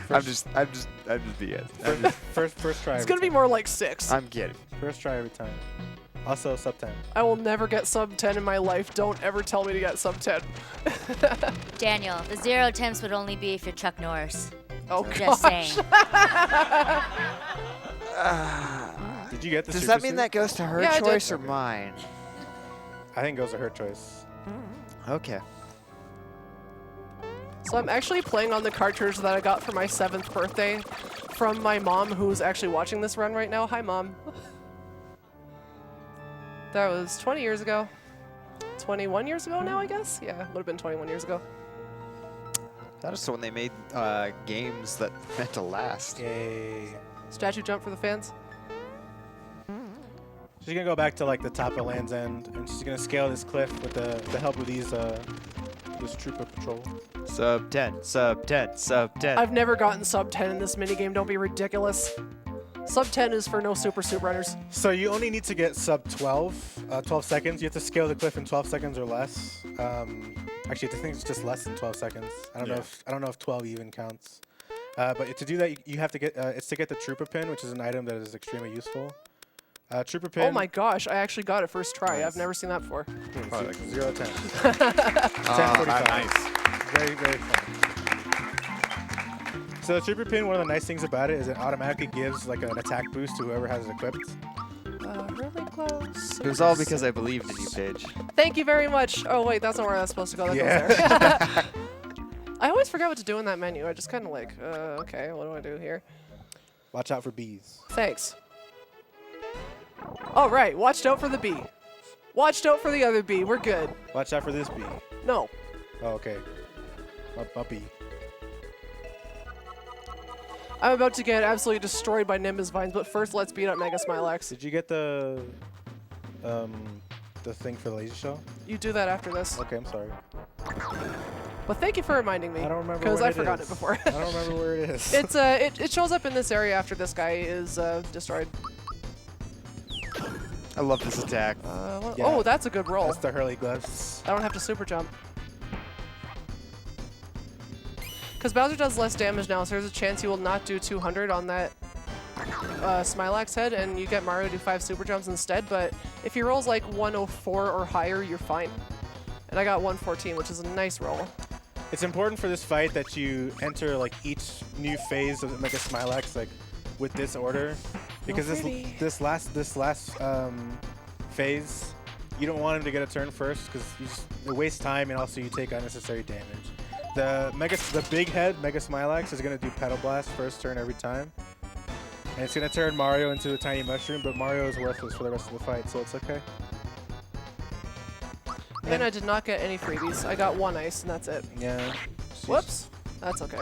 I'm just BS. First try. It's every going to be time. more like 6. I'm kidding. First try every time. Also sub 10. I will never get sub 10 in my life. Don't ever tell me to get sub 10. Daniel, the 0 attempts would only be if you're Chuck Norris. Oh, Just saying. Did you get the Does super that mean suit? that goes to her Yeah, I did. choice or mine? I think it goes to her choice. Okay. So I'm actually playing on the cartridge that I got for my 7th birthday from my mom, who's actually watching this run right now. Hi, Mom. That was 20 years ago. 21 years ago now, I guess? Yeah, would have been 21 years ago. That is when they made games that meant to last. Yay. Statue jump for the fans. She's gonna go back to like the top of Land's End, and she's gonna scale this cliff with the help of these this trooper patrol. Sub 10, sub 10, sub 10. I've never gotten sub 10 in this minigame. Don't be ridiculous. Sub 10 is for no super soup runners. So you only need to get sub 12, 12 seconds. You have to scale the cliff in 12 seconds or less. Actually, I think it's just less than 12 seconds. I don't know if 12 even counts. But to do that, you have to get it's to get the trooper pin, which is an item that is extremely useful. Trooper pin. Oh my gosh, I actually got it first try. Nice. I've never seen that before. Probably like 0 10. 10:45. Nice. Very, very fun. So the trooper pin, one of the nice things about it is it automatically gives like an attack boost to whoever has it equipped. Really close. It was all because I believed in you, Paige. Thank you very much. Oh wait, that's not where that's supposed to go. That Yeah. goes there. I always forget what to do in that menu. I just kind of like, okay, what do I do here? Watch out for bees. Thanks. All right, watched out for the bee. Watched out for the other bee. We're good. Watch out for this bee. No. Oh, okay. A bee. I'm about to get absolutely destroyed by Nimbus Vines, but first let's beat up Mega Smilex. Did you get the thing for the laser shell? You do that after this. Okay, I'm sorry. But thank you for reminding me. I don't remember because where I forgot is. it before. I don't remember where it is. It's it shows up in this area after this guy is destroyed. I love this attack. What? Yeah. Oh, that's a good roll. That's the Hurley gloves. I don't have to super jump. Because Bowser does less damage now, so there's a chance he will not do 200 on that Smilax head, and you get Mario to do 5 super jumps instead. But if he rolls like 104 or higher, you're fine. And I got 114, which is a nice roll. It's important for this fight that you enter like each new phase of Mega Smilax like with this order, because this last phase, you don't want him to get a turn first because it wastes time and also you take unnecessary damage. The big head Mega Smilax is gonna do Pedal Blast first turn every time, and it's gonna turn Mario into a tiny mushroom. But Mario is worthless for the rest of the fight, so it's okay. And I did not get any freebies. I got 1 ice, and that's it. Yeah. Whoops. That's okay.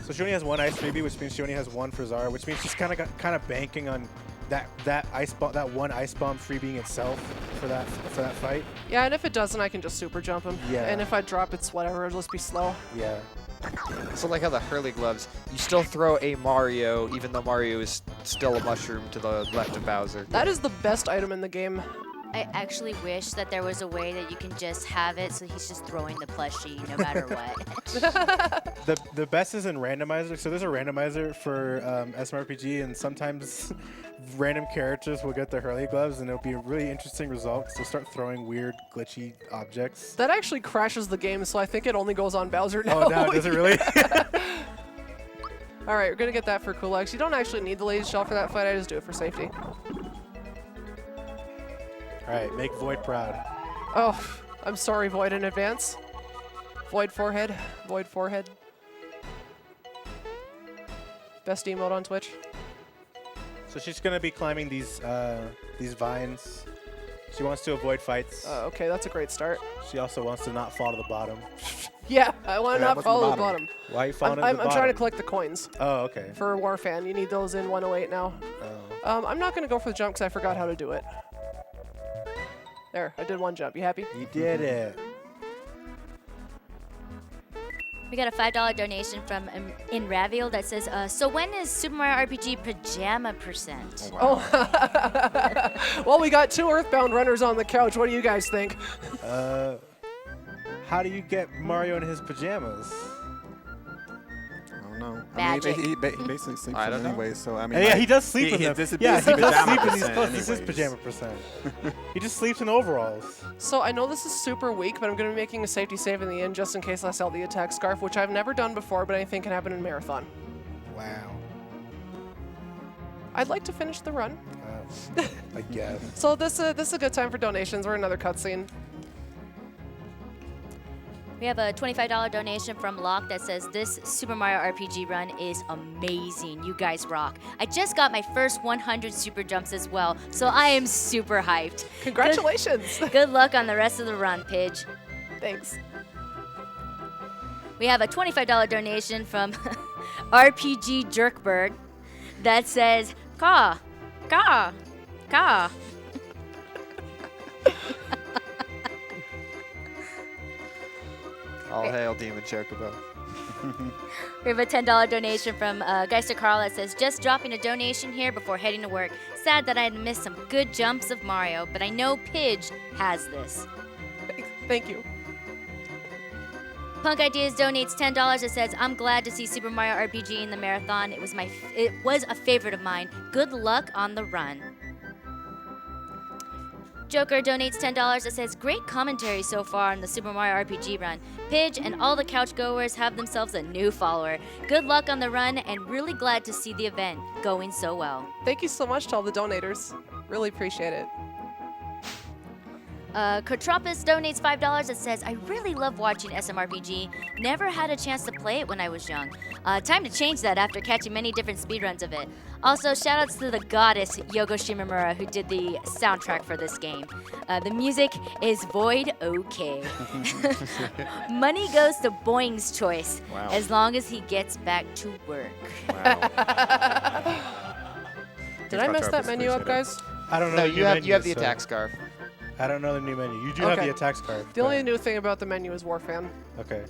So she only has 1 ice freebie, which means she only has 1 for Zara, which means she's kind of banking on that ice bomb, that 1 ice bomb freebieing itself for that fight. Yeah, and if it doesn't, I can just super jump him. Yeah. And if I drop, it's whatever. It'll just be slow. Yeah. So like how the Hurley gloves, you still throw a Mario, even though Mario is still a mushroom to the left of Bowser. That is the best item in the game. I actually wish that there was a way that you can just have it so he's just throwing the plushie no matter what. The best is in randomizer. So there's a randomizer for SMRPG, and sometimes random characters will get the Hurley gloves, and it'll be a really interesting result. So start throwing weird, glitchy objects. That actually crashes the game, so I think it only goes on Bowser now. Oh no, does it really? All right, we're gonna get that for Kulix. You don't actually need the laser shell for that fight. I just do it for safety. All right, make Void proud. Oh, I'm sorry, Void in advance. Void forehead. Void forehead. Best emote on Twitch. So she's gonna be climbing these vines. She wants to avoid fights. Okay, that's a great start. She also wants to not fall to the bottom. Yeah, I want to Yeah, not what's follow the the bottom. Why are you falling I'm to the trying to bottom? collect the coins Oh, okay. for Warfan. You need those in 108 now. Oh. I'm not going to go for the jump because I forgot how to do it. There, I did 1 jump. You happy? You did it. We got a $5 donation from Inraviel that says, so when is Super Mario RPG pajama percent? Oh, well, we got 2 Earthbound runners on the couch. What do you guys think? How do you get Mario in his pajamas? Oh, don't know. Magic. I mean, he basically sleeps I in don't know. anyway, so I mean. Yeah, like, he does sleep in them. This is Yeah, his he does pajama sleep in these percent clothes. This is anyways. pajama percent. He just sleeps in overalls. So I know this is super weak, but I'm going to be making a safety save in the end just in case I sell the attack scarf, which I've never done before, but I think can happen in Marathon. Wow. I'd like to finish the run. I guess. So this is a good time for donations. We're another cutscene. We have a $25 donation from Locke that says, this Super Mario RPG run is amazing. You guys rock. I just got my first 100 super jumps as well, so I am super hyped. Congratulations. Good luck on the rest of the run, Pidge. Thanks. We have a $25 donation from RPG Jerkbird that says, caw, caw, caw. All hail Demon Chocobo. We have a $10 donation from Geister Carl that says, just dropping a donation here before heading to work. Sad that I had missed some good jumps of Mario, but I know Pidge has this. Thank you. Punk Ideas donates $10 that says, I'm glad to see Super Mario RPG in the marathon. It was a favorite of mine. Good luck on the run. Joker donates $10 that says, great commentary so far on the Super Mario RPG run. Pidge and all the couch goers have themselves a new follower. Good luck on the run and really glad to see the event going so well. Thank you so much to all the donators. Really appreciate it. Kotropis donates $5 that says, I really love watching SMRPG. Never had a chance to play it when I was young. Time to change that after catching many different speedruns of it. Also, shoutouts to the goddess Yogo Shimomura who did the soundtrack for this game. The music is Void OK. Money goes to Boing's choice, Wow. as long as he gets back to work. Wow. Did I mess that menu up, Appreciate it. guys? I don't know. No, the you new have menu, the so attack scarf. I don't know the new menu. You do have Okay. the attack scarf. The only but- new thing about the menu is Warfan. Okay.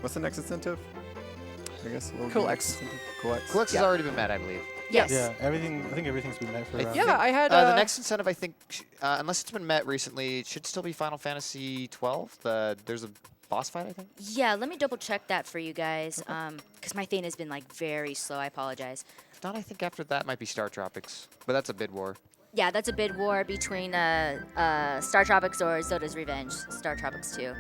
What's the next incentive? I guess. What would be Cool the X. next incentive? Cool X. Flex has already been met, I believe. Yes. Yeah. Everything. I think everything's been met for I round. Yeah, I had The next incentive, I think, unless it's been met recently, it should still be Final Fantasy 12. There's a boss fight, I think. Yeah, let me double check that for you guys, because my thing has been like very slow. I apologize. If not, I think after that might be Star Tropics. But that's a bid war. Yeah, that's a bid war between Star Tropics or Zoda's Revenge, Star Tropics 2.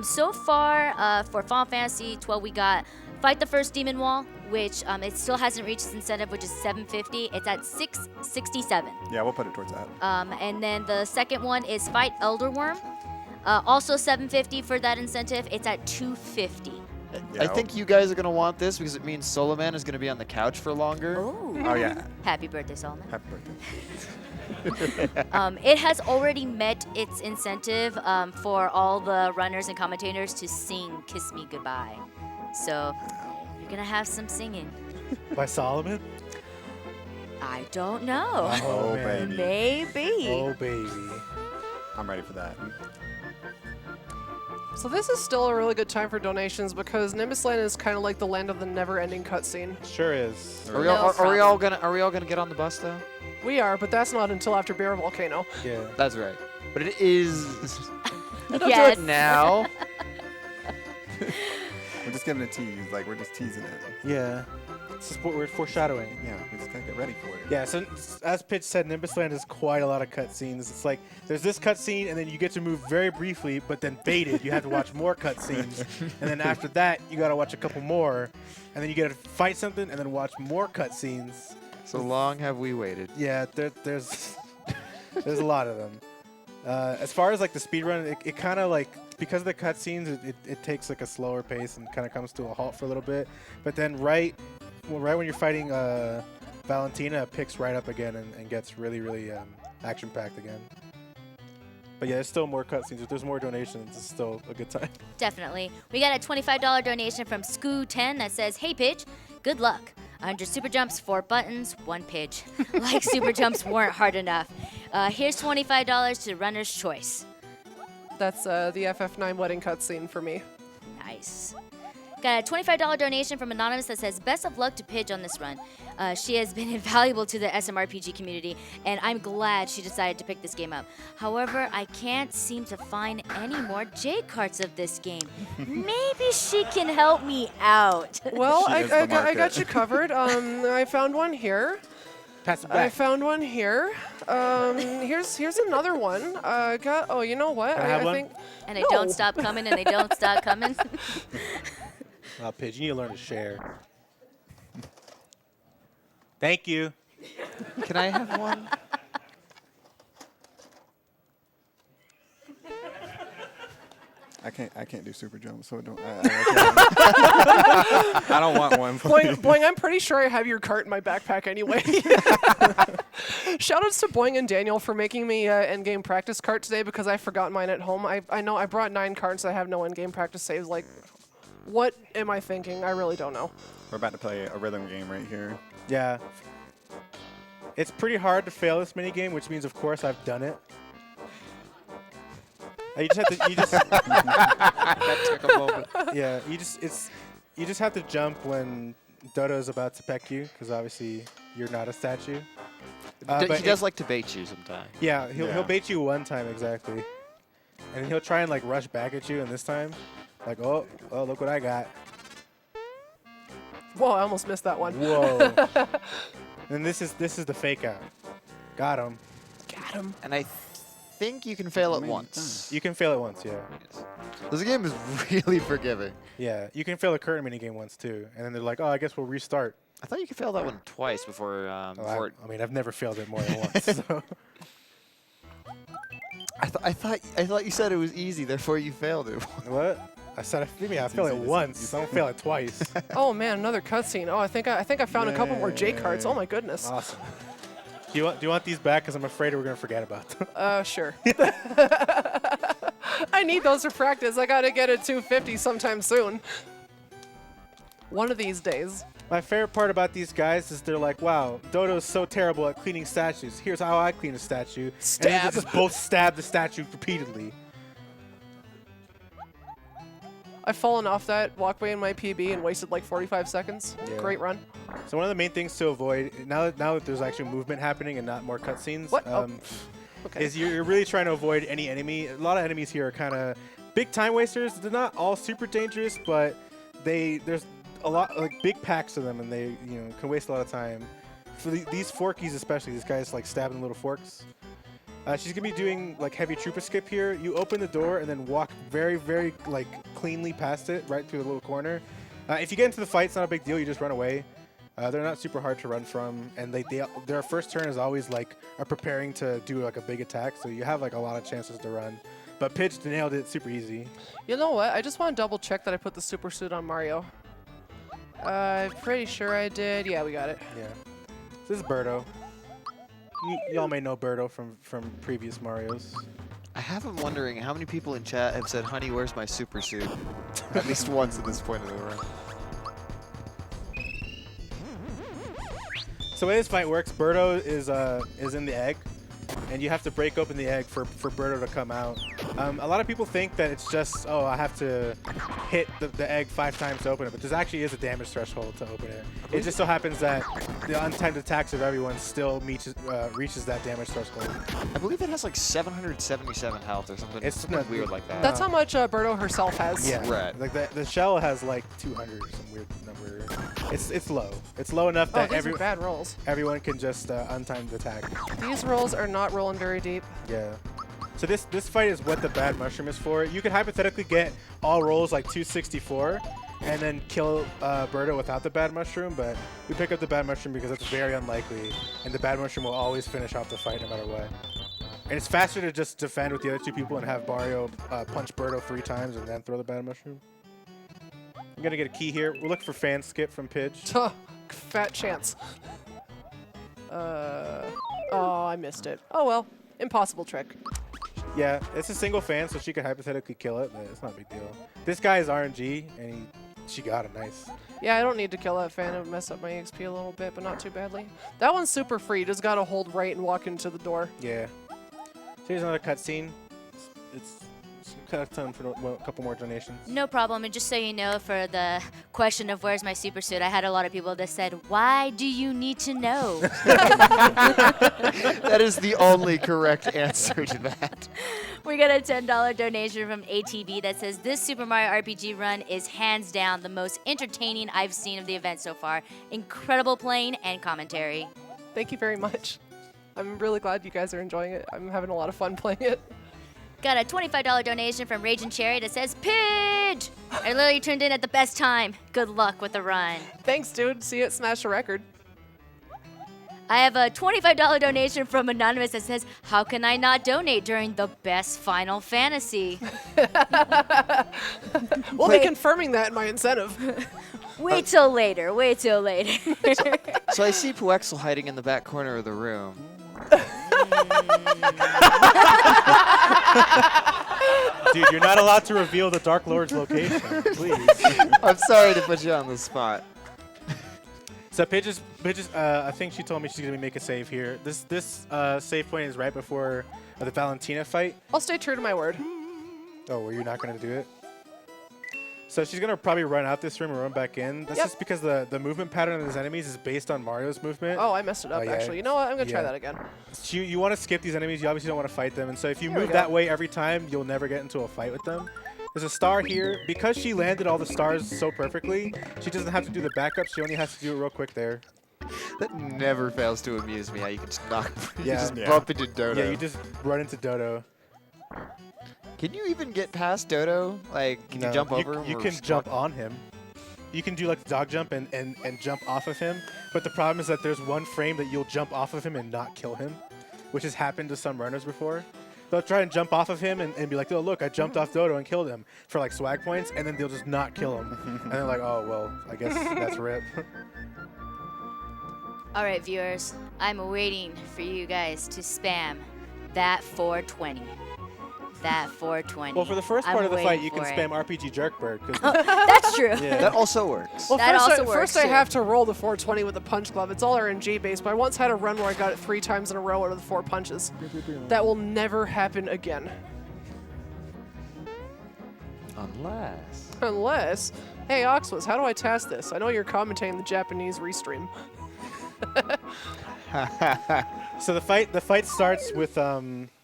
So far, for Final Fantasy 12, we got Fight the First Demon Wall, which it still hasn't reached its incentive, which is 750. It's at 667. Yeah, we'll put it towards that. And then the second one is Fight Elder Worm. Also 750 for that incentive. It's at 250. Yeah, I think you guys are going to want this because it means Soloman is going to be on the couch for longer. Oh, yeah. Happy birthday, Solomon. Happy birthday. It has already met its incentive for all the runners and commentators to sing Kiss Me Goodbye. So you're going to have some singing. By Solomon. I don't know. Oh, man. baby. Maybe. Oh baby. I'm ready for that. So this is still a really good time for donations because Nimbus Land is kind of like the land of the never-ending cutscene. Sure is. Are we, No all, are we problem. all gonna Are we all gonna get on the bus though? We are, but that's not until after Bear Volcano. Yeah. That's right. But it is. Don't do Yes. it now. We're just giving a tease. Like, we're just teasing it. Yeah. It's just we're foreshadowing. Yeah, we just gotta get ready for it. Yeah, so as Pitch said, Nimbus Land has quite a lot of cutscenes. It's like there's this cutscene, and then you get to move very briefly, but then baited. You have to watch more cutscenes, and then after that, you gotta watch a couple more, and then you gotta fight something, and then watch more cutscenes. So long have we waited. Yeah, there's there's a lot of them. As far as like the speedrun, it kind of like because of the cutscenes, it takes like a slower pace and kind of comes to a halt for a little bit. But then right when you're fighting Valentina, it picks right up again and gets really action packed again. But yeah, there's still more cutscenes. If there's more donations, it's still a good time. Definitely. We got a $25 donation from Scoo10 that says, hey, Pidge, good luck. 100 super jumps, 4 buttons, 1 Pidge. Like super jumps weren't hard enough. Here's $25 to Runner's Choice. That's the FF9 wedding cutscene for me. Nice. Got a $25 donation from Anonymous that says, best of luck to Pidge on this run. She has been invaluable to the SMRPG community, and I'm glad she decided to pick this game up. However, I can't seem to find any more J carts of this game. Maybe she can help me out. Well, She I is the got market. you covered. I found one here. Pass it I back. found one here. Here's another one. Oh, you know what? Can I have one? think. And they No. don't stop coming, and they don't stop coming. Oh, Pidge, you need to learn to share. Thank you. Can I have one? I can't do super jumps, so don't. I don't want one. Boing, I'm pretty sure I have your cart in my backpack anyway. Shoutouts to Boing and Daniel for making me endgame practice cart today because I forgot mine at home. I know I brought 9 carts. I have no endgame practice saves. Like, what am I thinking? I really don't know. We're about to play a rhythm game right here. Yeah. It's pretty hard to fail this mini game, which means, of course, I've done it. You just have to. That took a moment. Yeah. You just have to jump when Dodo's about to peck you, because obviously you're not a statue. But He does like to bait you sometimes. Yeah, he'll Yeah. bait you one time exactly, and then he'll try and like rush back at you, and this time, like, oh, look what I got. Whoa, I almost missed that one. Whoa. And this is the fake out. Got him. Got him. And I think you can fail it Maybe once. You can fail it once, yeah. Yes. This game is really forgiving. Yeah, you can fail a current minigame once too, and then they're like, oh, I guess we'll restart. I thought you could fail that one twice before. Oh, Before I mean, I've never failed it more than once. So. I thought you said it was easy, therefore you failed it. What? I said I failed it once. I don't fail it twice. Oh man, another cutscene. Oh, I think I found a couple more J carts. Oh my goodness. Awesome. Do you want these back? Because I'm afraid we're gonna forget about them. Sure. I need those for practice. I gotta get a 250 sometime soon. One of these days. My favorite part about these guys is they're like, wow, Dodo's so terrible at cleaning statues. Here's how I clean a statue. And Stab. then they just both stab the statue repeatedly. I've fallen off that walkway in my PB and wasted like 45 seconds. Yeah. Great run. So one of the main things to avoid, now that there's actually movement happening and not more cutscenes, What? Okay. is you're really trying to avoid any enemy. A lot of enemies here are kind of big time wasters. They're not all super dangerous, but there's a lot, like big packs of them, and they can waste a lot of time. For these forkies especially, these guys like stabbing little forks. She's gonna be doing like heavy trooper skip here. You open the door and then walk very, very like cleanly past it, right through the little corner. If you get into the fight, it's not a big deal. You just run away. They're not super hard to run from, and their first turn is always like preparing to do like a big attack, so you have like a lot of chances to run. But Pidge nailed it super easy. You know what? I just want to double check that I put the super suit on Mario. I'm pretty sure I did. Yeah, we got it. Yeah. This is Birdo. Y'all may know Birdo from previous Marios. I have been wondering how many people in chat have said, "Honey, where's my super suit?" At least once at this point in the run. So the way this fight works, Birdo is in the egg, and you have to break open the egg for Birdo to come out. A lot of people think that it's just, oh, I have to hit the egg 5 times to open it, but there actually is a damage threshold to open it. It just so happens that the untimed attacks of everyone still reaches that damage threshold. I believe it has like 777 health or something. It's something not- weird like that. That's how much Birdo herself has. Yeah, Right. like the shell has like 200 or some weird number. It's low. It's low enough Oh, that these are bad rolls. everyone can just untimed attack. These rolls are not rolling very deep. Yeah. So this fight is what the bad mushroom is for. You could hypothetically get all rolls like 264 and then kill Birdo without the bad mushroom, but we pick up the bad mushroom because it's very unlikely, and the bad mushroom will always finish off the fight no matter what. And it's faster to just defend with the other 2 people and have Mario punch Birdo 3 times and then throw the bad mushroom. I'm gonna get a key here. We'll look for fan skip from Pidge. Fat chance. Oh, I missed it. Oh well, impossible trick. Yeah, it's a single fan, so she could hypothetically kill it, but it's not a big deal. This guy is RNG, and she got it nice. Yeah, I don't need to kill that fan. It would mess up my XP a little bit, but not too badly. That one's super free. You just gotta hold right and walk into the door. Yeah. So here's another cutscene. It's cut time for a couple more donations. No problem. And just so you know, for the question of where's my super suit, I had a lot of people that said, "Why do you need to know?" That is the only correct answer to that. We got a $10 donation from ATB that says, "This Super Mario RPG run is hands down the most entertaining I've seen of the event so far. Incredible playing and commentary." Thank you very much. I'm really glad you guys are enjoying it. I'm having a lot of fun playing it. Got a $25 donation from Raging Cherry that says, "Pidge! I literally turned in at the best time. Good luck with the run." Thanks, dude. See it smash a record. I have a $25 donation from Anonymous that says, "How can I not donate during the best Final Fantasy?" We'll be confirming that in my incentive. Wait till later. Wait till later. So I see Puexel hiding in the back corner of the room. Dude, you're not allowed to reveal the Dark Lord's location, please. I'm sorry to put you on the spot. So Paige is, I think she told me she's gonna make a save here. This save point is right before the Valentina fight. I'll stay true to my word. Oh, well, you're not gonna do it? So she's gonna probably run out this room and run back in. That's just because the movement pattern of his enemies is based on Mario's movement. Oh, I messed it up, yeah. actually. You know what? I'm going to try that again. You want to skip these enemies. You obviously don't want to fight them. And so if you There we move go. that way every time, you'll never get into a fight with them. There's a star here. Because she landed all the stars so perfectly, she doesn't have to do the backup. She only has to do it real quick there. That never fails to amuse me. How you can just knock, you Yeah. just Yeah. bump into Dodo. Yeah, you just run into Dodo. Can you even get past Dodo? Like, can you jump over him? You or can just jump walk- on him. You can do like the dog jump and jump off of him. But the problem is that there's one frame that you'll jump off of him and not kill him, which has happened to some runners before. They'll try and jump off of him and be like, "Oh, look, I jumped off Dodo and killed him," for like swag points, and then they'll just not kill him. And they're like, "Oh, well, I guess that's rip." All right, viewers, I'm waiting for you guys to spam that 420. That 420. Well, for the first part I'm of the fight, waiting you can for it. spam RPG Jerkbird. 'Cause That's true. yeah. That also works. Well, That first, also first works, I too. have to roll the 420 with the punch glove. It's all RNG based, but I once had a run where I got it 3 times in a row out of the 4 punches. That will never happen again. Unless, hey Oxwas, how do I task this? I know you're commentating the Japanese restream. So the fight starts with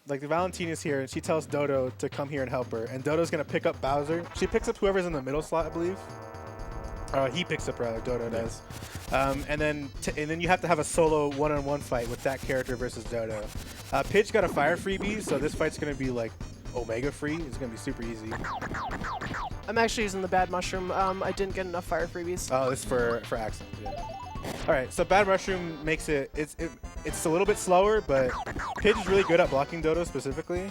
like the Valentina's here, and she tells Dodo to come here and help her. And Dodo's gonna pick up Bowser. She picks up whoever's in the middle slot, I believe. He picks up rather. Dodo does. And then you have to have a solo one-on-one fight with that character versus Dodo. Pidge got a fire freebie, so this fight's gonna be like Omega free. It's gonna be super easy. I'm actually using the bad mushroom. I didn't get enough fire freebies. Oh, this is for Axel. Yeah. All right, so Bad Mushroom makes it's a little bit slower, but Pidge is really good at blocking Dodo specifically.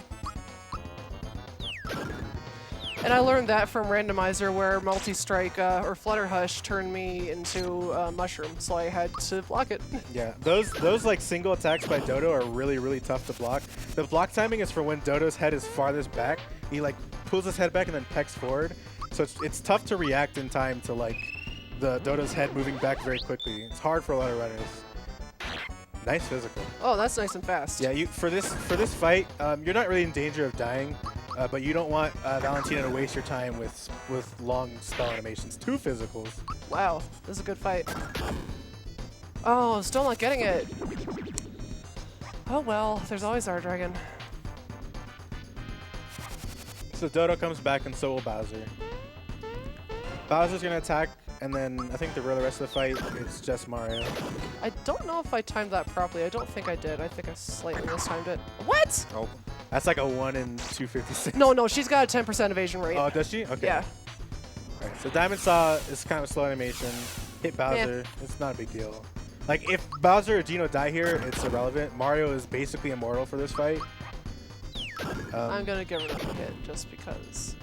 And I learned that from Randomizer, where Multi-Strike or Flutterhush turned me into Mushroom, so I had to block it. Yeah, those like single attacks by Dodo are really, really tough to block. The block timing is for when Dodo's head is farthest back. He like pulls his head back and then pecks forward. So it's tough to react in time to like the Dodo's head moving back very quickly. It's hard for a lot of runners. Nice physical. Oh, that's nice and fast. Yeah, for this fight, you're not really in danger of dying, but you don't want Valentina to waste your time with long spell animations. 2 physicals. Wow, this is a good fight. Oh, still not getting it. Oh well, there's always our dragon. So Dodo comes back and so will Bowser. Bowser's gonna attack, and then I think the rest of the fight it's just Mario. I don't know if I timed that properly. I don't think I did. I think I slightly mistimed it. What? Oh, That's like a 1 in 256. No, she's got a 10% evasion rate. Oh, does she? Okay. Yeah. All right, so Diamond Saw is kind of a slow animation. Hit Bowser. It's not a big deal. Like, if Bowser or Geno die here, it's irrelevant. Mario is basically immortal for this fight. I'm gonna give her a hit just because.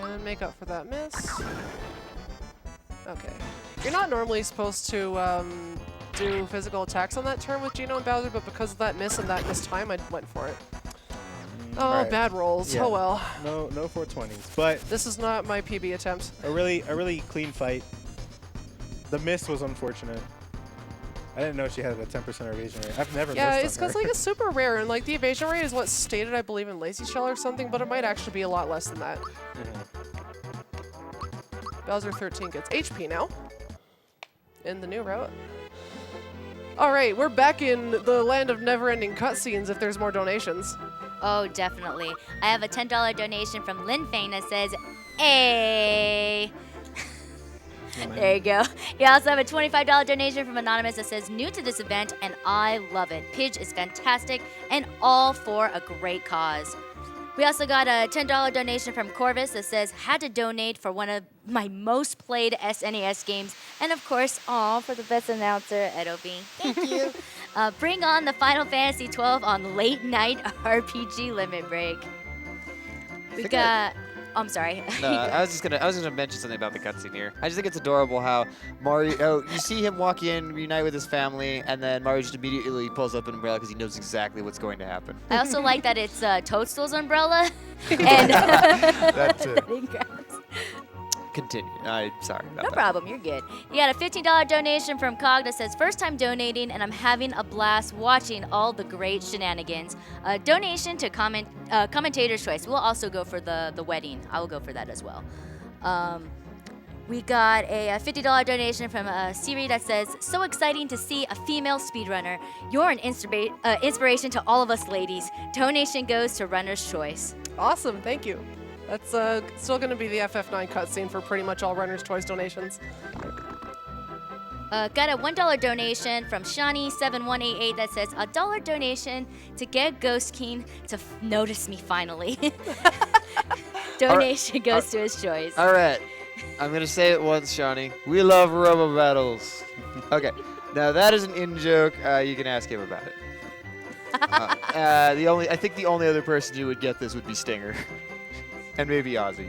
And make up for that miss. Okay. You're not normally supposed to do physical attacks on that turn with Geno and Bowser, but because of that miss and that missed time, I went for it. Oh, Alright. bad rolls. Yeah. Oh well. No 420s, but This is not my PB attempt. a really clean fight. The miss was unfortunate. I didn't know she had a 10% evasion rate. I've never Yeah, missed it's on because her. like it's super rare, and like the evasion rate is what's stated, I believe, in Lazy Shell or something, but it might actually be a lot less than that. Bowser 13 gets HP now. In the new route. All right, we're back in the land of never-ending cutscenes if there's more donations. Oh, definitely. I have a $10 donation from Lin Fang that says, "Hey." There you go. You also have a $25 donation from Anonymous that says, "New to this event, and I love it. Pidge is fantastic, and all for a great cause." We also got a $10 donation from Corvus that says, "Had to donate for one of my most played SNES games, and of course, all for the best announcer, Ed O'B. Thank you. Bring on the Final Fantasy 12 on late night RPG limit break." We got. I'm sorry. No, I was gonna mention something about the cutscene here. I just think it's adorable how Mario. You see him walk in, reunite with his family, and then Mario just immediately pulls up an umbrella because he knows exactly what's going to happen. I also like that it's Toadstool's umbrella. And That's it. Continue. I'm sorry about no that. problem, you're good. You got a $15 donation from Cog that says, "First time donating, and I'm having a blast watching all the great shenanigans." A donation to commentator's choice. We'll also go for the wedding. I will go for that as well. We got a $50 donation from Siri that says, "So exciting to see a female speedrunner. You're an inspiration to all of us ladies. Donation goes to Runner's Choice." Awesome, thank you. That's still going to be the FF9 cutscene for pretty much all Runner's Choice donations. Got a $1 donation from Shawnee7188 that says, "A dollar donation to get Ghost King to notice me finally." Donation goes to his choice. All right. I'm going to say it once, Shawnee. We love Robo Battles. Okay. Now, that is an in-joke. You can ask him about it. I think the only other person who would get this would be Stinger. And maybe Ozzy.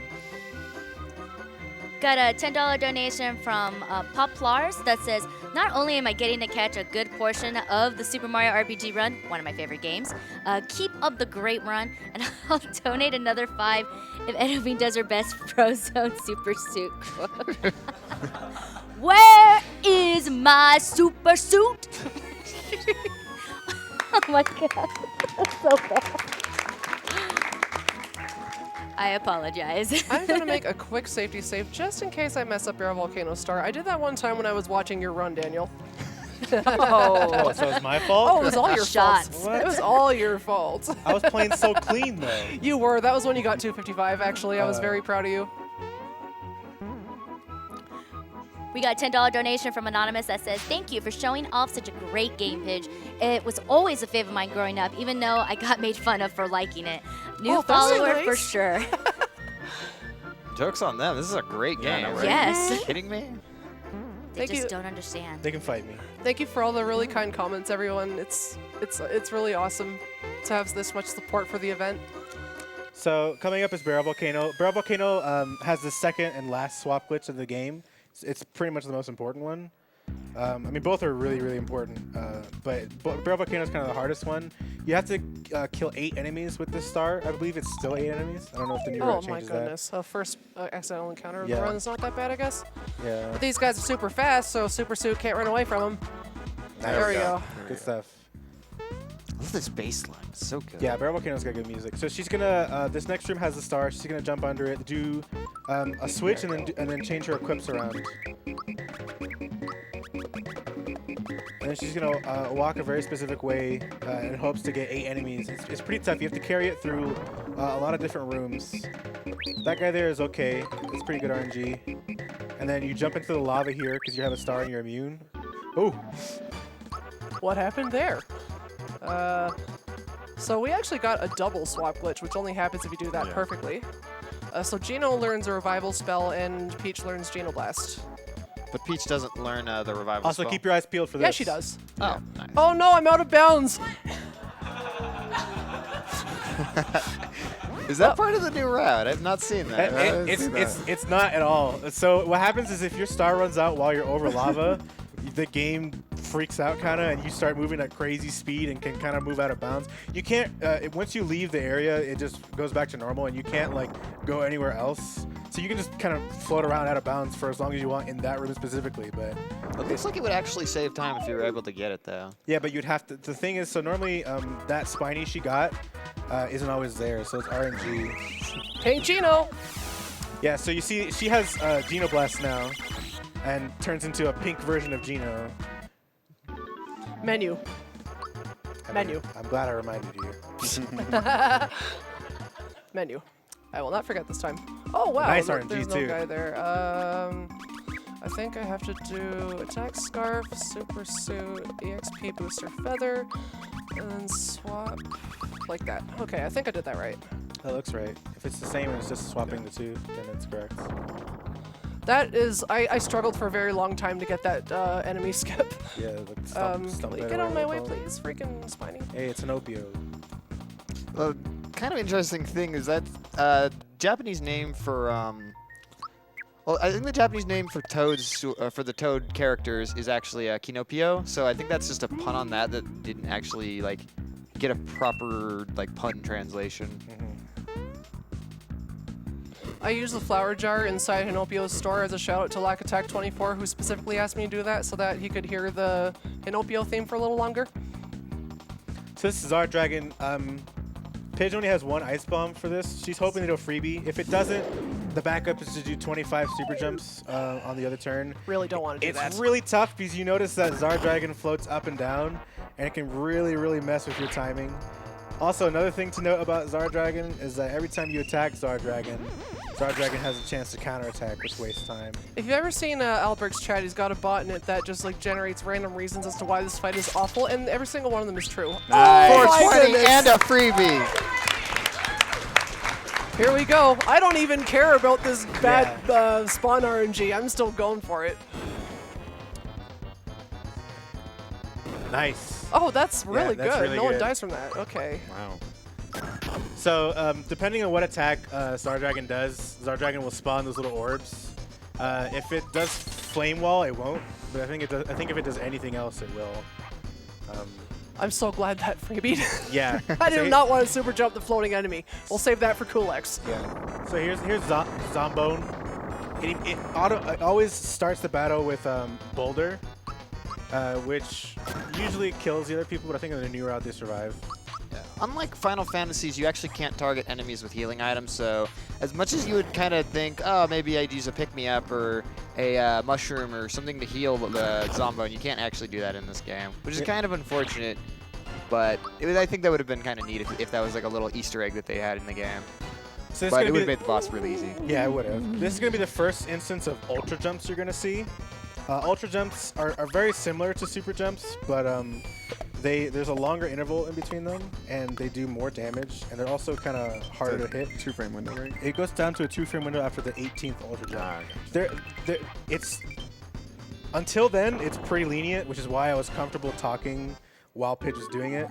Got a $10 donation from Poplars that says, "Not only am I getting to catch a good portion of the Super Mario RPG run, one of my favorite games, keep up the great run, and I'll donate another $5 if Edovine does her best Frozone Super Suit quote." Where is my super suit? Oh my god, that's so bad. I apologize. I'm going to make a quick safety save just in case I mess up your Volcano Star. I did that one time when I was watching your run, Daniel. Oh, so it's my fault? Oh, it was all your Shots. fault. What? It was all your fault. I was playing so clean, though. You were. That was when you got 255, actually. I was very proud of you. We got a $10 donation from Anonymous that says, "Thank you for showing off such a great game, Pidge. It was always a favorite of mine growing up, even though I got made fun of for liking it. New Oh, that's follower nice. for sure." Joke's on them. This is a great Yeah, game. no, right? Yes. Are you kidding me? They Thank just you. don't understand. They can fight me. Thank you for all the really kind comments, everyone. It's really awesome to have this much support for the event. So coming up is Barrel Volcano. Barrel Volcano has the second and last swap glitch of the game. It's pretty much the most important one. I mean, both are really, really important. But Barrel Volcano is kind of the hardest one. You have to kill 8 enemies with this star. I believe it's still 8 enemies. I don't know if the new Oh route my changes goodness. First accidental encounter of the Yeah. run is not that bad, I guess. that. Yeah. But these guys are super fast, so Super Suit can't run away from them. There we go. Good stuff. I love this bass line. It's so good. Yeah, Barrel Volcano's got good music. So she's gonna. This next room has the star. She's gonna jump under it, do a switch, and then change her equips around. And then she's gonna walk a very specific way in hopes to get 8 enemies. It's pretty tough. You have to carry it through a lot of different rooms. That guy there is okay. It's pretty good RNG. And then you jump into the lava here because you have a star and you're immune. Oh, What happened there? So we actually got a double swap glitch, which only happens if you do that Yeah. perfectly. So Geno learns a revival spell, and Peach learns Geno Blast. But Peach doesn't learn the revival also spell. keep your eyes peeled for this. Yeah, she does. Oh, nice. Oh no, I'm out of bounds. Is that part of the new route? I've not seen that. It's not at all. So what happens is if your star runs out while you're over lava, the game freaks out kind of, and you start moving at crazy speed and can kind of move out of bounds. You can't. Once you leave the area, it just goes back to normal, and you can't like go anywhere else. So you can just kind of float around out of bounds for as long as you want in that room specifically. But It looks like it would actually save time if you were able to get it, though. yeah, but you'd have to. The thing is, so normally that spiny she got isn't always there, so it's RNG. Pink Gino. Yeah, so you see, she has Geno Blast now, and turns into a pink version of Geno. Menu. Menu. I'm glad I reminded you. Menu. I will not forget this time. Oh wow, Nice look, RNG there's no too. guy there. I think I have to do attack scarf, super suit, EXP booster feather, and then swap like that. Okay, I think I did that right. That looks right. If it's the same and it's just swapping the two, then it's correct. That is, I struggled for a very long time to get that enemy skip. Yeah, like stump Will you that get out of my way, with the ball. please, freaking Spiny? Hey, it's an opioid. The kind of interesting thing is that Japanese name for well, I think the Japanese name for toads for the toad characters is actually Kinopio. So I think that's just a pun on that didn't actually like get a proper like pun translation. I use the flower jar inside Hinopio's store as a shout out to Lack Attack 24, who specifically asked me to do that so that he could hear the Hinopio theme for a little longer. So this is our dragon. Paige only has one ice bomb for this. She's hoping to do a freebie. If it doesn't, the backup is to do 25 super jumps on the other turn. Really don't want to do It's that. really tough because you notice that Zar Dragon floats up and down, and it can really, really mess with your timing. Also, another thing to note about Zar Dragon is that every time you attack Zar Dragon has a chance to counterattack, which wastes time. If you've ever seen Albert's chat, he's got a bot in it that just like generates random reasons as to why this fight is awful, and every single one of them is true. Nice. Oh my 420 goodness. and a freebie. Here we go. I don't even care about this bad spawn RNG. I'm still going for it. Nice. Oh, that's really that's good. really No one good. dies from that. Okay. Wow. So, depending on what attack Zar Dragon does, Zar Dragon will spawn those little orbs. If it does Flame Wall, it won't. But I think if it does anything else, it will. I'm so glad that freebied. Yeah. I So did not want to super jump the floating enemy. We'll save that for Cool-X. Yeah. So here's Zombone. It always starts the battle with Boulder, which usually kills the other people, but I think in the new route they survive. Unlike Final Fantasies, you actually can't target enemies with healing items, so as much as you would kind of think, oh, maybe I'd use a pick-me-up or a mushroom or something to heal the Zombone, you can't actually do that in this game, which is kind of unfortunate, but I think that would have been kind of neat if that was like a little Easter egg that they had in the game. So But it would have made the boss really easy. Yeah, it would have. This is going to be the first instance of Ultra Jumps you're going to see. Ultra Jumps are very similar to Super Jumps, but there's a longer interval in between them, and they do more damage, and they're also kind of harder to hit. 2-frame window, right? It goes down to a 2-frame window after the 18th Ultra Jump. It's until then, it's pretty lenient, which is why I was comfortable talking while Pidge was doing it.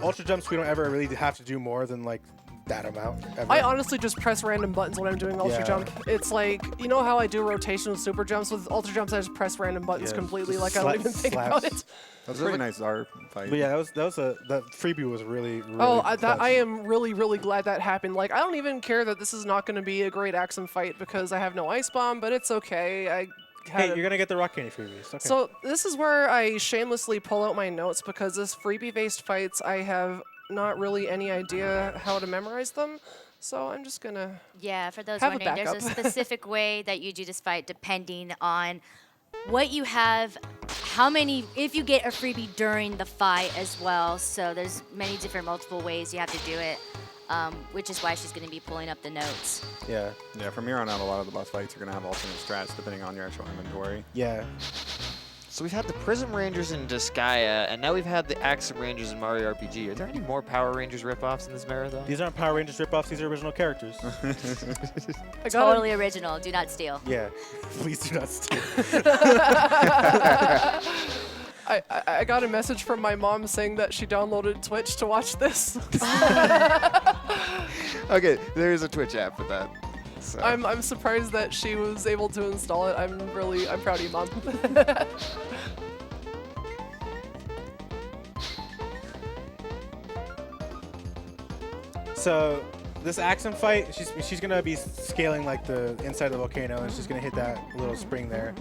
Ultra Jumps, we don't ever really have to do more than like that amount. Ever. I honestly just press random buttons when I'm doing Ultra Yeah. Jump. It's like, you know how I do rotation with Super Jumps? With Ultra Jumps, I just press random buttons Yeah, completely, just like I don't even think about slaps. it. That's a pretty nice Zar fight. But yeah, that freebie was really Oh, clutch. I am really, really glad that happened. Like, I don't even care that this is not going to be a great Axum fight because I have no Ice Bomb, but it's okay. Hey, you're gonna get the rock candy freebies. Okay. So this is where I shamelessly pull out my notes because this freebie-based fights, I have not really any idea how to memorize them. So I'm just gonna. Yeah, for those Have a wondering, there's a backup. specific way that you do this fight depending on what you have, how many, if you get a freebie during the fight as well. So there's many different multiple ways you have to do it, which is why she's going to be pulling up the notes. yeah, Yeah, from here on out, a lot of the boss fights are going to have alternate strats depending on your actual inventory. yeah. So we've had the Prism Rangers in Disgaea, and now we've had the Axum Rangers in Mario RPG. Are there any more Power Rangers ripoffs in this marathon? These aren't Power Rangers ripoffs. These are original characters. I got Totally original. Do not steal. Yeah. Please do not steal. I got a message from my mom saying that she downloaded Twitch to watch this. Okay, there is a Twitch app for that. So. I'm surprised that she was able to install it. I'm proud of you, Mom. So this Axum fight, she's gonna be scaling like the inside of the volcano, and she's gonna hit that little spring there.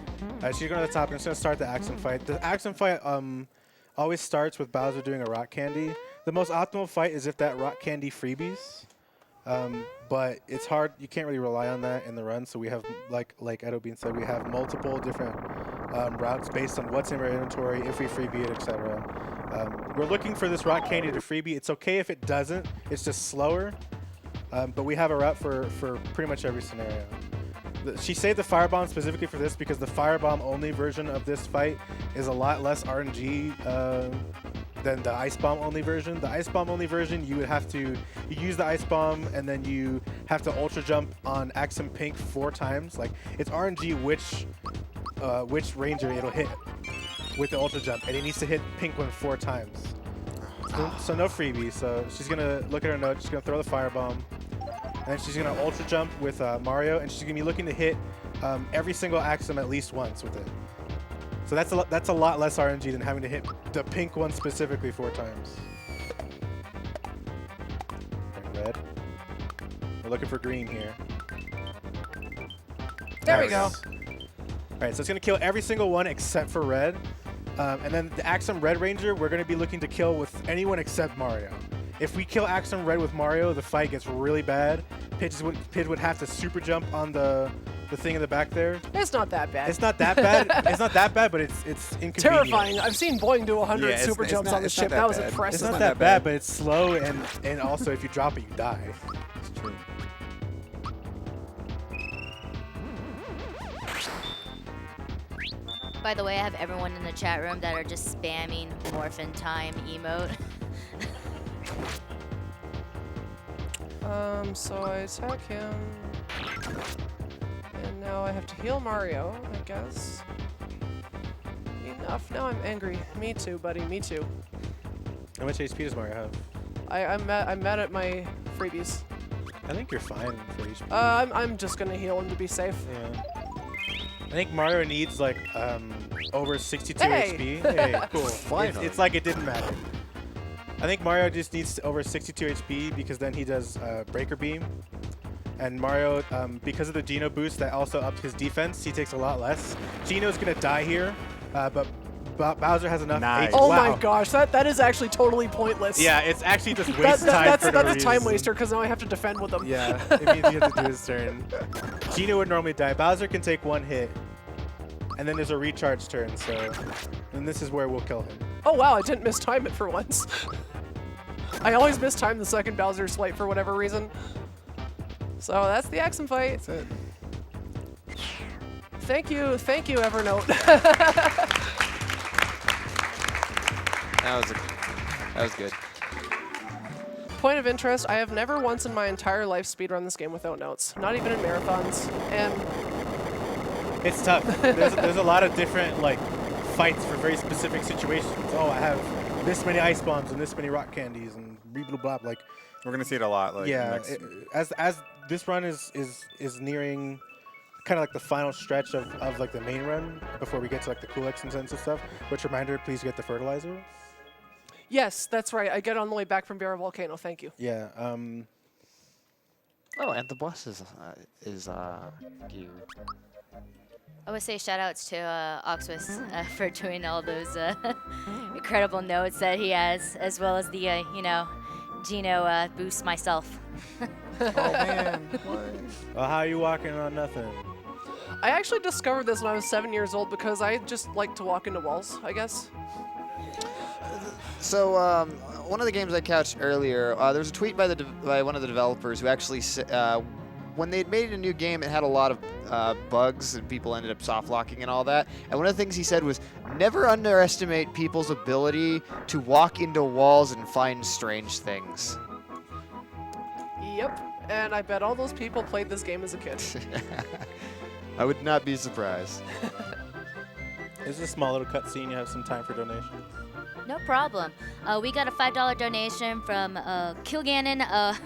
She's going to the top, and it's gonna start the Axum fight. The Axum fight always starts with Bowser doing a rock candy. The most optimal fight is if that rock candy freebies, but it's hard. You can't really rely on that in the run. So we have like Edo Bean said, we have multiple different routes based on what's in our inventory, if we freebie it, etc. We're looking for this rock candy to freebie. It's okay if it doesn't. It's just slower. But we have a route for pretty much every scenario. She saved the Firebomb specifically for this because the Firebomb only version of this fight is a lot less RNG than the Ice Bomb only version. The Ice Bomb only version, you would have to use the Ice Bomb and then you have to Ultra Jump on Axum Pink 4 times. Like, it's RNG which Ranger it'll hit with the Ultra Jump, and it needs to hit Pink one 4 times. So no freebie. So she's gonna look at her notes. She's gonna throw the Firebomb. And then she's going to Ultra Jump with Mario, and she's going to be looking to hit every single Axum at least once with it. So that's a lot less RNG than having to hit the pink one specifically 4 times. And red. We're looking for green here. There we go. All right, so it's going to kill every single one except for red. And then the Axum Red Ranger, we're going to be looking to kill with anyone except Mario. If we kill Axum Red with Mario, the fight gets really bad. Pidge would have to super jump on the thing in the back there. It's not that bad. It's not that bad. It's not that bad, but it's inconvenient. Terrifying. I've seen Boeing do 100 super jumps on the ship. That was It's impressive. not that bad, but it's slow, and also if you drop it, you die. It's true. By the way, I have everyone in the chat room that are just spamming Morphin Time emote. So I attack him, and now I have to heal Mario, I guess. Enough. Now I'm angry. Me too, buddy. Me too. How much HP does Mario have? I'm mad at my freebies. I think you're fine for HP. I'm just gonna heal him to be safe. Yeah. I think Mario needs like over 62 Hey! HP. Hey, cool. It's like it didn't matter. I think Mario just needs over 62 HP because then he does Breaker Beam. And Mario, because of the Geno boost that also upped his defense, he takes a lot less. Geno's going to die here, but Bowser has enough Nice. HP. Oh Wow. my gosh, that is actually totally pointless. Yeah, it's actually just waste time that's for no a time reason. waster because now I have to defend with him. Yeah, it means you have to do his turn. Geno would normally die. Bowser can take 1 hit. And then there's a recharge turn, so... And this is where we'll kill him. Oh wow, I didn't mistime it for once. I always mistime the second Bowser swipe for whatever reason. So that's the Axum fight. That's it. Thank you, Evernote. That was good. Point of interest, I have never once in my entire life speedrun this game without notes. Not even in marathons. And It's tough. There's a lot of different like fights for very specific situations. Oh, I have this many ice bombs and this many rock candies and blah blah blah. Like, We're gonna see it a lot. Like yeah, next. as this run is nearing kind of like the final stretch of like the main run before we get to like the cool extents and stuff. Which reminder, please get the fertilizer. yes, that's right. I get on the way back from Barra Volcano. Thank you. Yeah. Oh, and the bus is gear. I would say shout outs to Oxwis for doing all those incredible notes that he has, as well as the, Geno boost myself. Oh man. What? Well, how are you walking on nothing? I actually discovered this when I was 7 years old because I just like to walk into walls, I guess. So one of the games I catched earlier, there was a tweet by one of the developers who actually when they'd made a new game, it had a lot of bugs and people ended up soft locking and all that. And one of the things he said was, never underestimate people's ability to walk into walls and find strange things. Yep. And I bet all those people played this game as a kid. I would not be surprised. This is a small little cutscene. You have some time for donations. No problem. We got a $5 donation from Kilgannon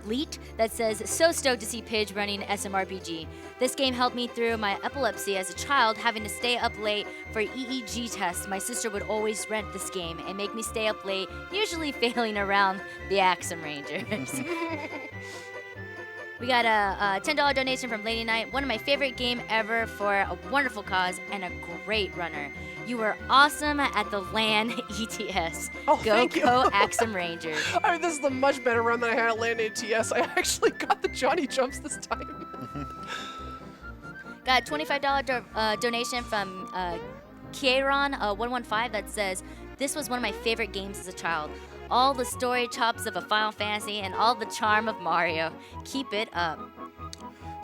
Leet that says, so stoked to see Pidge running SMRPG. This game helped me through my epilepsy as a child, having to stay up late for EEG tests. My sister would always rent this game and make me stay up late, usually failing around the Axum Rangers. We got a $10 donation from Lady Knight. One of my favorite game ever for a wonderful cause and a great runner. You were awesome at the LAN ETS. Oh, Go thank you. Axum Rangers. I mean, this is the much better run than I had at Land ATS. I actually got the Johnny jumps this time. Got a $25 donation from Kieron115 that says, "This was one of my favorite games as a child. All the story chops of a Final Fantasy and all the charm of Mario. Keep it up."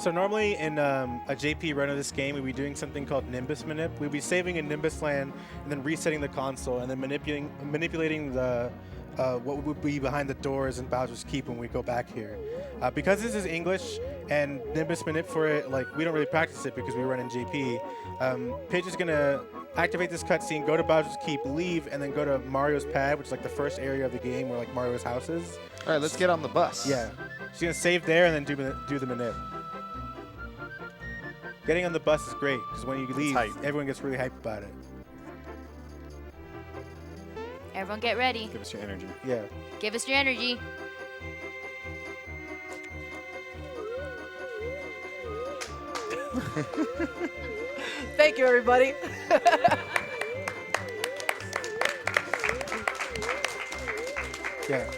So normally in a JP run of this game, we'd be doing something called Nimbus Manip. We'd be saving in Nimbus Land and then resetting the console and then manipulating the what would be behind the doors in Bowser's Keep when we go back here. Because this is English and Nimbus Manip for it, like we don't really practice it because we run in JP. Paige is gonna activate this cutscene, go to Bowser's Keep, leave, and then go to Mario's pad, which is like the first area of the game where like Mario's house is. All right, let's get on the bus. Yeah, she's gonna save there and then do the manip. Getting on the bus is great because when you leave, hype. everyone gets really hyped about it. Everyone get ready. Give us your energy. Yeah. Give us your energy. Thank you, everybody. Yeah.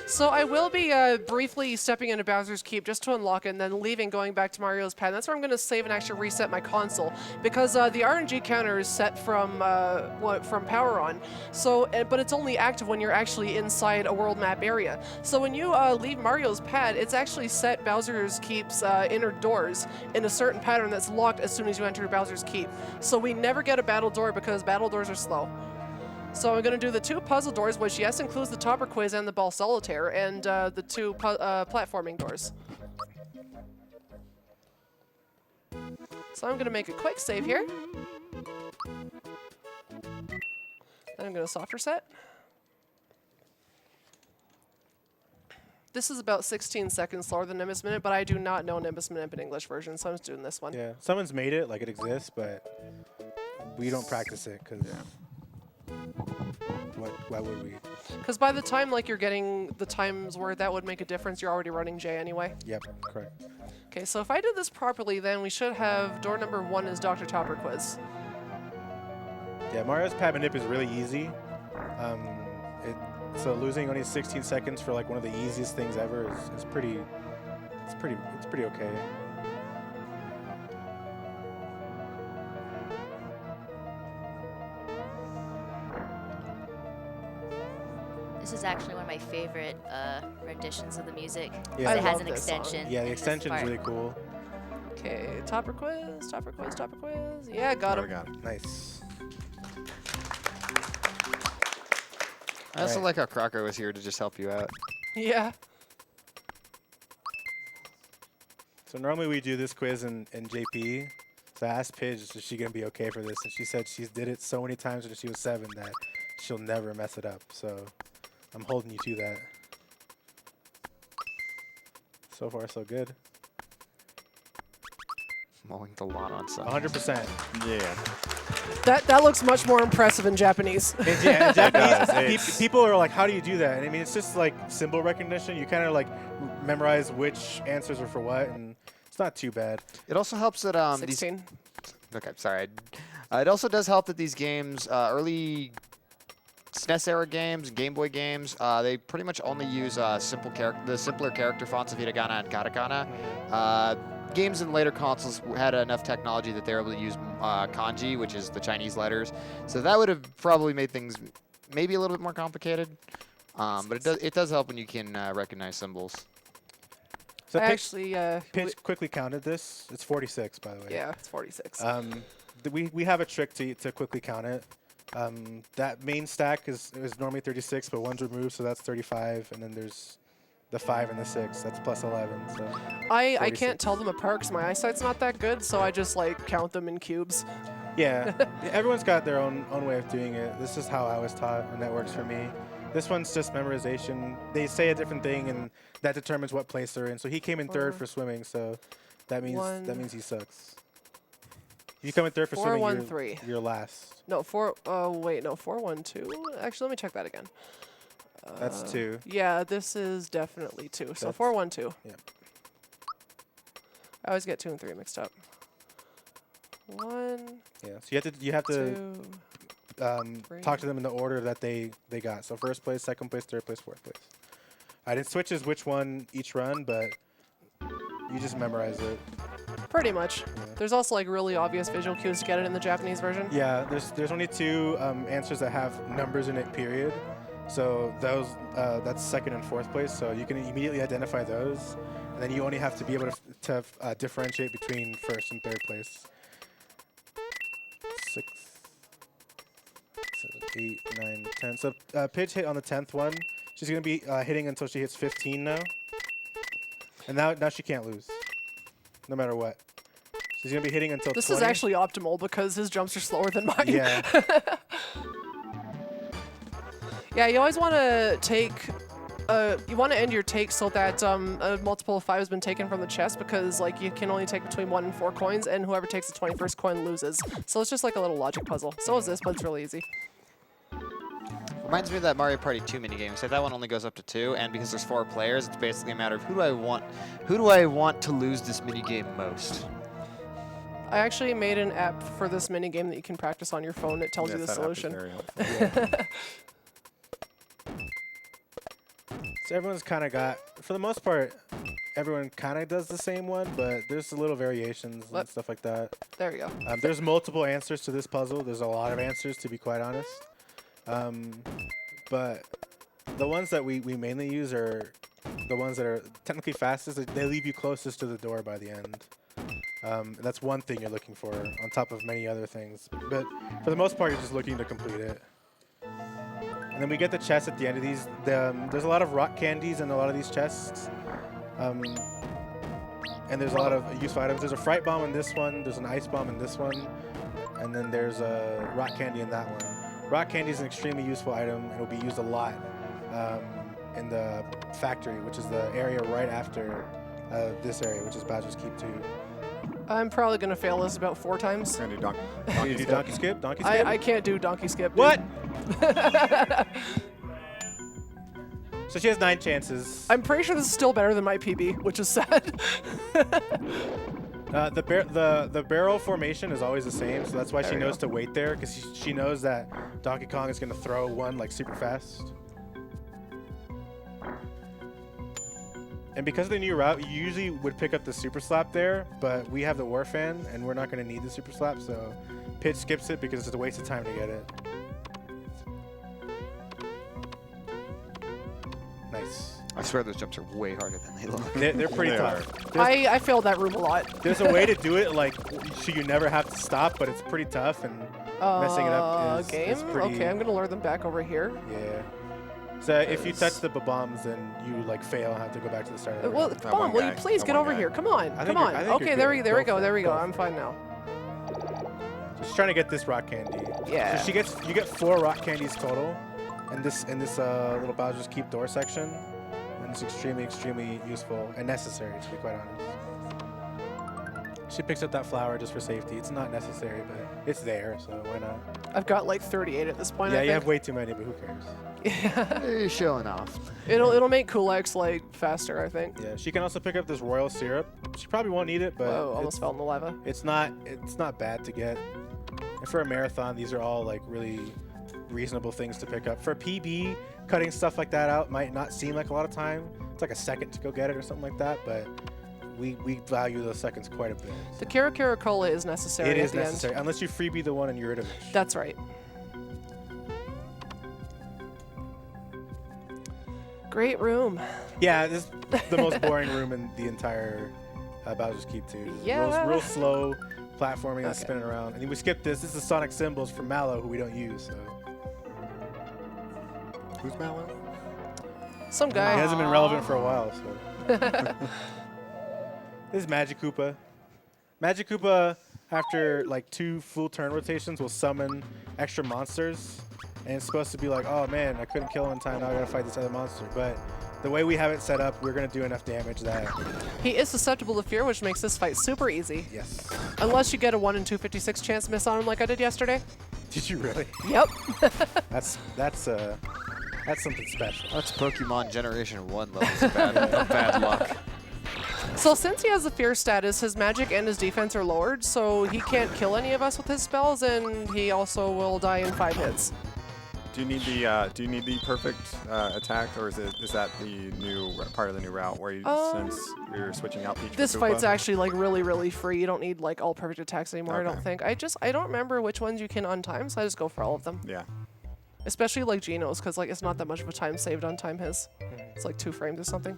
So I will be briefly stepping into Bowser's Keep just to unlock it and then leaving, going back to Mario's pad. That's where I'm going to save and actually reset my console because the RNG counter is set from power on. So, but it's only active when you're actually inside a world map area. So when you leave Mario's pad, it's actually set Bowser's Keep's inner doors in a certain pattern that's locked as soon as you enter Bowser's Keep. So we never get a battle door because battle doors are slow. So I'm going to do the 2 puzzle doors, which yes includes the Topper Quiz and the Ball Solitaire, and the 2 platforming doors. So I'm going to make a quick save here. Then I'm going to soft reset. This is about 16 seconds slower than Nimbus Minute, but I do not know Nimbus Minute in English version, so I'm just doing this one. Yeah. Someone's made it, like it exists, but we don't practice it because. Yeah. Why would we? Because by the time like you're getting the times where that would make a difference, you're already running J anyway. Yep, correct. Okay, so if I did this properly, then we should have door number 1 is Dr. Topper Quiz. Yeah, Mario's pad manip is really easy. So losing only 16 seconds for like one of the easiest things ever is pretty. It's pretty okay. This is actually one of my favorite renditions of the music. Yeah. It I has love an this song. extension. Yeah, the in this extension is part. really cool. Okay, Topper Quiz, Topper Quiz, Topper Quiz. Yeah, got There we him. got it. Nice. I also Right. like how Crocker was here to just help you out. Yeah. So normally we do this quiz in JP. So I asked Paige, is she gonna be okay for this? And she said she's did it so many times when she was 7 that she'll never mess it up. So I'm holding you to that. So far, so good. Mowing the lawn on Sunday. 100%. Yeah. That looks much more impressive in Japanese. In Japanese, It's- people are like, how do you do that? And I mean, it's just like symbol recognition. You kind of like memorize which answers are for what, and it's not too bad. It also helps that these. 16. Okay, sorry. It also does help that these games, early SNES era games, Game Boy games, they pretty much only use the simpler character fonts of hiragana and katakana. Games in later consoles had enough technology that they were able to use kanji, which is the Chinese letters. So that would have probably made things maybe a little bit more complicated. But it does help when you can recognize symbols. So I actually, Pitch quickly counted this. It's 46, by the way. yeah, it's 46. We have a trick to quickly count it. That main stack is normally 36, but one's removed, so that's 35, and then there's the 5 and the 6. That's plus 11. So I 46. can't tell them apart because my eyesight's not that good, so I just like count them in cubes. yeah, everyone's got their own way of doing it. This is how I was taught, and that works for me. This one's just memorization. They say a different thing, and that determines what place they're in. So he came in 3rd for swimming, so that means he sucks. If you come in 3rd for 4, swimming, 1, 3. you're last. No, 4. Oh wait, no, 4, 1, 2. Actually, let me check that again. That's 2. Yeah, this is definitely 2. So That's- 4, 1, 2. Yeah. I always get 2 and 3 mixed up. 1, Yeah. So you have to 2. talk to them in the order that they got. So first place, second place, third place, fourth place. I didn't switch as which one each run, but you just memorize it. Pretty much. Yeah. There's also like really obvious visual cues to get it in the Japanese version. Yeah, there's only 2 answers that have numbers in it, period. So those that's second and fourth place. So you can immediately identify those, and then you only have to be able to differentiate between first and third place. 6, 7, 8, 9, 10. So Pidge hit on the 10th one. She's gonna be hitting until she hits 15 now, and now she can't lose, no matter what. She's gonna be hitting until. This 20. is actually optimal because his jumps are slower than mine. Yeah. Yeah, you always want to take. You want to end your take so that a multiple of 5 has been taken from the chest, because like you can only take between 1 and 4 coins, and whoever takes the 21st coin loses. So it's just like a little logic puzzle. So is this, but it's really easy. Reminds me of that Mario Party 2 minigame. So that one only goes up to 2, and because there's 4 players, it's basically a matter of who do I want to lose this minigame most. I actually made an app for this minigame that you can practice on your phone. It tells you the Yes, that app is solution. very helpful. So everyone's kind of got, for the most part, everyone kind of does the same one, but there's little variations and stuff like that. There we go. There's multiple answers to this puzzle. There's a lot of answers, to be quite honest. But the ones that we mainly use are the ones that are technically fastest. They leave you closest to the door by the end. And that's one thing you're looking for on top of many other things. But for the most part, you're just looking to complete it. And then we get the chests at the end of these. There's a lot of rock candies in a lot of these chests. And there's a lot of useful items. There's a fright bomb in this one. There's an ice bomb in this one. And then there's a rock candy in that one. Rock candy is an extremely useful item. It will be used a lot in the factory, which is the area right after this area, which is Bowser's Keep 2. I'm probably going to fail this about 4 times. Gonna do You do donkey skip? Donkey skip? I can't do donkey skip. Dude. What? So she has 9 chances. I'm pretty sure this is still better than my PB, which is sad. The barrel formation is always the same, so that's why she we knows to wait there, because she knows that Donkey Kong is going to throw one like super fast. And because of the new route, you usually would pick up the super slap there, but we have the war fan, and we're not going to need the super slap, so Pidge skips it because it's a waste of time to get it. Nice. I swear those jumps are way harder than they look. They're pretty They tough. I failed that room a lot. There's a way to do it, like, so you never have to stop, but it's pretty tough, and messing it up is game? pretty... Okay, I'm going to lure them back over here. Yeah. So if you touch the bombs, then you like fail and have to go back to the start of the Well, round. Bomb, will you guy. please That get one over guy. here? Come on, I think come you're- on. I think Okay, you're there good. we Go go, for there it. we go. Go I'm for fine now. Just trying to get this rock candy. Yeah. So you get 4 rock candies total, in this little Bowser's Keep door section, and it's extremely useful and necessary, to be quite honest. She picks up that flower just for safety. It's not necessary, but it's there, so why not? I've got like 38 at this point. Yeah, I you think. have way too many, but who cares? You're showing off. It'll make Kulak's like faster, I think. Yeah, she can also pick up this royal syrup. She probably won't need it, but Whoa, almost fell in the lava. it's not bad to get. And for a marathon, these are all like really reasonable things to pick up. For PB, cutting stuff like that out might not seem like a lot of time. It's like a second to go get it or something like that, but we value those seconds quite a bit. The Kara Kara Cola is necessary It at is the necessary, unless you freebie the one in Yuritovich. end. That's right. Great room. Yeah, this is the most boring room in the entire Bowser's Keep 2. Yeah. Real slow platforming that's Okay. spinning around. And then we skipped this. This is Sonic Symbols from Mallow, who we don't use. So. Who's Mallow? Some He guy. hasn't been relevant for a while, so. This is Magic Koopa. Magic Koopa, after like 2 full turn rotations, will summon extra monsters. And it's supposed to be like, oh man, I couldn't kill him in time, now I gotta fight this other monster. But the way we have it set up, we're gonna do enough damage that, He is susceptible to fear, which makes this fight super easy. yes. Unless you get a 1 in 256 chance miss on him like I did yesterday. Did you really? Yep. That's something special. That's Pokemon Generation 1 levels of bad luck. So since he has the fear status, his magic and his defense are lowered, so he can't kill any of us with his spells, and he also will die in 5 hits. Do you need the perfect attack, or is that the new part of the new route where you since you're switching out Peach? This for fight's Koopa? actually like really free. You don't need like all perfect attacks anymore. I don't Okay. think. I don't remember which ones you can untime, so I just go for all of them. Yeah. Especially like Geno's, because like it's not that much of a time saved on time his. It's like 2 frames or something.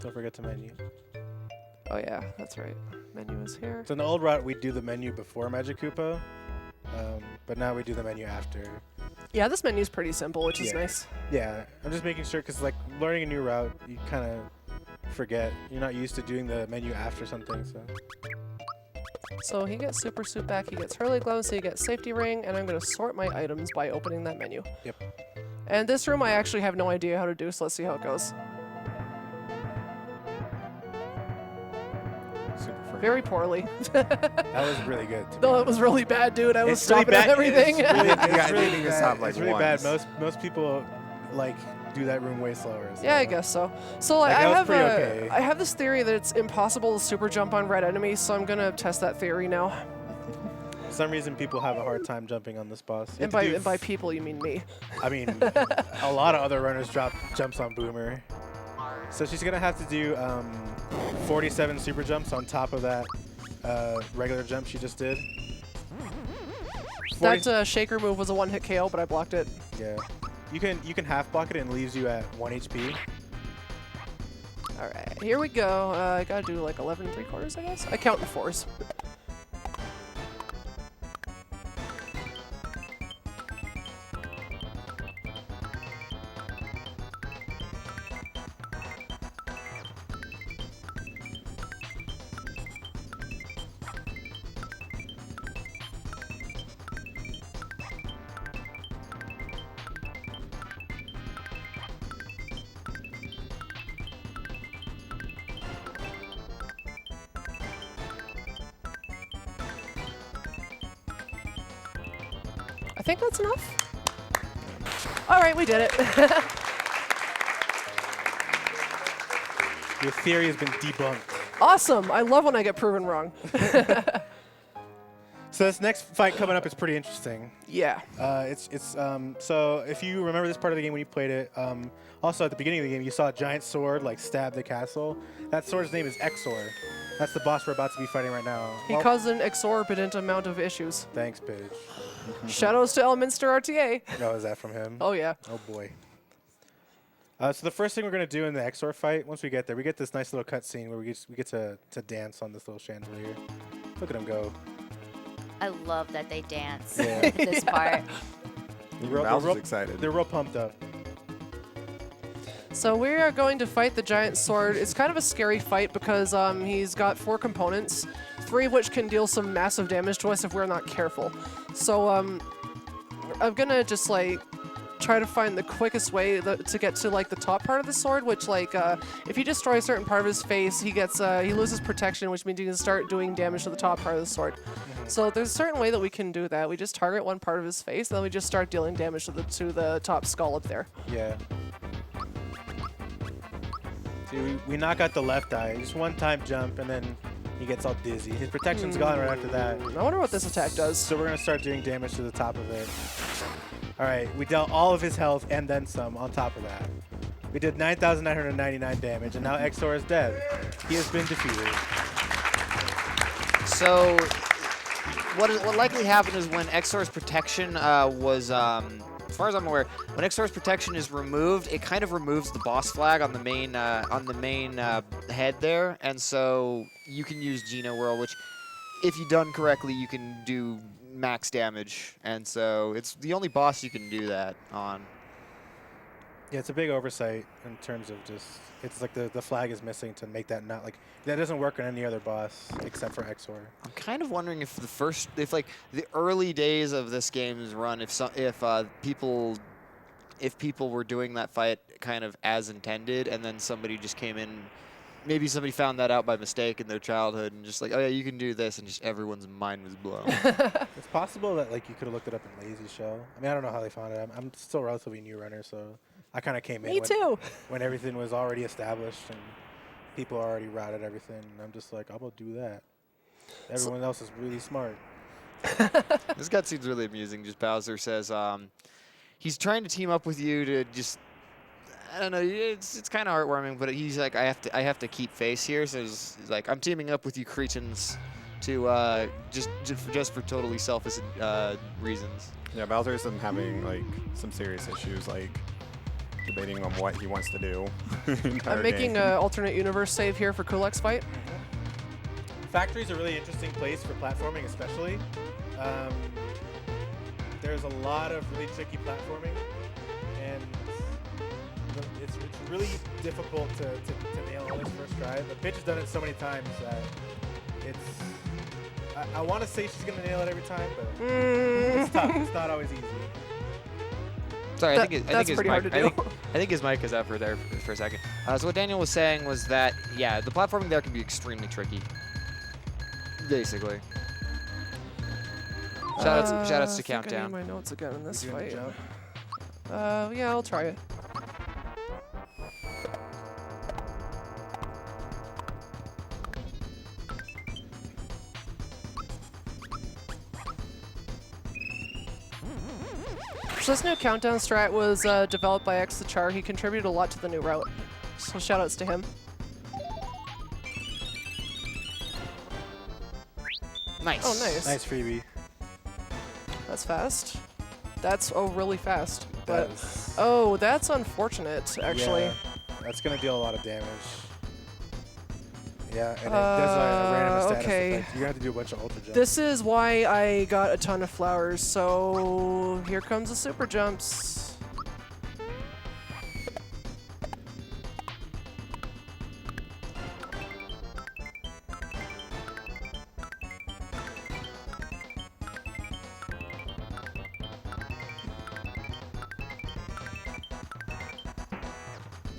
Don't forget to menu. Oh yeah, that's right. Menu is here. So in the old route, we do the menu before Magic Koopa, but now we do the menu after. Yeah, this menu's pretty simple, which is Yeah. nice. Yeah, I'm just making sure because like learning a new route, you kind of forget. You're not used to doing the menu after something, so. So he gets Super Suit back, he gets Hurley Glow, so he gets Safety Ring, and I'm going to sort my items by opening that menu. Yep. And this room I actually have no idea how to do, so let's see how it goes. Super free. Very poorly. That was really good. To No, me. it was really bad, dude. I was It's really stopping at bad. everything. It's really, Yeah, it's really you can bad. stop, like, It's really bad. once. Most people like do that room way slower. So. Yeah, I guess so. So Like, I that was have pretty okay. I have this theory that it's impossible to super jump on red enemies, so I'm gonna test that theory now. For some reason, people have a hard time jumping on this boss. You And have to do by people, you mean me. I mean, a lot of other runners drop jumps on Boomer. So she's gonna have to do 47 super jumps on top of that regular jump she just did. 40 That shaker move was a 1-hit KO, but I blocked it. yeah. You can half block it and it leaves you at 1 HP. All right, here we go. I gotta do like 11 3/4, I guess. I count in 4s. I think that's enough. All right, we did it. Your theory has been debunked. Awesome. I love when I get proven wrong. So this next fight coming up is pretty interesting. Yeah. So if you remember this part of the game when you played it, also at the beginning of the game you saw a giant sword like stab the castle. That sword's name is Exor. That's the boss we're about to be fighting right now. He caused an exorbitant amount of issues. Thanks, Paige. Shoutouts to Elminster RTA. No, is that from him? Oh, yeah. Oh boy. So the first thing we're gonna do in the Exor fight, once we get there, we get this nice little cutscene where we get to dance on this little chandelier. Look at him go. I love that they dance Yeah. in this part. Real- Bowser's real- excited. They're real pumped up. So we are going to fight the giant sword. It's kind of a scary fight because he's got 4 components, 3 of which can deal some massive damage to us if we're not careful. So I'm gonna just like try to find the quickest way to get to like the top part of the sword, which like if you destroy a certain part of his face, he loses protection, which means he can start doing damage to the top part of the sword. So there's a certain way that we can do that. We just target one part of his face, and then we just start dealing damage to the top skull up there. Yeah. See, we knock out the left eye. Just one time jump, and then he gets all dizzy. His protection's gone right after that. I wonder what this attack does. So we're gonna start doing damage to the top of it. All right, we dealt all of his health and then some on top of that. We did 9,999 damage, and now Exor is dead. He has been defeated. So what likely happened is when Exor's protection was, as far as I'm aware, when Exor's protection is removed, it kind of removes the boss flag on the main head there, and so you can use Geno Whirl, which, if you done correctly, you can do max damage, and so it's the only boss you can do that on. Yeah, it's a big oversight in terms of just, it's like the flag is missing to make that not like, that doesn't work on any other boss except for Exor. I'm kind of wondering if like the early days of this game's run, if people were doing that fight kind of as intended, and then somebody just came in, maybe somebody found that out by mistake in their childhood and just like, oh yeah, you can do this, and just everyone's mind was blown. It's possible that like you could have looked it up in Lazy Show. I mean, I don't know how they found it. I'm still a relatively new runner, so I kind of came in Me too. when everything was already established, and people already routed everything. And I'm just like, I'm gonna do that. Everyone else is really smart. This cutscene's really amusing. Just Bowser says he's trying to team up with you to just, I don't know, it's kind of heartwarming, but he's like, I have to keep face here. So he's like, I'm teaming up with you cretins to just for totally selfish reasons. Yeah, Bowser's been having like some serious issues, like debating on what he wants to do. I'm making an alternate universe save here for Kulak's fight. Factory's a really interesting place for platforming, especially. There's a lot of really tricky platforming, and it's really difficult to nail on this first try. But Bitch has done it so many times that it's. I want to say she's gonna nail it every time, but it's tough. It's not always easy. Sorry, I think That's his pretty mic. hard to do. I think his mic is up there for a second. So what Daniel was saying was that yeah, the platforming there can be extremely tricky. Basically. Shoutouts to I think Countdown. I need my notes again in this You doing the fight. jump? Yeah, I'll try it. So this new countdown strat was developed by X the Char. He contributed a lot to the new route. So shoutouts to him. Nice. Oh, nice. Nice freebie. That's fast. That's really fast. That But is- oh, that's unfortunate, actually. Yeah, that's gonna deal a lot of damage. Yeah, and it does a random status okay. effect. You're gonna have to do a bunch of ultra jumps. This is why I got a ton of flowers. So here comes the super jumps.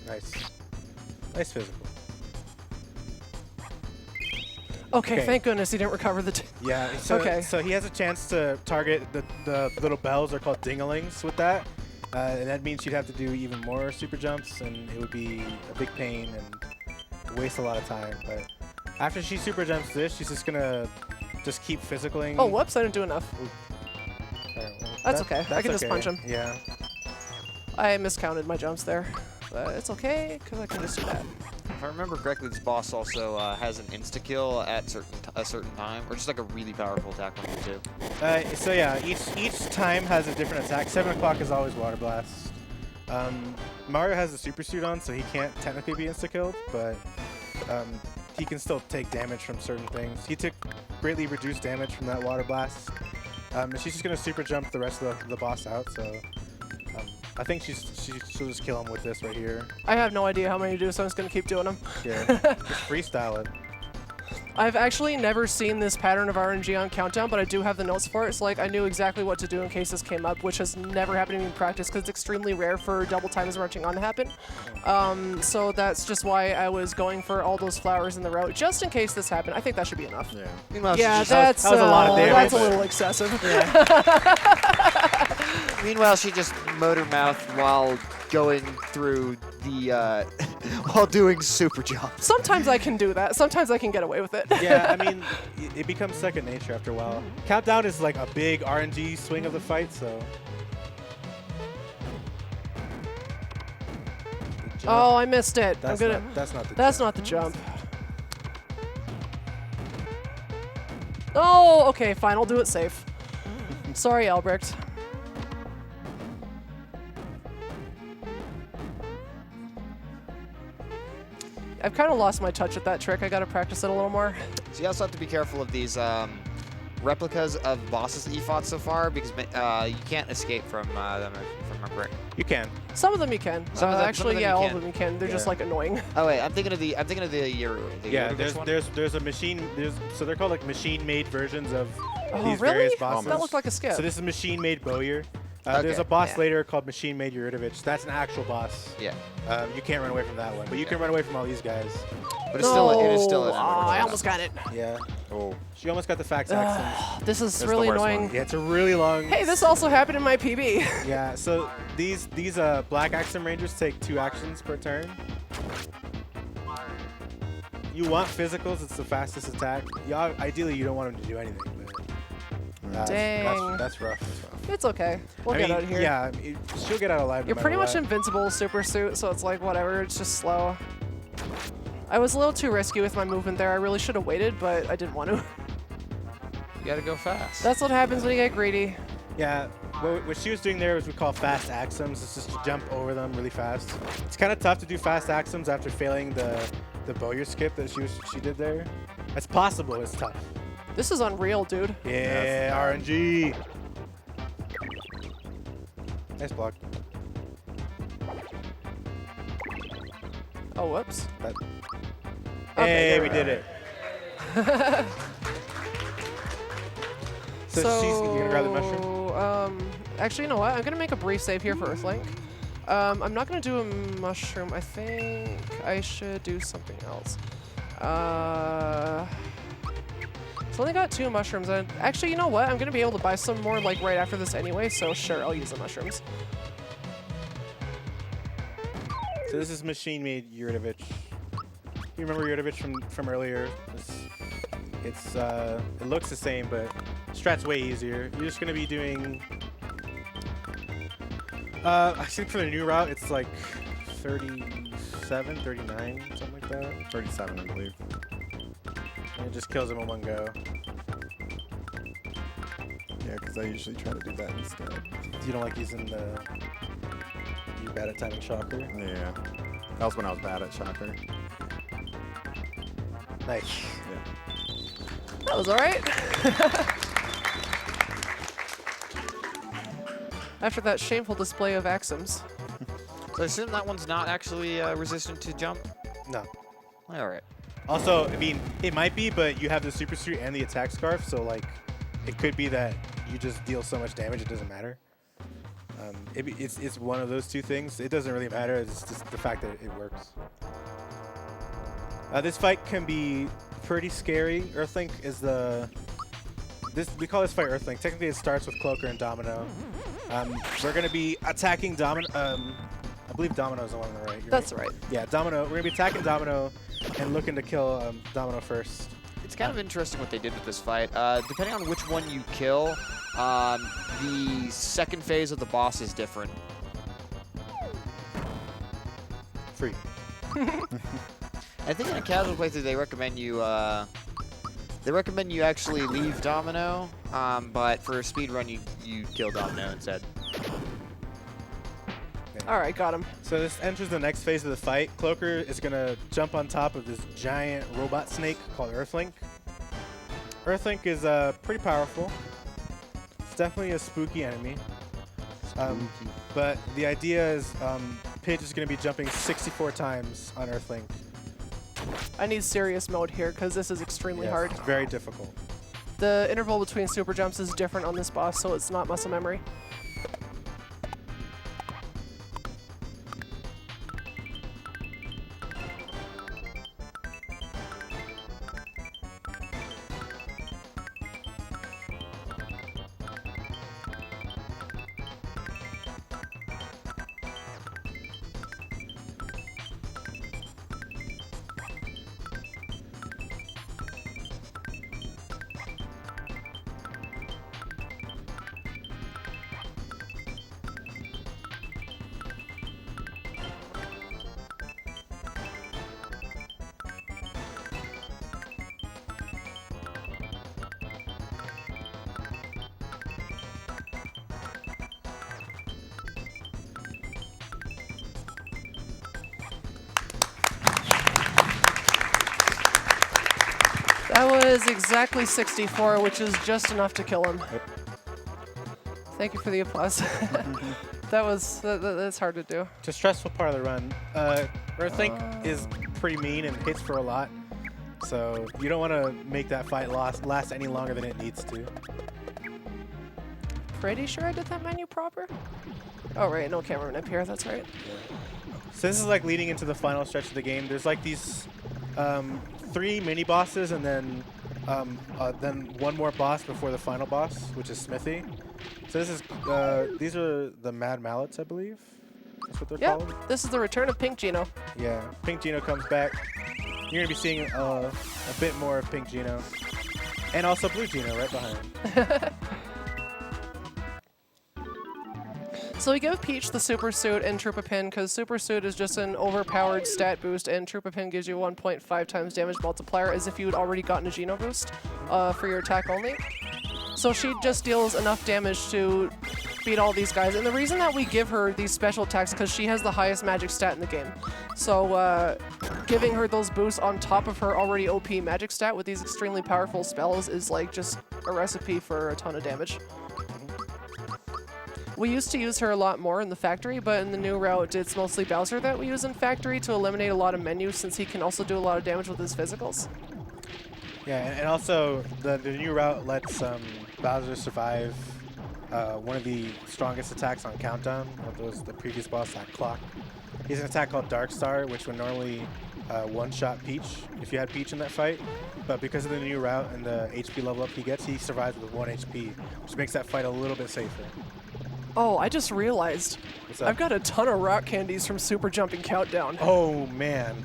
Nice. Nice physical. Okay, Okay. thank goodness he didn't recover the. Yeah. So, Okay. so he has a chance to target the little bells. They're called dingalings with that, and that means you'd have to do even more super jumps, and it would be a big pain and waste a lot of time. But after she super jumps this, she's just gonna just keep physicaling. Oh, whoops! I didn't do enough. That's okay. I That's can just punch him. Yeah. I miscounted my jumps there, but it's okay because I can just do that. If I remember correctly, this boss also has an insta kill at a certain time, or just like a really powerful attack on you too. So yeah, each time has a different attack. 7 o'clock is always Water Blast. Mario has the super suit on, so he can't technically be insta-killed, but he can still take damage from certain things. He took greatly reduced damage from that Water Blast. And she's just gonna super jump the rest of the boss out, so I think she'll just kill him with this right here. I have no idea how many to do, so I'm just gonna keep doing them. Yeah, just freestyle it. I've actually never seen this pattern of RNG on Countdown, but I do have the notes for it. So like I knew exactly what to do in case this came up, which has never happened to me in practice because it's extremely rare for double time as marching on to happen. So that's just why I was going for all those flowers in the route, just in case this happened. I think that should be enough. Yeah. Meanwhile, Yeah, she just, that's that was a lot of damage. That's a little excessive. meanwhile, she just motor mouth while going through the while doing super jumps. Sometimes I can do that. Sometimes I can get away with it. Yeah, I mean, it becomes second nature after a while. Countdown is like a big RNG swing of the fight, so. The jump, Oh, I missed it. that's I'm gonna. not, that's not the That's jump. not the jump. Oh, okay, fine. I'll do it safe. Sorry, Albrecht. I've kind of lost my touch with that trick. I gotta practice it a little more. So you also have to be careful of these replicas of bosses that you fought so far, because you can't escape from them from a brick. You can. Some of them you can. Some of them Actually, you yeah, all can. of them you can. They're just Yeah. like annoying. Oh wait, I'm thinking of the Yeah, Eurovich one. there's a machine. So they're called like machine-made versions of Oh, these really? various bosses. That looked like a skip. So this is machine-made Bowyer. There's Okay, a boss yeah. later called machine-made Eurovich. That's an actual boss. Yeah, You can't run away from that one, but you can run away from all these guys. but it's still it is still. No. I almost got it. Yeah. Oh. She almost got the fax accent. This is That's the really worst annoying. one. Yeah, it's a really long. Hey, this also happened in my PB. Yeah, so these black Axum Rangers take 2 actions per turn. you want physicals. It's the fastest attack. Ideally, you don't want him to do anything. But Dang. that's rough. It's okay. We'll get out of here. Yeah, she'll get out alive. You're no pretty matter much what. invincible super suit, so it's like whatever. It's just slow. I was a little too risky with my movement there. I really should have waited, but I didn't want to. You gotta go fast. That's what happens when you get greedy. Yeah, what she was doing there was we call fast axioms. It's just to jump over them really fast. It's kind of tough to do fast axioms after failing the bowyer skip that she did there. It's possible. It's tough. This is unreal, dude. Yeah, RNG. Nice block. Oh, whoops. Hey, there we did it. So she's gonna grab the mushroom. Actually, you know what? I'm gonna make a brief save here for Earthlink. I'm not gonna do a mushroom. I think I should do something else. It's only got 2 mushrooms. And actually, you know what? I'm gonna be able to buy some more like right after this anyway. So sure, I'll use the mushrooms. So this is machine-made Yurtovich. You remember Yurtovich from earlier? It looks the same, but strat's way easier. You're just gonna be doing. I think for the new route, it's like 37, 39, something like that. 37, I believe. And it just kills him in one go. Yeah, because I usually try to do that instead. You don't like using the. You bad at timing shocker. Yeah. That was when I was bad at Shocker. Nice. Yeah. That was all right. After that shameful display of axioms. So I assume that one's not actually resistant to jump? No. All right. Also, I mean, it might be, but you have the super suit and the attack scarf, so like, it could be that you just deal so much damage it doesn't matter. It's one of those two things. It doesn't really matter. It's just the fact that it works. This fight can be pretty scary. Earthlink is we call this fight Earthlink. Technically, it starts with Cloaker and Domino. We're gonna be attacking Domino. I believe Domino's the one on the right. That's right. Yeah, Domino. We're gonna be attacking Domino and looking to kill Domino first. It's kind of interesting what they did with this fight. Depending on which one you kill, the second phase of the boss is different. Free. I think in a casual playthrough they recommend you actually leave Domino, but for a speed run you kill Domino instead. All right, got him. So this enters the next phase of the fight. Cloaker is gonna jump on top of this giant robot snake called Earthlink. Earthlink is pretty powerful. It's definitely a spooky enemy. But the idea is Pidge is gonna be jumping 64 times on Earthlink. I need serious mode here because this is extremely hard. It's very difficult. The interval between super jumps is different on this boss, so it's not muscle memory. That was exactly 64, which is just enough to kill him. Thank you for the applause. That's hard to do. It's a stressful part of the run. Earthlink is pretty mean and hits for a lot, so you don't want to make that fight last any longer than it needs to. Pretty sure I did that menu proper. Oh right, no cameraman up here. That's right. So this is like leading into the final stretch of the game. There's like these 3 mini bosses and then one more boss before the final boss, which is Smithy. So this is these are the Mad Mallets, I believe. That's what they're called. This is the return of Pink Gino. Yeah, Pink Gino comes back. you're gonna be seeing a bit more of Pink Gino, and also Blue Gino right behind. So we give Peach the Super Suit and Troopa Pin because Super Suit is just an overpowered stat boost, and Troopa Pin gives you 1.5 times damage multiplier as if you had already gotten a Geno boost for your attack only. So she just deals enough damage to beat all these guys. And the reason that we give her these special attacks is because she has the highest magic stat in the game. So giving her those boosts on top of her already OP magic stat with these extremely powerful spells is like just a recipe for a ton of damage. We used to use her a lot more in the factory, but in the new route, it's mostly Bowser that we use in factory to eliminate a lot of menus since he can also do a lot of damage with his physicals. Yeah, and also the new route lets Bowser survive one of the strongest attacks on Countdown, which was the previous boss, that clock. He has an attack called Dark Star, which would normally one-shot Peach if you had Peach in that fight. But because of the new route and the HP level up he gets, he survives with 1 HP, which makes that fight a little bit safer. Oh, I just realized. What's up? I've got a ton of rock candies from Super Jumping Countdown. Oh, man.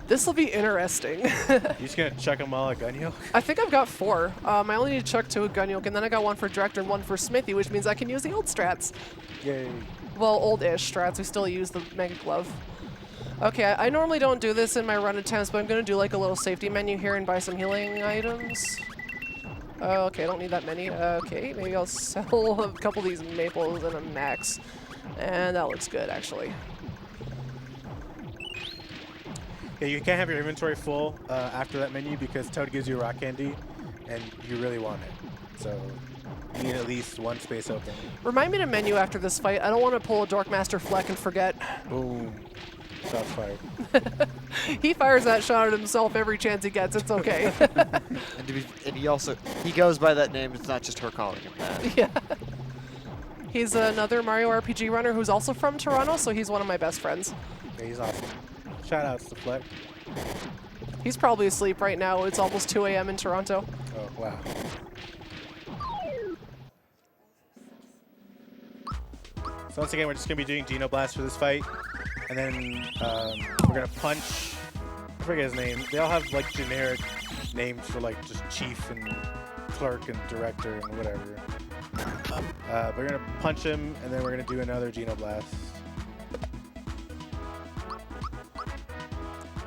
This will be interesting. You're just going to chuck them all at Gunyo? I think I've got 4. I only need to chuck 2 at Gunyoke, and then I got 1 for Director and 1 for Smithy, which means I can use the old strats. Yay. Well, old-ish strats. We still use the Mega Glove. Okay, I normally don't do this in my run attempts, but I'm going to do like a little safety menu here and buy some healing items. Okay, I don't need that many. Okay, maybe I'll sell a couple of these maples and a max. And that looks good, actually. Yeah, you can't have your inventory full after that menu because Toad gives you rock candy, and you really want it. So you need at least 1 space open. Remind me to menu after this fight. I don't want to pull a Dorkmaster Fleck and forget. Boom. Shots fired. He fires that shot at himself every chance he gets. It's okay. And he goes by that name. It's not just her calling him that. Yeah. He's another Mario RPG runner who's also from Toronto, so he's one of my best friends. Yeah, he's awesome. Shout outs to Fleck. He's probably asleep right now. It's almost 2 a.m. in Toronto. Oh, wow. So once again, we're just going to be doing Geno Blast for this fight. And then we're going to punch, I forget his name. They all have like generic names for like just chief and clerk and director and whatever. We're going to punch him, and then we're going to do another Geno Blast.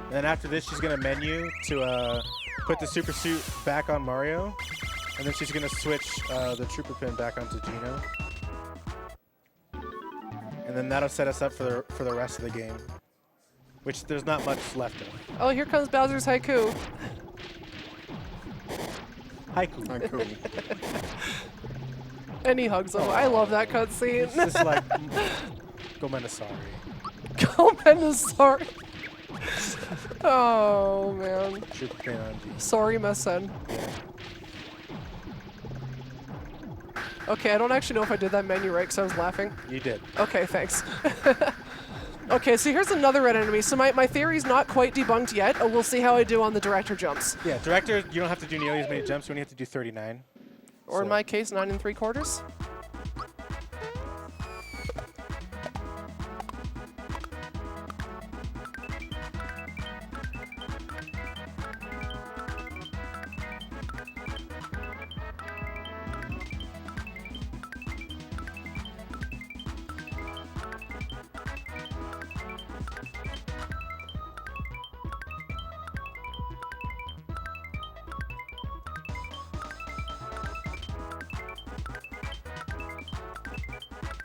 And then after this, she's going to menu to put the Super Suit back on Mario. And then she's going to switch the Trooper Pin back onto Geno. And then that'll set us up for the rest of the game, which there's not much left of. Oh, here comes Bowser's Haiku. Haiku. Haiku. And he hugs him. I love that cutscene. It's just like, Gomenasari. Gomenasari. Oh, man. Trooper Pin on Geno. Sorry, my son. Okay, I don't actually know if I did that menu right because I was laughing. You did. Okay, thanks. Okay, so here's another red enemy. So my theory's not quite debunked yet. We'll see how I do on the director jumps. Yeah, director, you don't have to do nearly as many jumps. You only have to do 39. Or in my case, 9 3/4.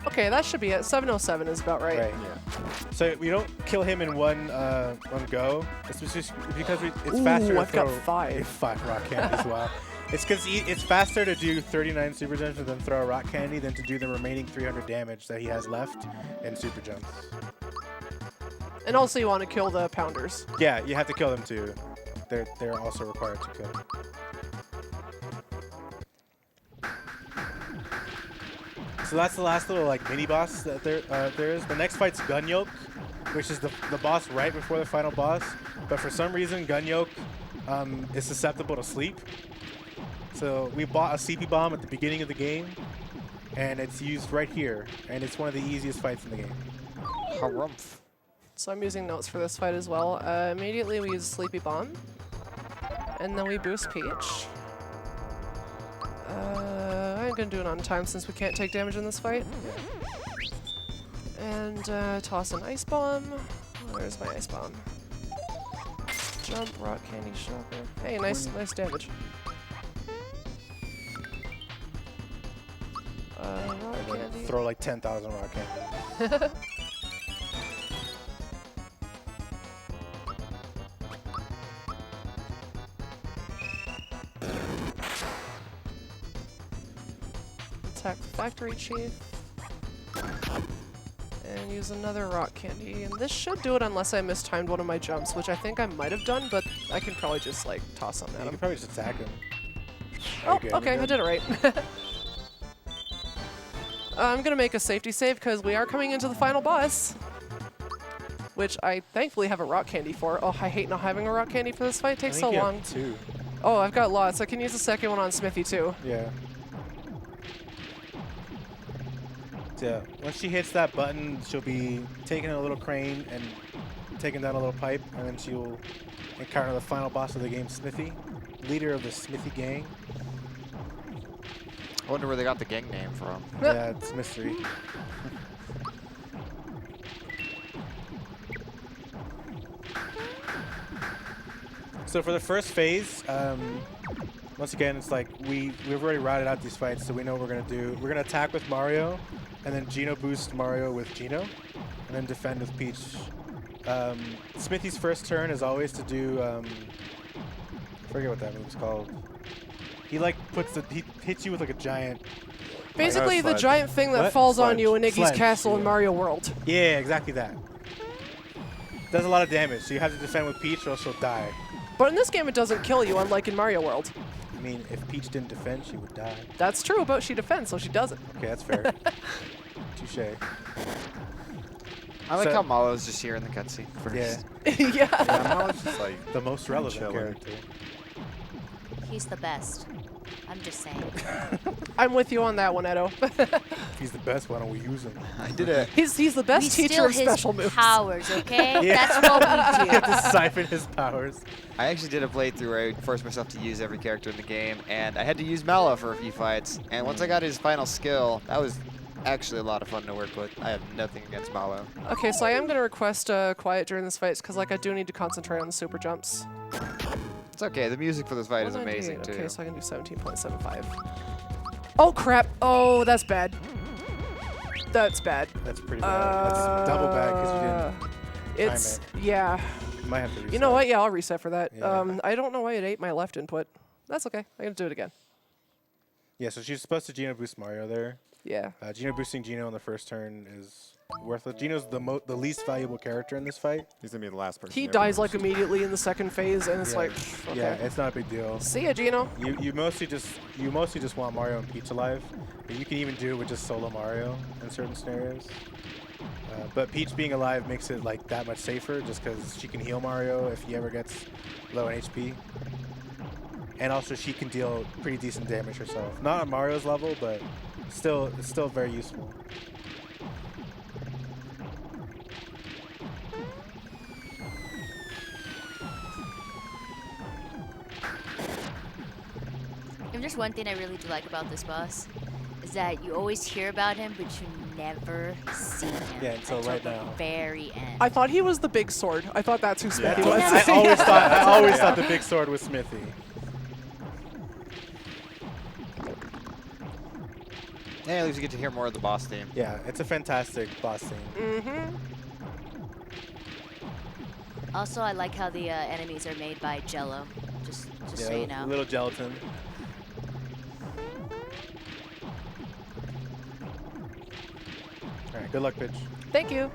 Okay, that should be it. 707 is about right. Right. Yeah. So we don't kill him in one go. It's just because it's faster to I've got throw 5. 5 rock candies. Wow. It's because it's faster to do 39 super jumps and then throw a rock candy than to do the remaining 300 damage that he has left in super jumps. And also you want to kill the pounders. Yeah, you have to kill them too. They're also required to kill. So that's the last little like mini boss that there is. The next fight's Gunyoke, which is the boss right before the final boss. But for some reason, Gunyoke is susceptible to sleep. So we bought a CP bomb at the beginning of the game, and it's used right here. And it's one of the easiest fights in the game. Harumph. So I'm using notes for this fight as well. Immediately we use Sleepy Bomb. And then we boost Peach. I'm gonna do it on time since we can't take damage in this fight. And toss an Ice Bomb. Where's my Ice Bomb? Jump, Rock Candy, Shocker. Hey, nice damage. Rock Candy. Throw like 10,000 rock candy. Attack the Factory Chief. And use another Rock Candy. And this should do it unless I mistimed one of my jumps, which I think I might have done, but I can probably just like toss something You at can him. probably just attack him. Oh, You're good, okay, you're I good. did it right. I'm gonna make a safety save because we are coming into the final boss. Which I thankfully have a Rock Candy for. Oh, I hate not having a Rock Candy for this fight. It I takes think so you have long. 2. Oh, I've got lots. I can use the second one on Smithy too. Yeah. So once she hits that button, she'll be taking a little crane and taking down a little pipe, and then she'll encounter the final boss of the game, Smithy, leader of the Smithy gang. I wonder where they got the gang name from. Yeah, it's a mystery. So for the first phase, once again, it's like we've already routed out these fights, so we know what we're gonna do. We're gonna attack with Mario, and then Geno boost Mario with Geno, and then defend with Peach. Smithy's first turn is always to do. I forget what that move's called. He like he hits you with like a giant. Basically, the Sledge. giant thing that What? falls on Sledge. you in Iggy's Sledge, castle in yeah. Mario World. Yeah, exactly that. Does a lot of damage, so you have to defend with Peach or else she'll die. But in this game, it doesn't kill you, unlike in Mario World. I mean, if Peach didn't defend, she would die. That's true, but she defends, so she doesn't. Okay, that's fair. Touche. I like So- how Malo's just here in the cutscene first. Yeah, Yeah. Yeah, Malo's just like the most relevant chilling. character. He's the best. I'm just saying. I'm with you on that one, Edo. If he's the best, why don't we use him? I did a he's the best We teacher steal of his special moves. powers, okay? Yeah. That's what we You do. have to siphon his powers. I actually did a playthrough where I forced myself to use every character in the game, and I had to use Malo for a few fights. And once I got his final skill, that was actually a lot of fun to work with. I have nothing against Malo. Okay, so I am going to request quiet during this fight, because like I do need to concentrate on the super jumps. It's okay. The music for this fight is 198, amazing too. Okay, so I can do 17.75. Oh, crap. Oh, that's bad. That's bad. That's pretty bad. That's double bad because you didn't. It's, yeah. You might have to reset. You know what? Yeah, I'll reset for that. Yeah. I don't know why it ate my left input. That's okay. I'm going to do it again. Yeah, so she's supposed to Geno boost Mario there. Yeah. Geno boosting Geno on the first turn is worthless. Geno's the least valuable character in this fight. he's gonna be the last person. He you ever dies like boost. immediately in the second phase, and it's Yeah. like, pff, okay. Yeah, it's not a big deal. See ya, Gino. You mostly just want Mario and Peach alive. But you can even do it with just solo Mario in certain scenarios. But Peach being alive makes it like that much safer, just because she can heal Mario if he ever gets low on HP. And also she can deal pretty decent damage herself. Not on Mario's level, but still, it's still very useful. And there's one thing I really do like about this boss, is that you always hear about him, but you never see him Yeah, until right the now. very end. I thought he was the big sword. I thought that's who Smithy Yeah. was. I always thought the big sword was Smithy. Yeah, at least you get to hear more of the boss theme. Yeah, it's a fantastic boss theme. Mm-hmm. Also, I like how the enemies are made by Jello. Just Yeah, so you a know. little gelatin. All right, good luck, bitch. Thank you.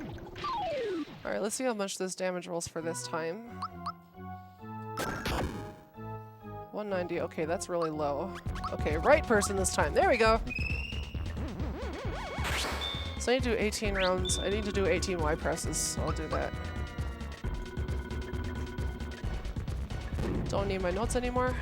All right, let's see how much this damage rolls for this time. 190. Okay, that's really low. Okay, right person this time. There we go. So I need to do 18 rounds. I need to do 18 Y presses, so I'll do that. Don't need my notes anymore.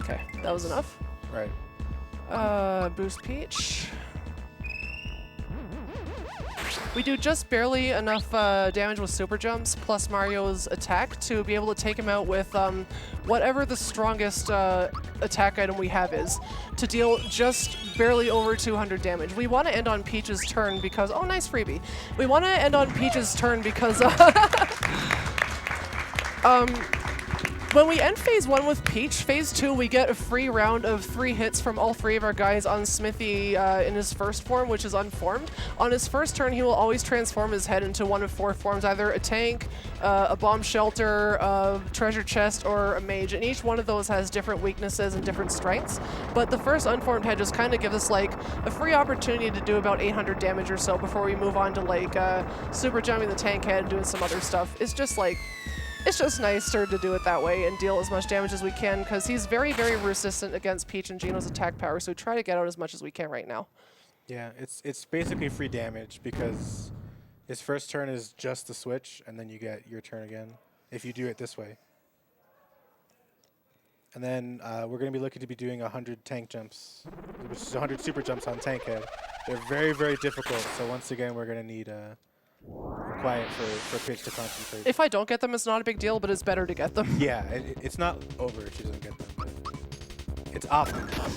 Okay, that was enough. Right. Boost Peach. We do just barely enough damage with super jumps plus Mario's attack to be able to take him out with whatever the strongest attack item we have is, to deal just barely over 200 damage. We want to end on Peach's turn because, oh, nice freebie. We want to end on Peach's turn because when we end phase 1 with Peach, phase 2 we get a free round of 3 hits from all 3 of our guys on Smithy in his first form, which is unformed. On his first turn, he will always transform his head into one of 4 forms, either a tank, a bomb shelter, a treasure chest, or a mage. And each one of those has different weaknesses and different strengths. But the first unformed head just kind of gives us like a free opportunity to do about 800 damage or so before we move on to like super jumping the tank head and doing some other stuff. It's just like, it's just nicer to do it that way and deal as much damage as we can because he's very, very resistant against Peach and Gino's attack power, so we try to get out as much as we can right now. Yeah, it's basically free damage because his first turn is just the switch, and then you get your turn again if you do it this way. And then we're going to be looking to be doing 100 tank jumps, which is 100 super jumps on tank head. They're very, very difficult, so once again, we're going to need quiet for Peach to concentrate. If I don't get them, it's not a big deal, but it's better to get them. Yeah, it's not over if she doesn't get them, but it's optimal.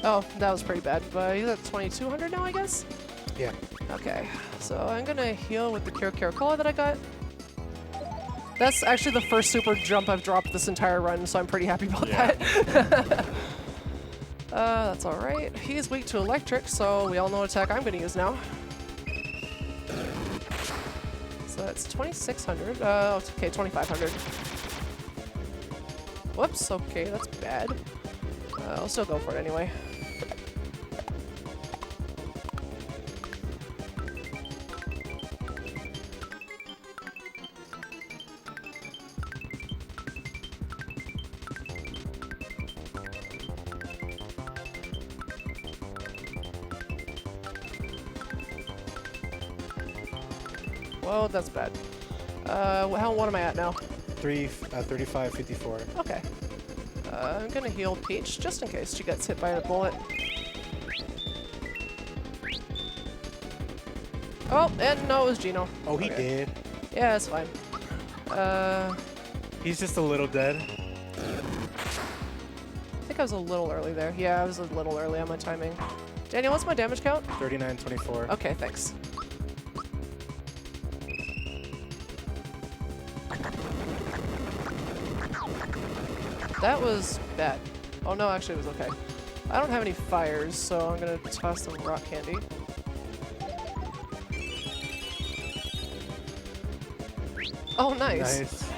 Oh, that was pretty bad, but he's at 2200 now, I guess? Yeah. Okay, so I'm gonna heal with the Cure Cola that I got. That's actually the first super jump I've dropped this entire run, so I'm pretty happy about that. That's alright. He's weak to electric, so we all know what attack I'm gonna use now. So that's 2600. Okay, 2500. Whoops, okay, that's bad. I'll still go for it anyway. Whoa, that's bad. What am I at now? 3554. Okay. I'm gonna heal Peach just in case she gets hit by a bullet. Oh, and no, it was Gino. Oh, he did. Yeah, it's fine. He's just a little dead. I think I was a little early there. Yeah, I was a little early on my timing. Daniel, what's my damage count? 3924. Okay, thanks. That was bad. Oh no, actually it was okay. I don't have any fires, so I'm gonna toss some rock candy. Oh, nice. Nice.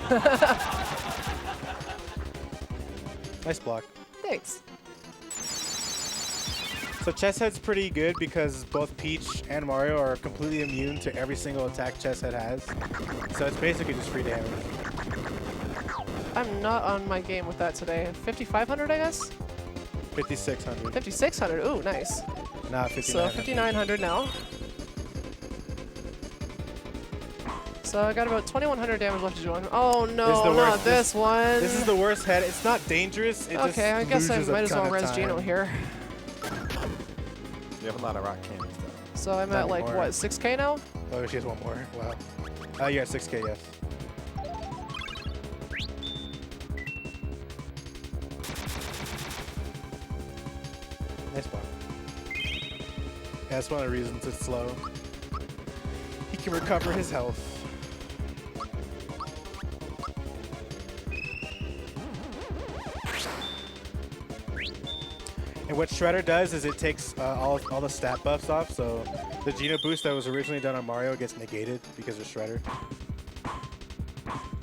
Nice block. Thanks. So Chess Head's pretty good because both Peach and Mario are completely immune to every single attack Chess Head has. So it's basically just free damage. I'm not on my game with that today. 5,500, I guess? 5600. 5,600. Ooh, nice. Nah, 5900. So 5,900 now. So I got about 2,100 damage left to do one. Oh no, not this one. This is the worst head. It's not dangerous. It Okay, I guess I might as well res Gino here. You have a lot of rock candies though. So I'm Not at like, anymore. what, 6k now? Oh, she has one more. Wow. You're at 6k, yes. Nice block. Yeah, that's one of the reasons it's slow. He can recover his health. And what Shredder does is it takes all the stat buffs off, so the Geno boost that was originally done on Mario gets negated because of Shredder.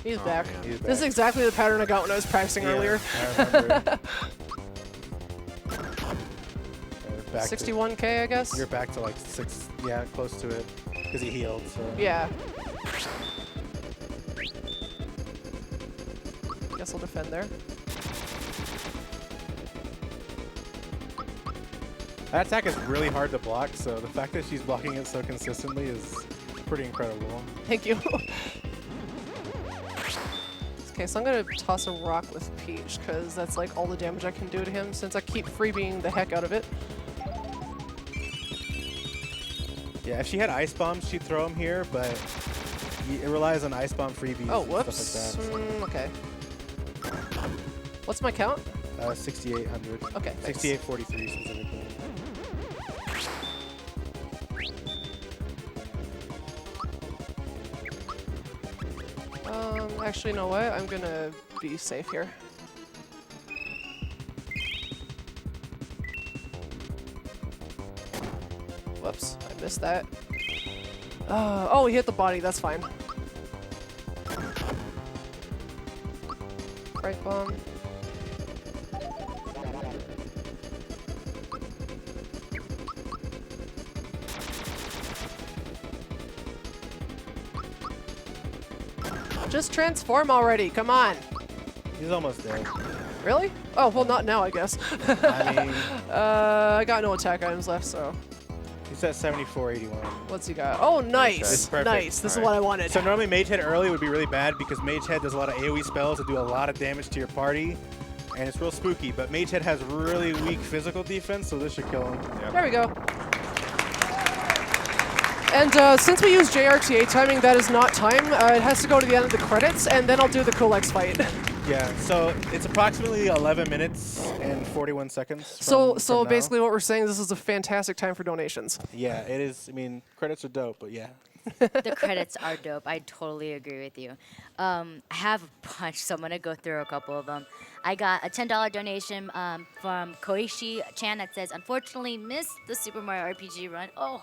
He's back. man. He's This is back. exactly the pattern I got when I was practicing earlier. I remember. Back to- 61K, I guess. You're back to like 6, yeah, close to it, because he healed. So. Yeah. Guess I'll defend there. That attack is really hard to block, so the fact that she's blocking it so consistently is pretty incredible. Thank you. Okay, so I'm gonna toss a rock with Peach, because that's like all the damage I can do to him, since I keep freebeing the heck out of it. Yeah, if she had Ice Bombs, she'd throw him here, but it relies on Ice Bomb freebies Oh, and whoops. stuff like that. Okay. What's my count? 6,800. Okay, thanks. 6,843 specifically. Actually, you know what? I'm gonna be safe here. Whoops, I missed that. Oh, he hit the body, that's fine. Right bomb. Just transform already, come on. He's almost dead. Really? Oh, well, not now, I guess. I mean, I got no attack items left, so. he's at 7481. What's he got? Oh, It's nice. perfect. Nice. This is All right. what I wanted. So normally Mage Head early would be really bad because Mage Head does a lot of AoE spells that do a lot of damage to your party, and it's real spooky. But Mage Head has really weak physical defense, so this should kill him. Yep. There we go. And since we use JRTA timing, that is not time. It has to go to the end of the credits, and then I'll do the Colex fight. Yeah, so it's approximately 11 minutes and 41 seconds. So from now. basically what we're saying, this is a fantastic time for donations. Yeah, it is. I mean, credits are dope, but yeah. The credits are dope. I totally agree with you. I have a bunch, so I'm going to go through a couple of them. I got a $10 donation from Koichi-chan that says, unfortunately missed the Super Mario RPG run. Oh,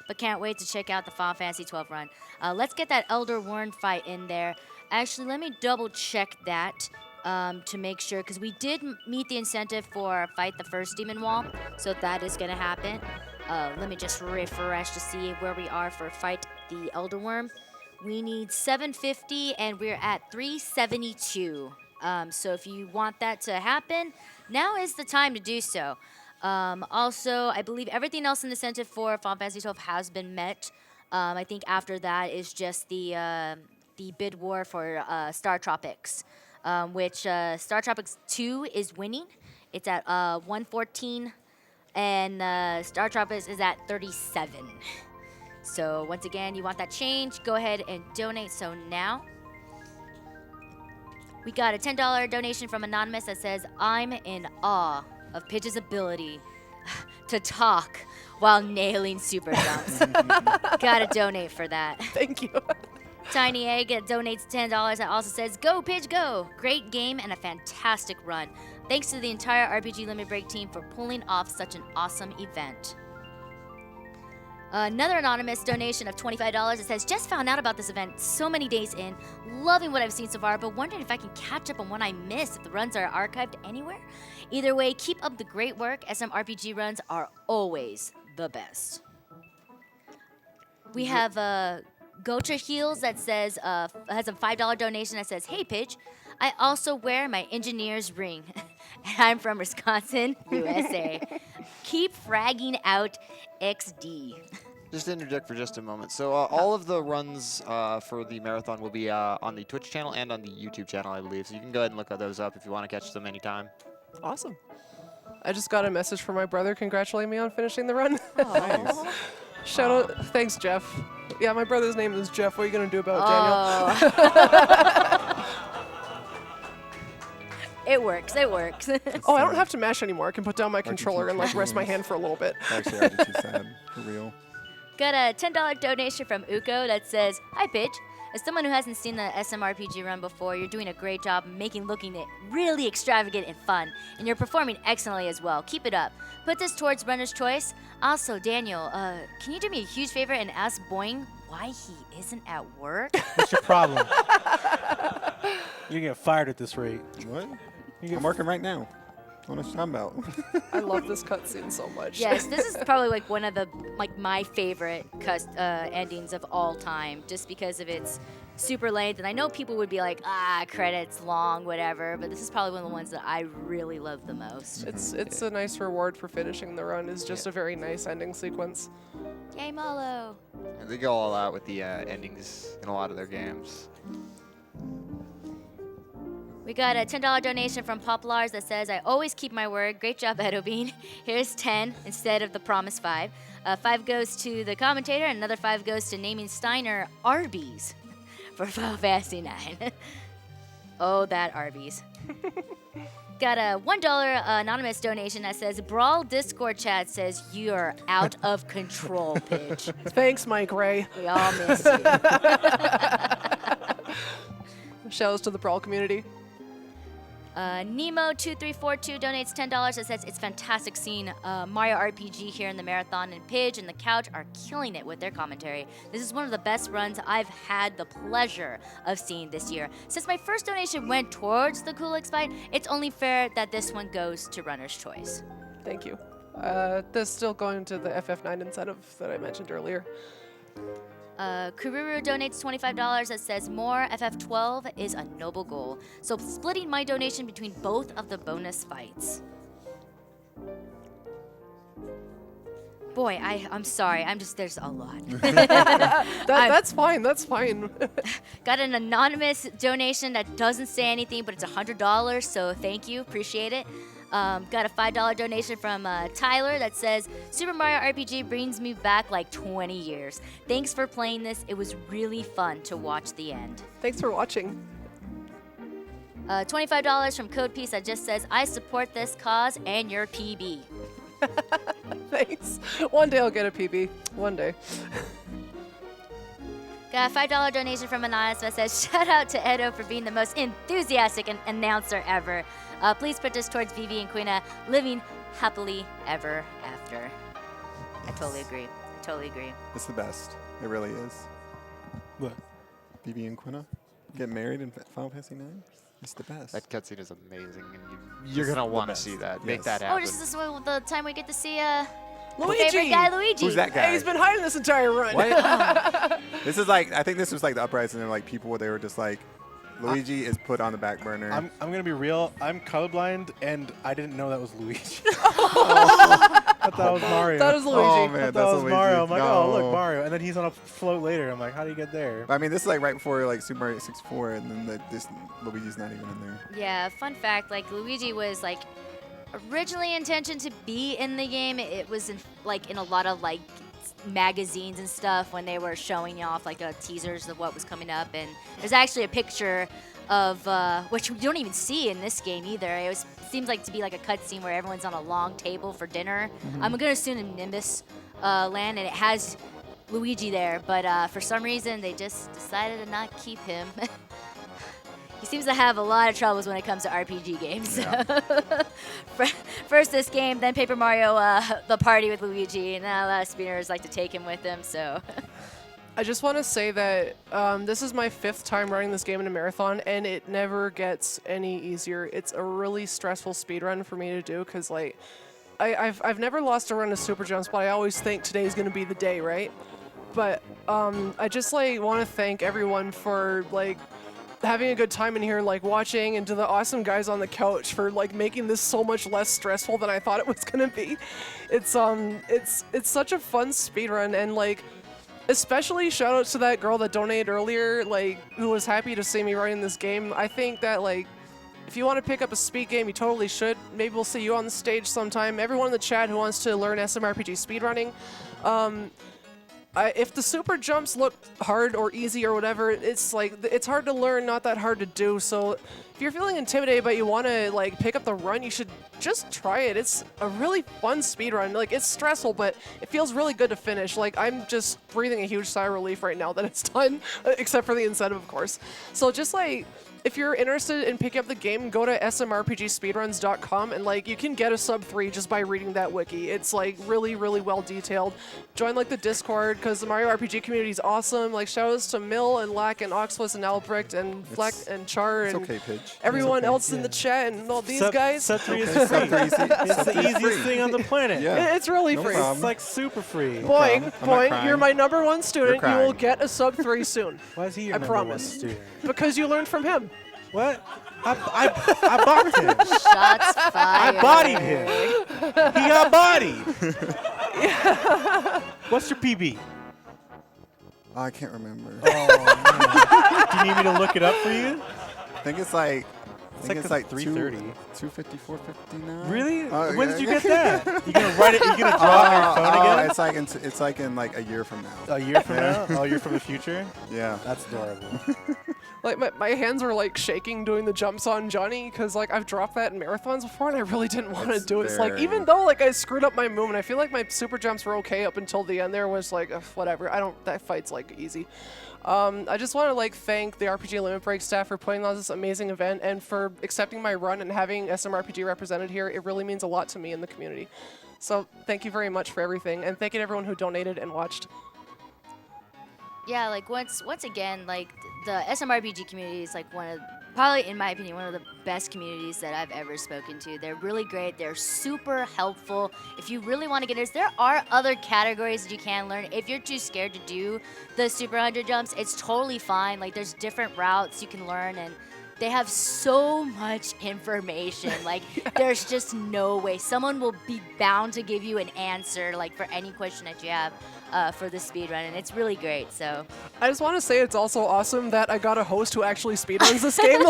but can't wait to check out the Final Fantasy 12 run. Let's get that Elder Worm fight in there. Actually, let me double check that to make sure, because we did meet the incentive for fight the first demon wall, so that is going to happen. Let me just refresh to see where we are for fight the Elder Worm. We need 750, and we're at 372. So if you want that to happen, now is the time to do so. Also, I believe everything else in the incentive for Final Fantasy 12 has been met. I think after that is just the bid war for Star Tropics, which Star Tropics 2 is winning. It's at 114, and Star Tropics is at 37. So once again, you want that change, go ahead and donate so now. We got a $10 donation from Anonymous that says, I'm in awe of Pidge's ability to talk while nailing super jumps. Gotta donate for that. Thank you. Tiny Egg donates $10 that also says, go Pidge go! Great game and a fantastic run. Thanks to the entire RPG Limit Break team for pulling off such an awesome event. Another anonymous donation of $25 that says, just found out about this event so many days in, loving what I've seen so far, but wondering if I can catch up on what I missed if the runs are archived anywhere. Either way, keep up the great work. SM RPG runs are always the best. We have Gocha Heels that says, has a $5 donation that says, hey Pidge, I also wear my engineer's ring. And I'm from Wisconsin, USA. Keep fragging out XD. Just to interject for just a moment. So all of the runs for the marathon will be on the Twitch channel and on the YouTube channel, I believe. So you can go ahead and look those up if you want to catch them anytime. Awesome. I just got a message from my brother congratulating me on finishing the run. Aw. Shout out. Thanks, Jeff. Yeah, my brother's name is Jeff. What are you going to do about it, Daniel? It works, it works. Oh, I don't have to mash anymore. I can put down my controller and like rest my hand for a little bit. Actually, RGT sad. For real. Got a $10 donation from Uko that says, hi Pidge. As someone who hasn't seen the SMRPG run before, you're doing a great job looking it really extravagant and fun, and you're performing excellently as well. Keep it up. Put this towards Runner's Choice. Also, Daniel, can you do me a huge favor and ask Boing why he isn't at work? What's your problem? You're getting fired at this rate. What? I'm working right now. What are you talking about? I love this cutscene so much. Yes, this is probably like one of the my favorite endings of all time, just because of its super length. And I know people would be like, credits long, whatever, but this is probably one of the ones that I really love the most. It's a nice reward for finishing the run. Is just a very nice ending sequence. Yay, Malo! And they go all out with the endings in a lot of their games. We got a $10 donation from Poplars that says, I always keep my word. Great job, Edobine. Here's 10 instead of the promised 5. 5 goes to the commentator, and another 5 goes to naming Steiner Arby's for Final Fantasy 9. Oh, that Arby's. Got a $1 anonymous donation that says, Brawl Discord chat says, you're out of control, Pidge. Thanks, Mike Ray. We all miss you. Shout outs to the Brawl community. Nemo2342 donates $10 that says, it's fantastic seeing Mario RPG here in the marathon, and Pidge and the Couch are killing it with their commentary. This is one of the best runs I've had the pleasure of seeing this year. Since my first donation went towards the Kulix fight, it's only fair that this one goes to Runner's Choice. Thank you. That's still going to the FF9 incentive that I mentioned earlier. Kururu donates $25 that says, more FF12 is a noble goal. So splitting my donation between both of the bonus fights. Boy, I'm sorry. There's a lot. That's fine. That's fine. Got an anonymous donation that doesn't say anything, but it's $100, so thank you. Appreciate it. Got a $5 donation from Tyler that says, Super Mario RPG brings me back like 20 years. Thanks for playing this. It was really fun to watch the end. Thanks for watching. $25 from Codepiece that just says, I support this cause and your PB. Thanks. One day I'll get a PB. One day. Got a $5 donation from Anonymous that says, shout out to Edo for being the most enthusiastic announcer ever. Please put this towards Vivi and Quina living happily ever after. I totally agree. It's the best. It really is. What? BB and Quina get married in Final Fantasy 9? It's the best. That cutscene is amazing, and you're going to want to see that. Make that Oh, happen. this is the time we get to see Luigi! favorite guy, Luigi. Who's that guy? Hey, he's been hiding this entire run. What? This is like, I think this was like the uprising of like people where they were just like, Luigi is put on the back burner. I'm gonna be real. I'm colorblind, and I didn't know that was Luigi. I thought that was Mario. That was Luigi. Oh I man, thought that's that was Luigi. Mario. I'm like, oh No. look, Mario, and then he's on a float later. I'm like, how do you get there? I mean, this is like right before like Super Mario 64, and then this Luigi's not even in there. Yeah, fun fact, like Luigi was like originally intentioned to be in the game. It was in a lot of like magazines and stuff when they were showing off like teasers of what was coming up, and there's actually a picture of which we don't even see in this game either. It seems like to be like a cutscene where everyone's on a long table for dinner. I'm gonna assume in Nimbus land, and it has Luigi there, but for some reason they just decided to not keep him. He seems to have a lot of troubles when it comes to RPG games. Yeah. First this game, then Paper Mario, the party with Luigi, and now a lot of speedrunners like to take him with them, so. I just want to say that this is my 5th time running this game in a marathon, and it never gets any easier. It's a really stressful speedrun for me to do, because like, I've never lost a run to Super Jumps, but I always think today's going to be the day, right? But I just like want to thank everyone for like having a good time in here, like watching, and to the awesome guys on the couch for like making this so much less stressful than I thought it was gonna be. It's such a fun speedrun, and like especially shout out to that girl that donated earlier, like who was happy to see me running this game. I think that like if you want to pick up a speed game, you totally should. Maybe we'll see you on the stage sometime. Everyone in the chat who wants to learn SMRPG speedrunning. if the super jumps look hard or easy or whatever, it's like it's hard to learn, not that hard to do. So if you're feeling intimidated but you want to like pick up the run, you should just try it. It's a really fun speed run. Like it's stressful, but it feels really good to finish. Like I'm just breathing a huge sigh of relief right now that it's done, except for the incentive, of course. So just like, if you're interested in picking up the game, go to smrpgspeedruns.com and like you can get a sub 3 just by reading that wiki. It's like really, really well detailed. Join like the Discord because the Mario RPG community is awesome. Like shoutouts to Mill and Lack and Oxfus and Albrecht and Fleck and Char and everyone else in the chat and all these guys. Sub 3 is free. It's the easiest thing on the planet. Yeah. It's really free. It's like super free. Boing, crying. Boing, you're my #1 student. You will crying. get a sub 3 soon. Why is he your I #1 promise. student? Because you learned from him. What? I boxed him. Shots fired. I bodied him. He got bodied. What's your PB? I can't remember. Oh, man. Do you need me to look it up for you? I think it's like. It's like 330. 254, 59. Really? Oh, When yeah. did you get that? You gonna write it? You gonna draw it on your phone again? It's like in like a year from now. A year from now? Oh, a year from the future? Yeah. That's adorable. Like my hands were like shaking doing the jumps on Johnny because like I've dropped that in marathons before and I really didn't want to It's do it. It's like very- even though like I screwed up my movement, I feel like my super jumps were okay up until the end. There was like whatever. That fight's like easy. I just want to like thank the RPG Limit Break staff for putting on this amazing event and for accepting my run and having SMRPG represented here. It really means a lot to me in the community. So thank you very much for everything, and thank you to everyone who donated and watched. Yeah, like once again, like the SMRPG community is like probably in my opinion, one of the best communities that I've ever spoken to. They're really great. They're super helpful. If you really want to get into this, there are other categories that you can learn. If you're too scared to do the Super 100 jumps, it's totally fine. Like there's different routes you can learn, and they have so much information. Like there's just no way. Someone will be bound to give you an answer like for any question that you have for the speedrun, and it's really great. So I just want to say it's also awesome that I got a host who actually speedruns this game.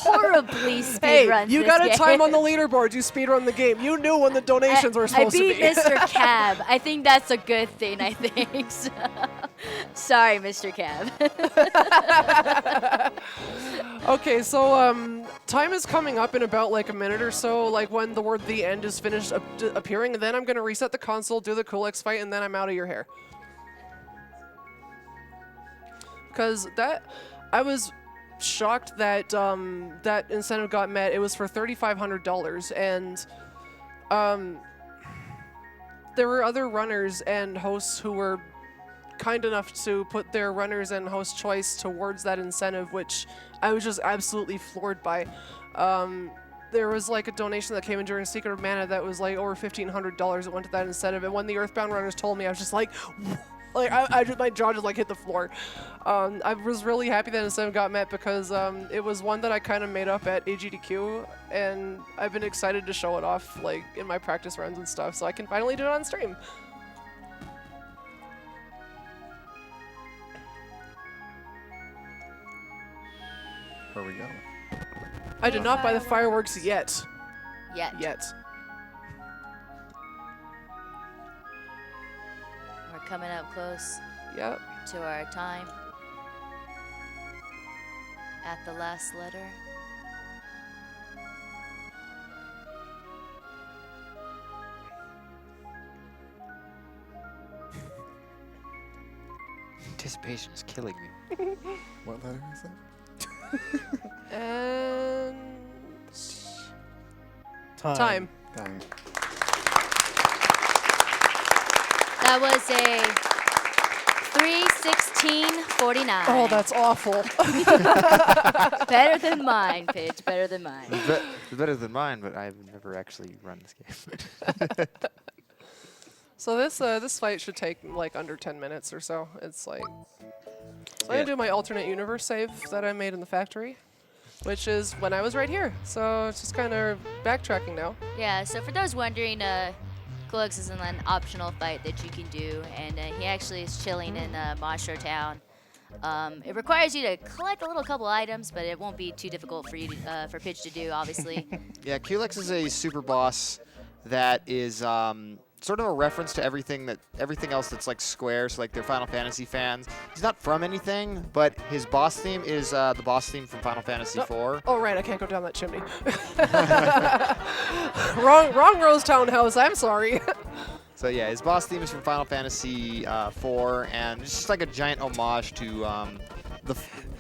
horribly Hey, speedruns you this got a game. time on the leaderboard. You speedrun the game. You knew when the donations were supposed I beat to be. Mr. Cab. I think that's a good thing, I think. So, sorry, Mr. Cab. Okay, so time is coming up in about like a minute or so, like when the word "the end" is finished appearing, and then I'm gonna reset the console, do the Kulex fight, and then I'm out of your hair. Because I was shocked that that incentive got met. It was for $3,500, and there were other runners and hosts who were kind enough to put their runners and host choice towards that incentive, which I was just absolutely floored by. There was like a donation that came in during Secret of Mana that was like over $1,500 that went to that incentive, and when the Earthbound runners told me, I was just like, I just, my jaw just like hit the floor. I was really happy that incentive got met because it was one that I kind of made up at AGDQ, and I've been excited to show it off like in my practice runs and stuff, so I can finally do it on stream. Where we go? I did not buy the fireworks yet. Yet. We're coming up close Yep. to our time. At the last letter. Anticipation is killing me. What letter is that? And Time. Dang. That was a 3:16:49. oh, that's awful. Better than mine, Pitch. Better than mine. It's better than mine, but I've never actually run this game. So this fight should take like under 10 minutes or so. It's like, so I'm gonna do my alternate universe save that I made in the factory, which is when I was right here. So it's just kind of backtracking now. Yeah, so for those wondering, Klux is an optional fight that you can do, and he actually is chilling in Mosher Town. It requires you to collect a little couple items, but it won't be too difficult for you to, for Pitch to do, obviously. Yeah, Kulex is a super boss that is sort of a reference to everything else that's like Square, so like they're Final Fantasy fans. He's not from anything, but his boss theme is the boss theme from Final Fantasy IV. Oh, right, I can't go down that chimney. wrong Rose Townhouse, I'm sorry. So yeah, his boss theme is from Final Fantasy IV, and it's just like a giant homage to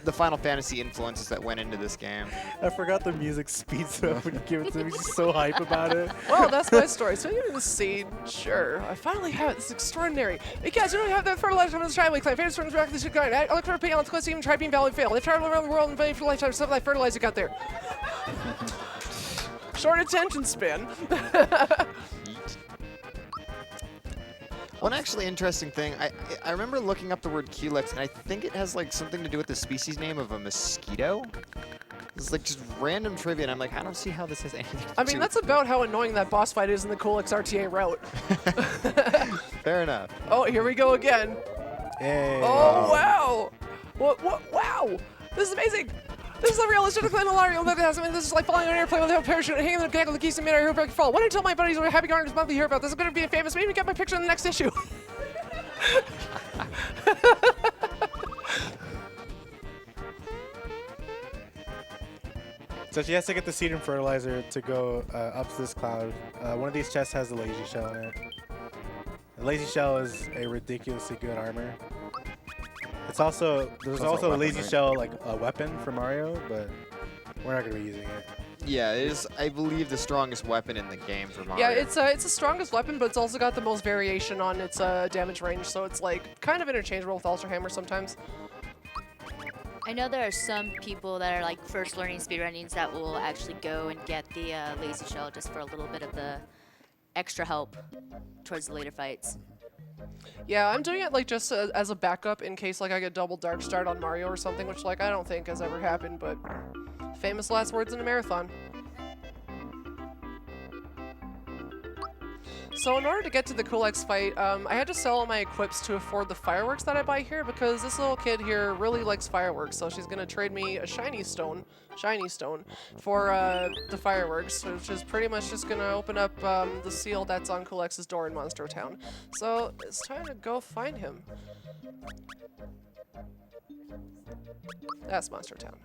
the Final Fantasy influences that went into this game. I forgot the music speeds up when you give it to me. He's just so hype about it. Well, that's my story. So you're in the scene. Sure, I finally have it. This is extraordinary. Hey guys, you don't have that fertilizer from this tribe. Like, my favorite friends back this guy. I look for a paint on the quest, even try being valid fail. They've traveled around the world and paid for lifetime stuff like fertilizer got there. Short attention span. One actually interesting thing, I remember looking up the word Culex, and I think it has like something to do with the species name of a mosquito. It's like just random trivia, and I'm like, I don't see how this has anything to do I mean, that's about how annoying that boss fight is in the Coolix RTA route. Fair enough. Oh, here we go again. Hey. Oh, wow. Wow. This is amazing. This is a real legitimate Calamari. This is like flying on an airplane without a parachute and hanging on the gag of the geese and I hope I can fall. When I tell my buddies we're happy gardeners monthly here about this, I'm going to be famous. Maybe get my picture in the next issue. So she has to get the seed and fertilizer to go up to this cloud. One of these chests has the lazy shell in it. The lazy shell is a ridiculously good armor. There's also a lazy shell like a weapon for Mario, but we're not gonna be using it. Yeah, it is, I believe, the strongest weapon in the game for Mario. Yeah, it's the strongest weapon, but it's also got the most variation on its damage range, so it's like kind of interchangeable with Ultra Hammer sometimes. I know there are some people that are like first learning speedrunnings that will actually go and get the lazy shell just for a little bit of the extra help towards the later fights. Yeah, I'm doing it like just as a backup in case like I get double dark start on Mario or something, which like I don't think has ever happened, but famous last words in a marathon. So in order to get to the Coolx fight, I had to sell all my equips to afford the fireworks that I buy here because this little kid here really likes fireworks, so she's gonna trade me a shiny stone, for the fireworks, which is pretty much just gonna open up the seal that's on Coolx's door in Monstro Town. So it's time to go find him. That's Monstro Town.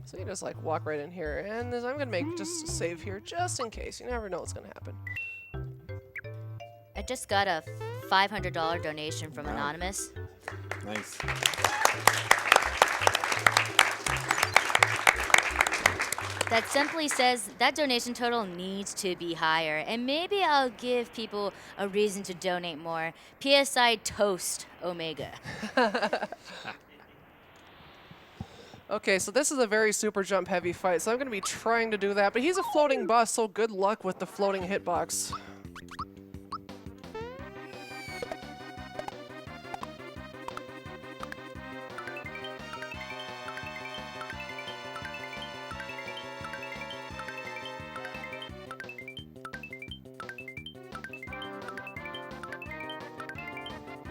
So you just like walk right in here, and I'm gonna make just a save here just in case. You never know what's gonna happen. I just got a $500 donation from Anonymous. Nice. That simply says that donation total needs to be higher, and maybe I'll give people a reason to donate more. PSI Toast Omega. Okay, so this is a very super jump heavy fight, so I'm going to be trying to do that, but he's a floating boss, so good luck with the floating hitbox.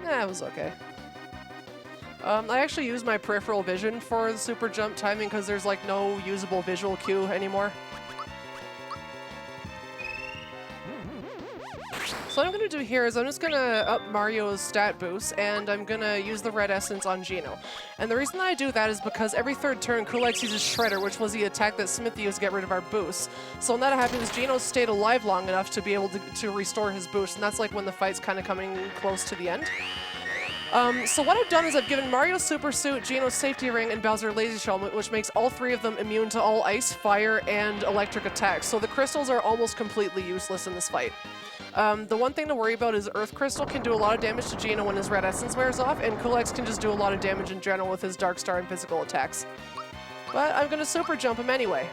That was okay. I actually use my peripheral vision for the super jump timing because there's like no usable visual cue anymore. So what I'm going to do here is I'm just going to up Mario's stat boost, and I'm going to use the red essence on Geno. And the reason that I do that is because every third turn, Coolx uses Shredder, which was the attack that Smithy used to get rid of our boosts. So when that happens, Geno stayed alive long enough to be able to restore his boost, and that's like when the fight's kind of coming close to the end. So what I've done is I've given Mario Super Suit, Geno's Safety Ring, and Bowser Lazy Shell, which makes all three of them immune to all ice, fire, and electric attacks. So the crystals are almost completely useless in this fight. The one thing to worry about is Earth Crystal can do a lot of damage to Geno when his red essence wears off, and Coolx can just do a lot of damage in general with his Dark Star and physical attacks. But I'm going to super jump him anyway.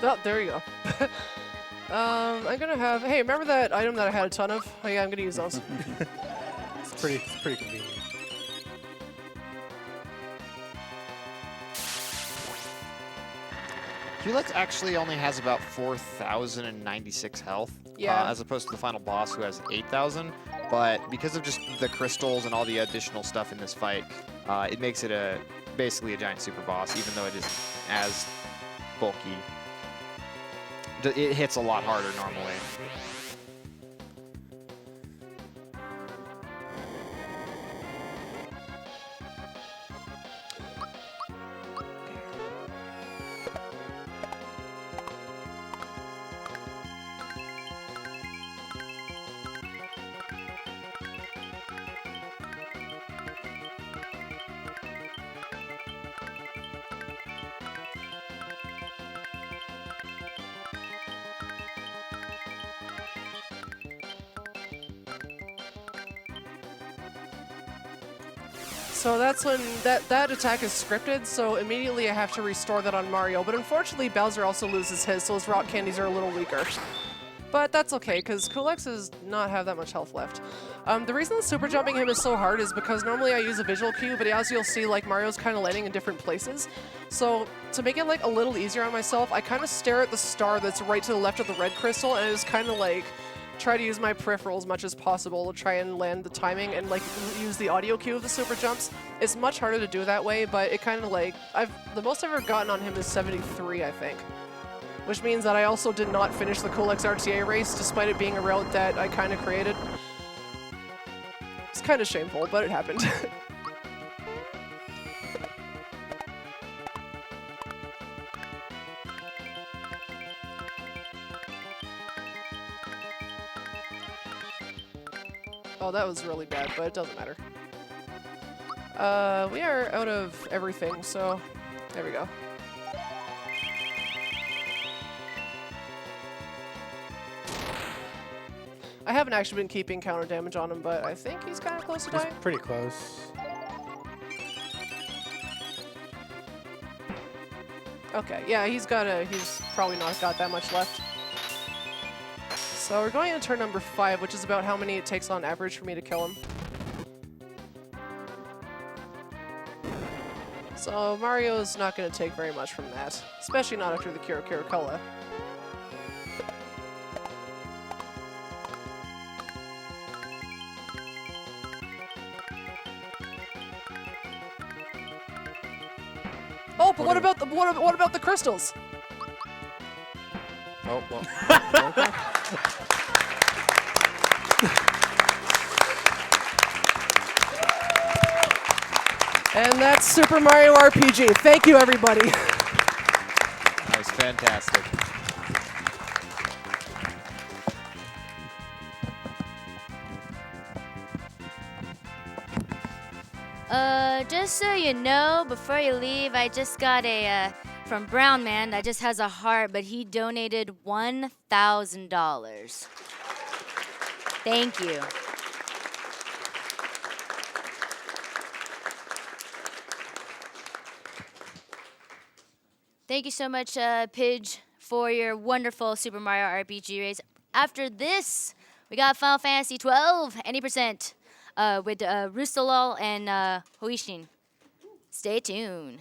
Oh, there you go. I'm gonna have. Hey, remember that item that I had a ton of? Oh yeah, I'm gonna use those. It's pretty convenient. Culex actually only has about 4,096 health, Yeah. as opposed to the final boss who has 8,000. But because of just the crystals and all the additional stuff in this fight, it makes it basically a giant super boss, even though it isn't as bulky. It hits a lot harder normally. So that's when that attack is scripted, so immediately I have to restore that on Mario. But unfortunately, Bowser also loses his, so his rock candies are a little weaker. But that's okay, because Kulex does not have that much health left. The reason that super jumping him is so hard is because normally I use a visual cue, but as you'll see, like, Mario's kind of landing in different places. So to make it, like, a little easier on myself, I kind of stare at the star that's right to the left of the red crystal, and I just kind of, like, try to use my peripheral as much as possible to try and land the timing and, like, use the audio cue of the super jumps. It's much harder to do that way, but it kind of, like, the most I've ever gotten on him is 73, I think. Which means that I also did not finish the Kulex RTA race, despite it being a route that I kind of created. It's kind of shameful, but it happened. Oh, that was really bad, but it doesn't matter. We are out of everything, so there we go. I haven't actually been keeping counter damage on him, but I think he's kind of close to dying. It's pretty close. Okay, yeah, he's probably not got that much left. So we're going into turn number 5, which is about how many it takes on average for me to kill him. So Mario's not going to take very much from that, especially not after the Kira Kira Cola. Oh, but what about the crystals? Oh, well. And that's Super Mario RPG. Thank you, everybody. That was fantastic. Just so you know, before you leave, I just got a, from Brown Man that just has a heart, but he donated $1,000. Thank you. Thank you so much, Pidge, for your wonderful Super Mario RPG race. After this, we got Final Fantasy 12, any percent, with Rustalol and Hoishin. Stay tuned.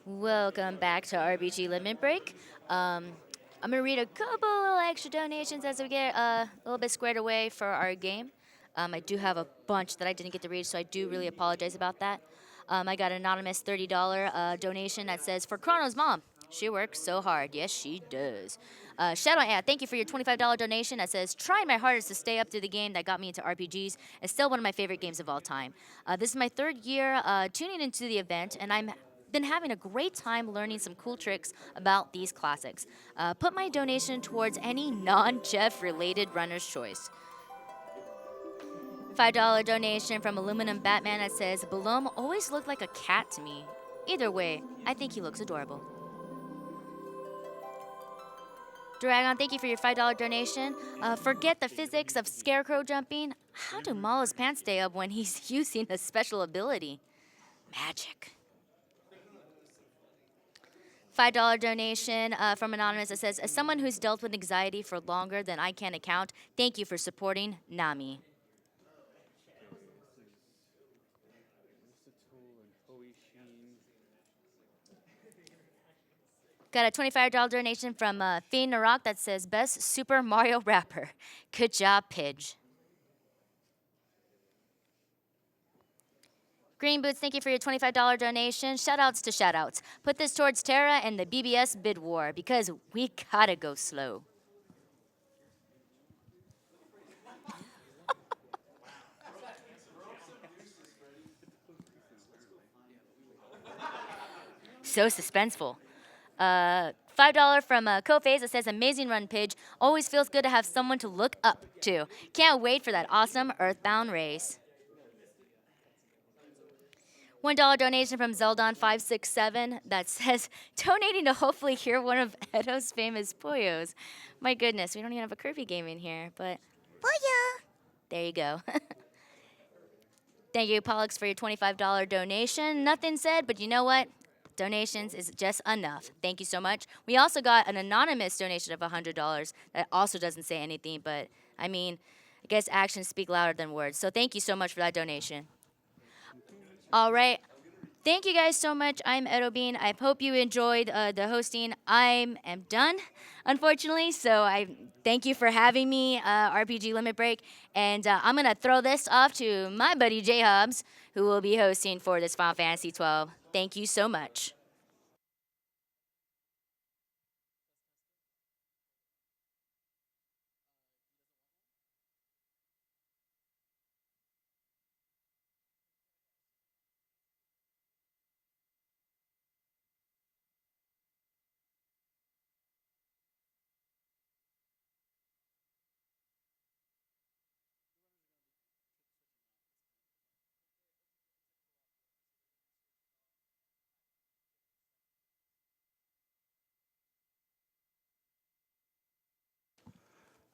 Welcome back to RBG Limit Break. I'm gonna read a couple little extra donations as we get a little bit squared away for our game. I do have a bunch that I didn't get to read, so I do really apologize about that. I got an anonymous $30 donation that says, for Chrono's mom, she works so hard. Yes, she does. Shadow Ant, thank you for your $25 donation that says, trying my hardest to stay up to the game that got me into RPGs. It's still one of my favorite games of all time. This is my third year tuning into the event, and I'm been having a great time learning some cool tricks about these classics. Put my donation towards any non-Jeff related runner's choice. $5 donation from Aluminum Batman that says, Balom always looked like a cat to me. Either way, I think he looks adorable. Dragon, thank you for your $5 donation. Forget the physics of scarecrow jumping. How do Malo's pants stay up when he's using a special ability? Magic. $5 donation from Anonymous that says, as someone who's dealt with anxiety for longer than I can account, thank you for supporting Nami. Got a $25 donation from Fiend Narok that says, best Super Mario rapper. Good job, Pidge. Green Boots, thank you for your $25 donation. Shoutouts to shoutouts. Put this towards Terra and the BBS bid war because we gotta go slow. So suspenseful. $5 from Kofaze that says, amazing run, Pidge. Always feels good to have someone to look up to. Can't wait for that awesome Earthbound race. $1 donation from Zeldon567 that says, donating to hopefully hear one of Edo's famous Poyos. My goodness, we don't even have a Kirby game in here, but Poyo! There you go. Thank you, Pollux, for your $25 donation. Nothing said, but you know what? Donations is just enough. Thank you so much. We also got an anonymous donation of $100 that also doesn't say anything, but I mean, I guess actions speak louder than words. So thank you so much for that donation. All right. Thank you guys so much. I'm Edo Bean. I hope you enjoyed the hosting. I am done, unfortunately. So I thank you for having me, RPG Limit Break. And I'm going to throw this off to my buddy J Hobbs, who will be hosting for this Final Fantasy 12. Thank you so much.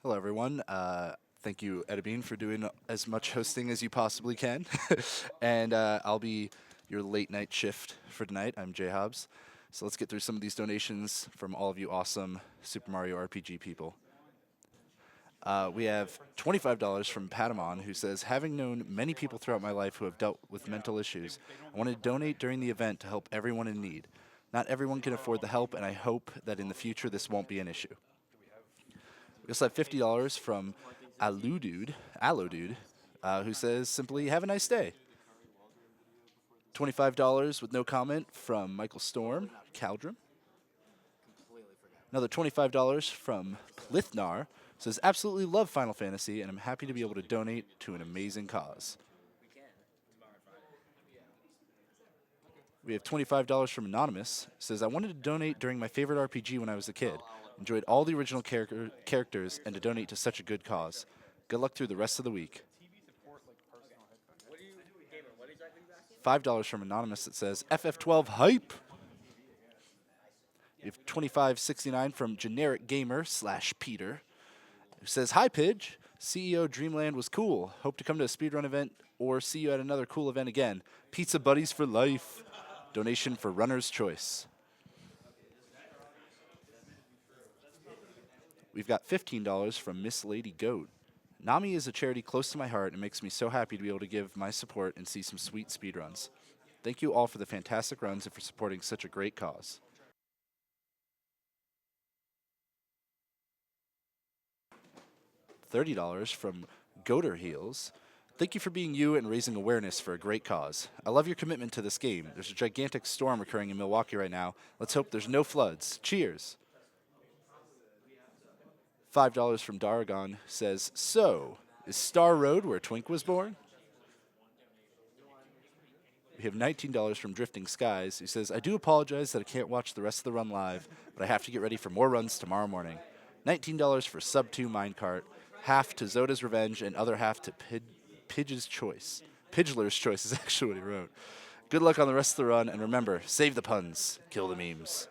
Hello, everyone. Thank you, Edabine, for doing as much hosting as you possibly can. And I'll be your late night shift for tonight. I'm Jay Hobbs. So let's get through some of these donations from all of you awesome Super Mario RPG people. We have $25 from Patamon, who says, having known many people throughout my life who have dealt with mental issues, I want to donate during the event to help everyone in need. Not everyone can afford the help, and I hope that in the future this won't be an issue. We also have $50 from Allodude, who says simply, have a nice day. $25 with no comment from Michael Storm, Caldrum. Another $25 from Plithnar, says, absolutely love Final Fantasy, and I'm happy to be able to donate to an amazing cause. We have $25 from Anonymous, says, I wanted to donate during my favorite RPG when I was a kid. Enjoyed all the original characters and to donate to such a good cause. Good luck through the rest of the week. $5 from Anonymous that says, FF12 hype. We have $25.69 from Generic Gamer / Peter, who says, hi, Pidge. CEO Dreamland was cool. Hope to come to a speedrun event or see you at another cool event again. Pizza buddies for life. Donation for Runner's Choice. We've got $15 from Miss Lady Goat. Nami is a charity close to my heart and makes me so happy to be able to give my support and see some sweet speedruns. Thank you all for the fantastic runs and for supporting such a great cause. $30 from Goater Heels. Thank you for being you and raising awareness for a great cause. I love your commitment to this game. There's a gigantic storm occurring in Milwaukee right now. Let's hope there's no floods. Cheers. $5 from Daragon says, so, is Star Road where Twink was born? We have $19 from Drifting Skies, who says, I do apologize that I can't watch the rest of the run live, but I have to get ready for more runs tomorrow morning. $19 for Sub 2 Minecart, half to Zoda's Revenge, and other half to Pidge's Choice. Pidgeler's Choice is actually what he wrote. Good luck on the rest of the run, and remember, save the puns, kill the memes.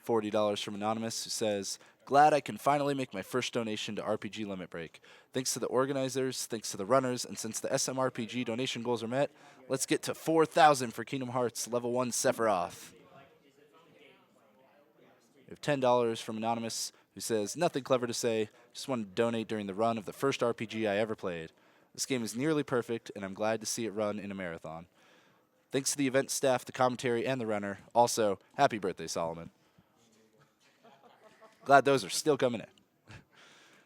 $40 from Anonymous, who says, glad I can finally make my first donation to RPG Limit Break. Thanks to the organizers, thanks to the runners, and since the SMRPG donation goals are met, let's get to 4,000 for Kingdom Hearts Level 1 Sephiroth. We have $10 from Anonymous, who says, nothing clever to say, just wanted to donate during the run of the first RPG I ever played. This game is nearly perfect, and I'm glad to see it run in a marathon. Thanks to the event staff, the commentary, and the runner. Also, happy birthday, Solomon. Glad those are still coming in.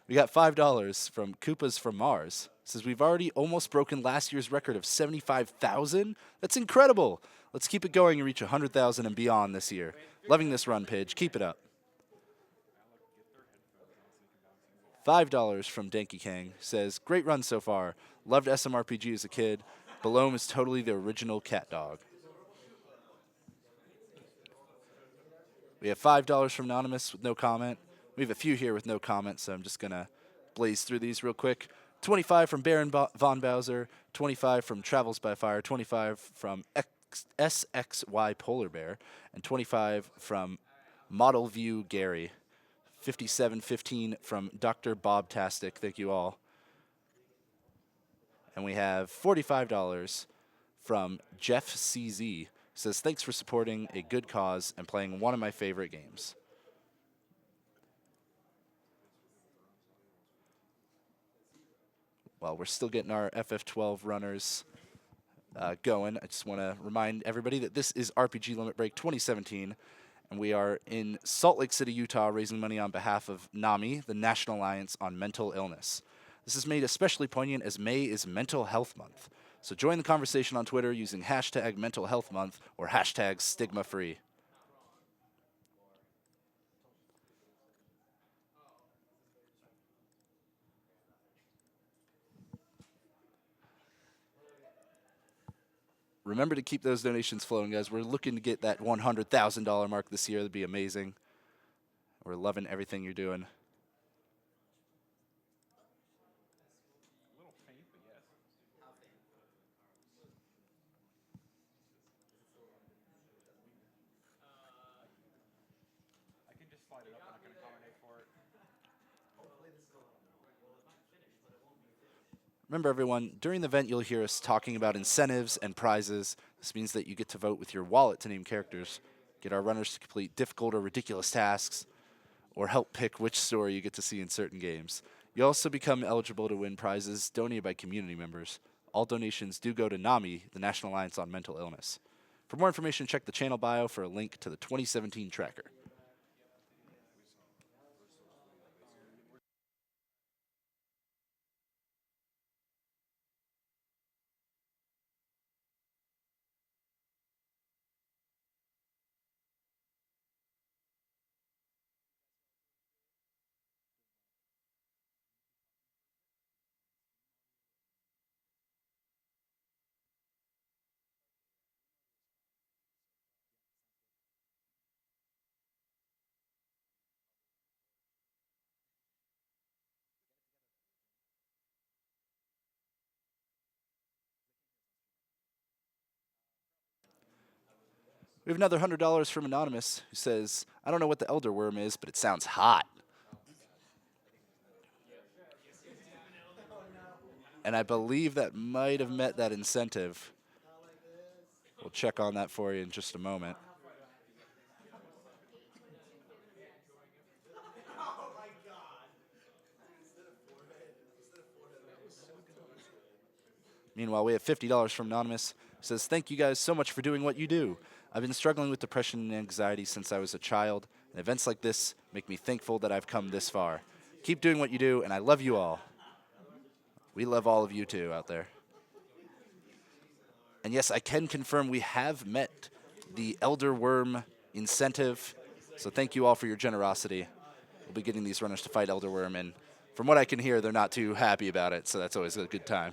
We got $5 from Koopas from Mars. Says, we've already almost broken last year's record of 75,000. That's incredible. Let's keep it going and reach 100,000 and beyond this year. Loving this run, Pidge. Keep it up. $5 from Denki Kang. Says, great run so far. Loved SMRPG as a kid. Belome is totally the original cat dog. We have $5 from Anonymous with no comment. We have a few here with no comment, so I'm just going to blaze through these real quick. 25 from Baron Von Bowser, 25 from Travels by Fire, 25 from SXY Polar Bear, and 25 from Model View Gary. 5715 from Dr. Bobtastic. Thank you all. And we have $45 from Jeff CZ. Says, thanks for supporting a good cause and playing one of my favorite games. While we're still getting our FF12 runners going, I just want to remind everybody that this is RPG Limit Break 2017, and we are in Salt Lake City, Utah, raising money on behalf of NAMI, the National Alliance on Mental Illness. This is made especially poignant as May is Mental Health Month. So join the conversation on Twitter using hashtag Mental Health Month or hashtag Stigma Free. Remember to keep those donations flowing, guys. We're looking to get that $100,000 mark this year. That'd be amazing. We're loving everything you're doing. Remember, everyone, during the event, you'll hear us talking about incentives and prizes. This means that you get to vote with your wallet to name characters, get our runners to complete difficult or ridiculous tasks, or help pick which story you get to see in certain games. You also become eligible to win prizes donated by community members. All donations do go to NAMI, the National Alliance on Mental Illness. For more information, check the channel bio for a link to the 2017 tracker. We have another $100 from Anonymous, who says, I don't know what the Elder Worm is, but it sounds hot. And I believe that might have met that incentive. We'll check on that for you in just a moment. Meanwhile, we have $50 from Anonymous, who says, thank you guys so much for doing what you do. I've been struggling with depression and anxiety since I was a child, and events like this make me thankful that I've come this far. Keep doing what you do, and I love you all. We love all of you too out there. And yes, I can confirm we have met the Elder Worm incentive, so thank you all for your generosity. We'll be getting these runners to fight Elder Worm, and from what I can hear, they're not too happy about it, so that's always a good time.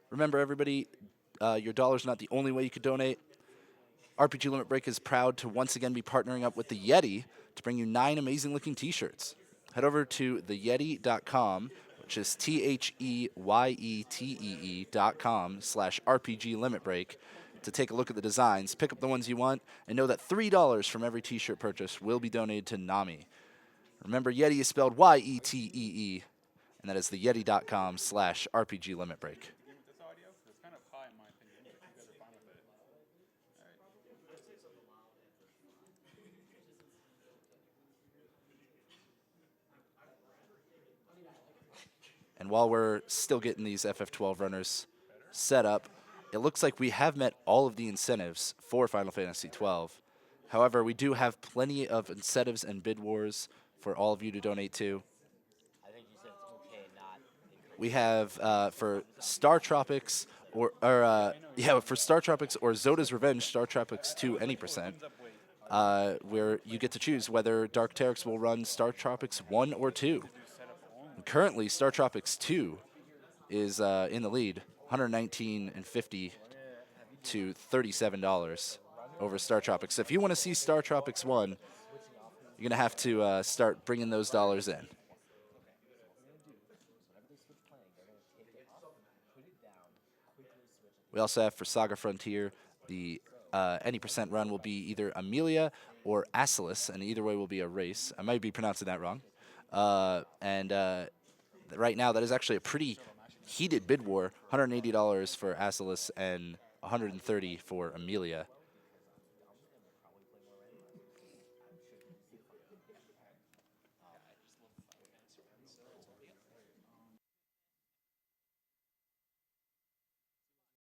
Remember, everybody, your dollar's not the only way you could donate. RPG Limit Break is proud to once again be partnering up with the Yeti to bring you 9 amazing-looking T-shirts. Head over to theyeti.com, which is THEYETEE.com/RPG Limit Break, to take a look at the designs, pick up the ones you want, and know that $3 from every T-shirt purchase will be donated to NAMI. Remember, Yeti is spelled YETEE, and that is theyeti.com/RPG Limit Break. And while we're still getting these FF12 runners set up, it looks like we have met all of the incentives for Final Fantasy XII. However, we do have plenty of incentives and bid wars for all of you to donate to. We have for Star Tropics for Star Tropics or Zoda's Revenge, Star Tropics 2 any percent, where you get to choose whether Dark Terex will run Star Tropics 1 or 2. Currently, Star Tropics 2 is in the lead, $119.50 to $37 over Star Tropics. So if you want to see Star Tropics 1, you're going to have to start bringing those dollars in. We also have for Saga Frontier, the any percent run will be either Amelia or Asilis, and either way will be a race. I might be pronouncing that wrong. Right now, that is actually a pretty heated bid war. $180 for Asilis and $130 for Amelia.